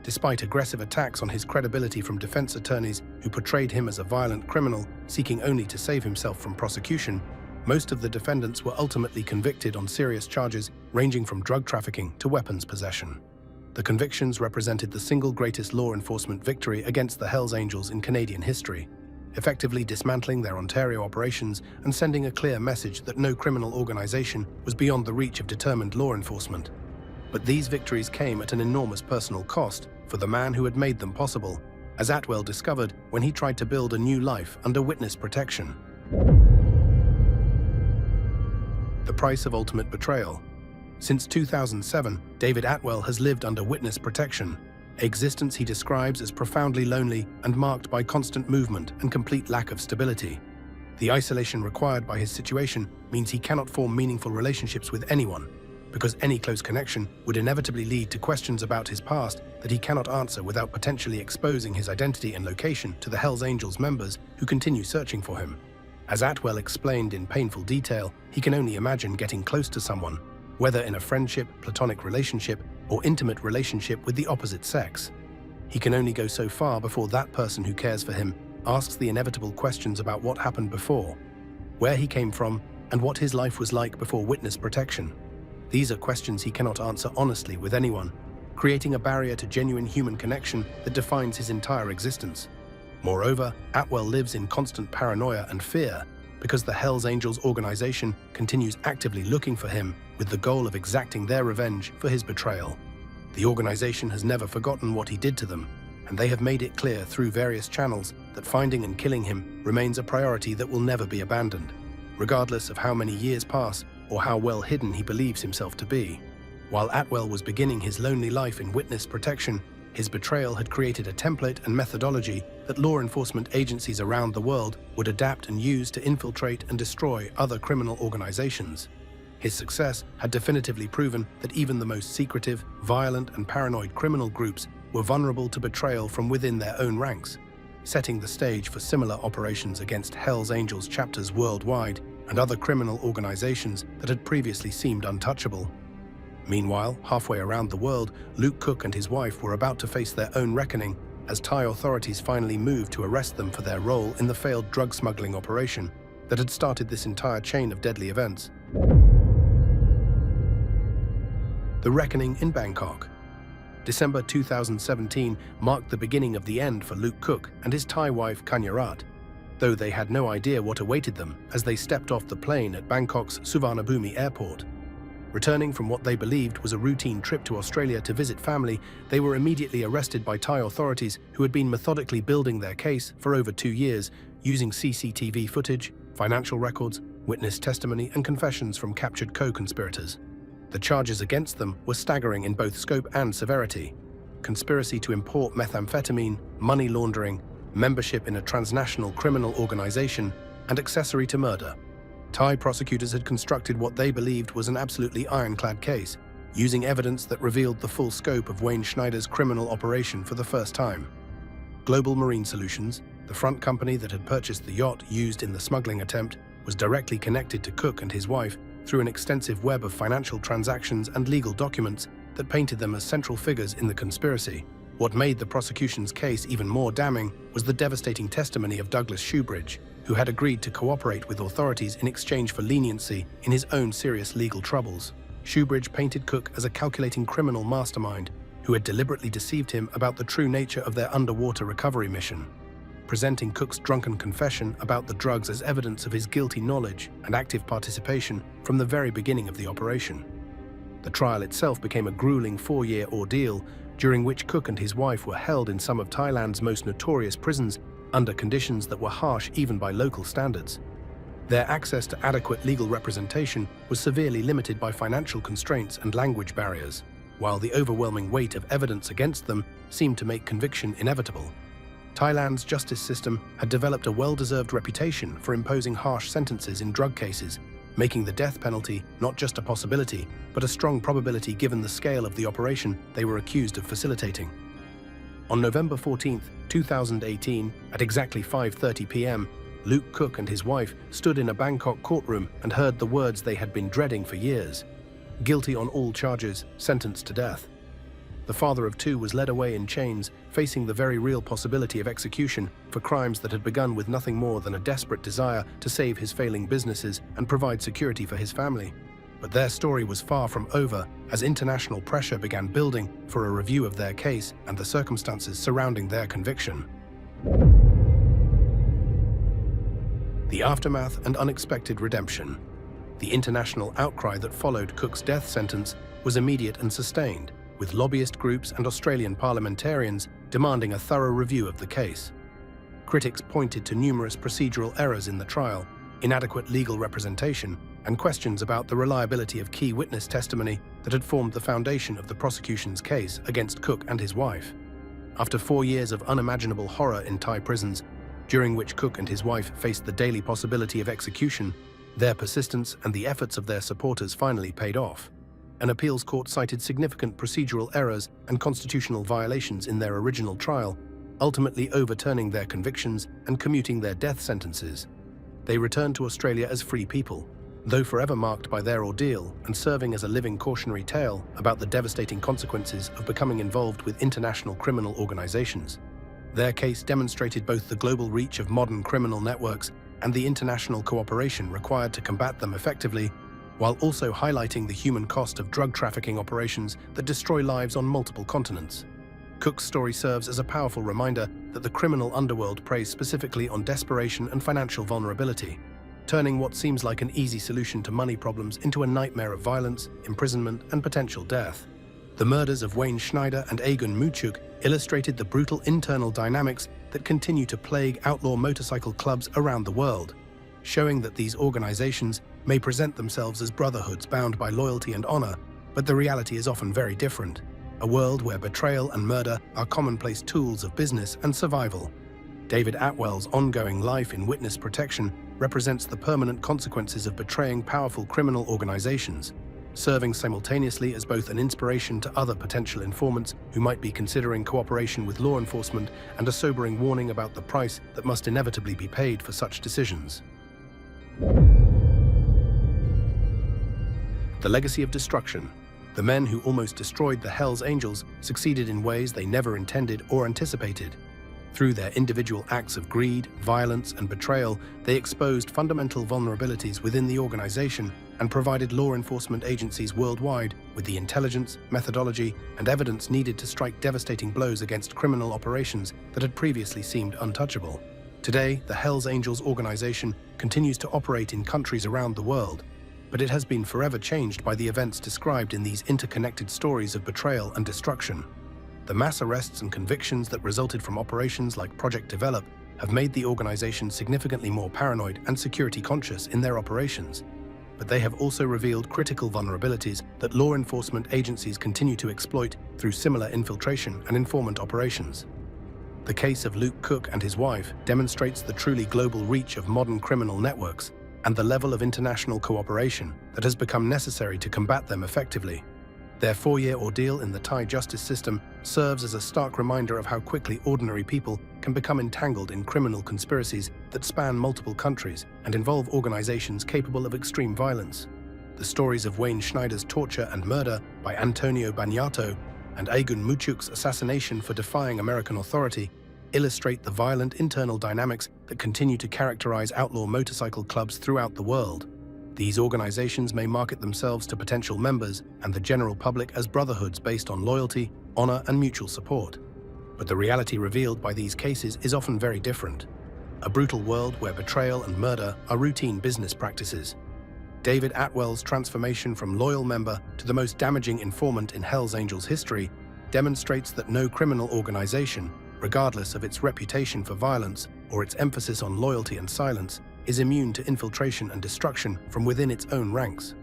Despite aggressive attacks on his credibility from defense attorneys who portrayed him as a violent criminal seeking only to save himself from prosecution, most of the defendants were ultimately convicted on serious charges ranging from drug trafficking to weapons possession. The convictions represented the single greatest law enforcement victory against the Hells Angels in Canadian history, effectively dismantling their Ontario operations and sending a clear message that no criminal organization was beyond the reach of determined law enforcement. But these victories came at an enormous personal cost for the man who had made them possible, as Atwell discovered when he tried to build a new life under witness protection. The price of ultimate betrayal. Since 2007, David Atwell has lived under witness protection, an existence he describes as profoundly lonely and marked by constant movement and complete lack of stability. The isolation required by his situation means he cannot form meaningful relationships with anyone, because any close connection would inevitably lead to questions about his past that he cannot answer without potentially exposing his identity and location to the Hells Angels members who continue searching for him. As Atwell explained in painful detail, he can only imagine getting close to someone, whether in a friendship, platonic relationship, or intimate relationship with the opposite sex. He can only go so far before that person who cares for him asks the inevitable questions about what happened before, where he came from, and what his life was like before witness protection. These are questions he cannot answer honestly with anyone, creating a barrier to genuine human connection that defines his entire existence. Moreover, Atwell lives in constant paranoia and fear because the Hells Angels organization continues actively looking for him with the goal of exacting their revenge for his betrayal. The organization has never forgotten what he did to them, and they have made it clear through various channels that finding and killing him remains a priority that will never be abandoned, regardless of how many years pass or how well hidden he believes himself to be. While Atwell was beginning his lonely life in witness protection, his betrayal had created a template and methodology that law enforcement agencies around the world would adapt and use to infiltrate and destroy other criminal organizations. His success had definitively proven that even the most secretive, violent, and paranoid criminal groups were vulnerable to betrayal from within their own ranks, setting the stage for similar operations against Hells Angels chapters worldwide and other criminal organizations that had previously seemed untouchable. Meanwhile, halfway around the world, Luke Cook and his wife were about to face their own reckoning as Thai authorities finally moved to arrest them for their role in the failed drug smuggling operation that had started this entire chain of deadly events. The reckoning in Bangkok. December 2017 marked the beginning of the end for Luke Cook and his Thai wife Kanyarat, though they had no idea what awaited them as they stepped off the plane at Bangkok's Suvarnabhumi airport. Returning from what they believed was a routine trip to Australia to visit family, they were immediately arrested by Thai authorities who had been methodically building their case for over 2 years, using CCTV footage, financial records, witness testimony, and confessions from captured co-conspirators. The charges against them were staggering in both scope and severity. conspiracy to import methamphetamine, money laundering, membership in a transnational criminal organization, and accessory to murder. Thai prosecutors had constructed what they believed was an absolutely ironclad case, using evidence that revealed the full scope of Wayne Schneider's criminal operation for the first time. Global Marine Solutions, the front company that had purchased the yacht used in the smuggling attempt, was directly connected to Cook and his wife through an extensive web of financial transactions and legal documents that painted them as central figures in the conspiracy. What made the prosecution's case even more damning was the devastating testimony of Douglas Shoebridge, who had agreed to cooperate with authorities in exchange for leniency in his own serious legal troubles. Shoebridge painted Cook as a calculating criminal mastermind who had deliberately deceived him about the true nature of their underwater recovery mission, presenting Cook's drunken confession about the drugs as evidence of his guilty knowledge and active participation from the very beginning of the operation. The trial itself became a grueling 4-year ordeal, during which Cook and his wife were held in some of Thailand's most notorious prisons under conditions that were harsh even by local standards. Their access to adequate legal representation was severely limited by financial constraints and language barriers, while the overwhelming weight of evidence against them seemed to make conviction inevitable. Thailand's justice system had developed a well-deserved reputation for imposing harsh sentences in drug cases, making the death penalty not just a possibility, but a strong probability given the scale of the operation they were accused of facilitating. On November 14, 2018, at exactly 5:30 p.m., Luke Cook and his wife stood in a Bangkok courtroom and heard the words they had been dreading for years. Guilty on all charges, sentenced to death. The father of two was led away in chains, facing the very real possibility of execution for crimes that had begun with nothing more than a desperate desire to save his failing businesses and provide security for his family. But their story was far from over as international pressure began building for a review of their case and the circumstances surrounding their conviction. The aftermath and unexpected redemption. The international outcry that followed Cook's death sentence was immediate and sustained, with lobbyist groups and Australian parliamentarians demanding a thorough review of the case. Critics pointed to numerous procedural errors in the trial, inadequate legal representation, and questions about the reliability of key witness testimony that had formed the foundation of the prosecution's case against Cook and his wife. After 4 years of unimaginable horror in Thai prisons, during which Cook and his wife faced the daily possibility of execution, their persistence and the efforts of their supporters finally paid off. An appeals court cited significant procedural errors and constitutional violations in their original trial, ultimately overturning their convictions and commuting their death sentences. They returned to Australia as free people, though forever marked by their ordeal and serving as a living cautionary tale about the devastating consequences of becoming involved with international criminal organizations. Their case demonstrated both the global reach of modern criminal networks and the international cooperation required to combat them effectively, while also highlighting the human cost of drug trafficking operations that destroy lives on multiple continents. Cook's story serves as a powerful reminder that the criminal underworld preys specifically on desperation and financial vulnerability, turning what seems like an easy solution to money problems into a nightmare of violence, imprisonment, and potential death. The murders of Wayne Schneider and Agun Muchuk illustrated the brutal internal dynamics that continue to plague outlaw motorcycle clubs around the world, showing that these organizations may present themselves as brotherhoods bound by loyalty and honor, but the reality is often very different. A world where betrayal and murder are commonplace tools of business and survival. David Atwell's ongoing life in witness protection represents the permanent consequences of betraying powerful criminal organizations, serving simultaneously as both an inspiration to other potential informants who might be considering cooperation with law enforcement and a sobering warning about the price that must inevitably be paid for such decisions. The legacy of destruction. The men who almost destroyed the Hells Angels succeeded in ways they never intended or anticipated. Through their individual acts of greed, violence, and betrayal, they exposed fundamental vulnerabilities within the organization and provided law enforcement agencies worldwide with the intelligence, methodology, and evidence needed to strike devastating blows against criminal operations that had previously seemed untouchable. Today, the Hells Angels organization continues to operate in countries around the world, but it has been forever changed by the events described in these interconnected stories of betrayal and destruction. The mass arrests and convictions that resulted from operations like Project Develop have made the organization significantly more paranoid and security conscious in their operations. but they have also revealed critical vulnerabilities that law enforcement agencies continue to exploit through similar infiltration and informant operations. The case of Luke Cook and his wife demonstrates the truly global reach of modern criminal networks and the level of international cooperation that has become necessary to combat them effectively. Their 4-year ordeal in the Thai justice system serves as a stark reminder of how quickly ordinary people can become entangled in criminal conspiracies that span multiple countries and involve organizations capable of extreme violence. The stories of Wayne Schneider's torture and murder by Antonio Bagnato and Agun Muchuk's assassination for defying American authority illustrate the violent internal dynamics that continue to characterize outlaw motorcycle clubs throughout the world. These organizations may market themselves to potential members and the general public as brotherhoods based on loyalty, honor, and mutual support. But the reality revealed by these cases is often very different. A brutal world where betrayal and murder are routine business practices. David Atwell's transformation from loyal member to the most damaging informant in Hell's Angels history demonstrates that no criminal organization, regardless of its reputation for violence or its emphasis on loyalty and silence, is immune to infiltration and destruction from within its own ranks.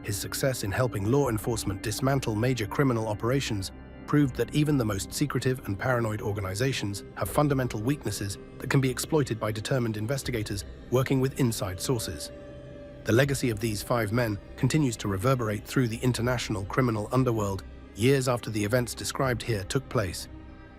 His success in helping law enforcement dismantle major criminal operations proved that even the most secretive and paranoid organizations have fundamental weaknesses that can be exploited by determined investigators working with inside sources. The legacy of these 5 men continues to reverberate through the international criminal underworld years after the events described here took place.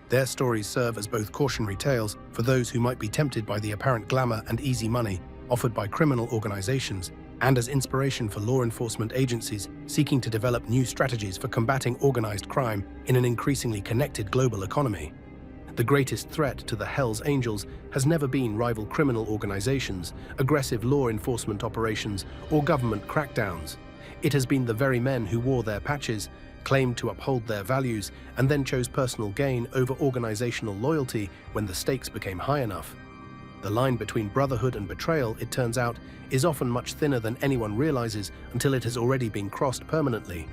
Their stories serve as both cautionary tales for those who might be tempted by the apparent glamour and easy money offered by criminal organizations, and as inspiration for law enforcement agencies seeking to develop new strategies for combating organized crime in an increasingly connected global economy. The greatest threat to the Hells Angels has never been rival criminal organizations, aggressive law enforcement operations, or government crackdowns. It has been the very men who wore their patches, claimed to uphold their values, and then chose personal gain over organizational loyalty when the stakes became high enough. The line between brotherhood and betrayal, it turns out, is often much thinner than anyone realizes until it has already been crossed permanently.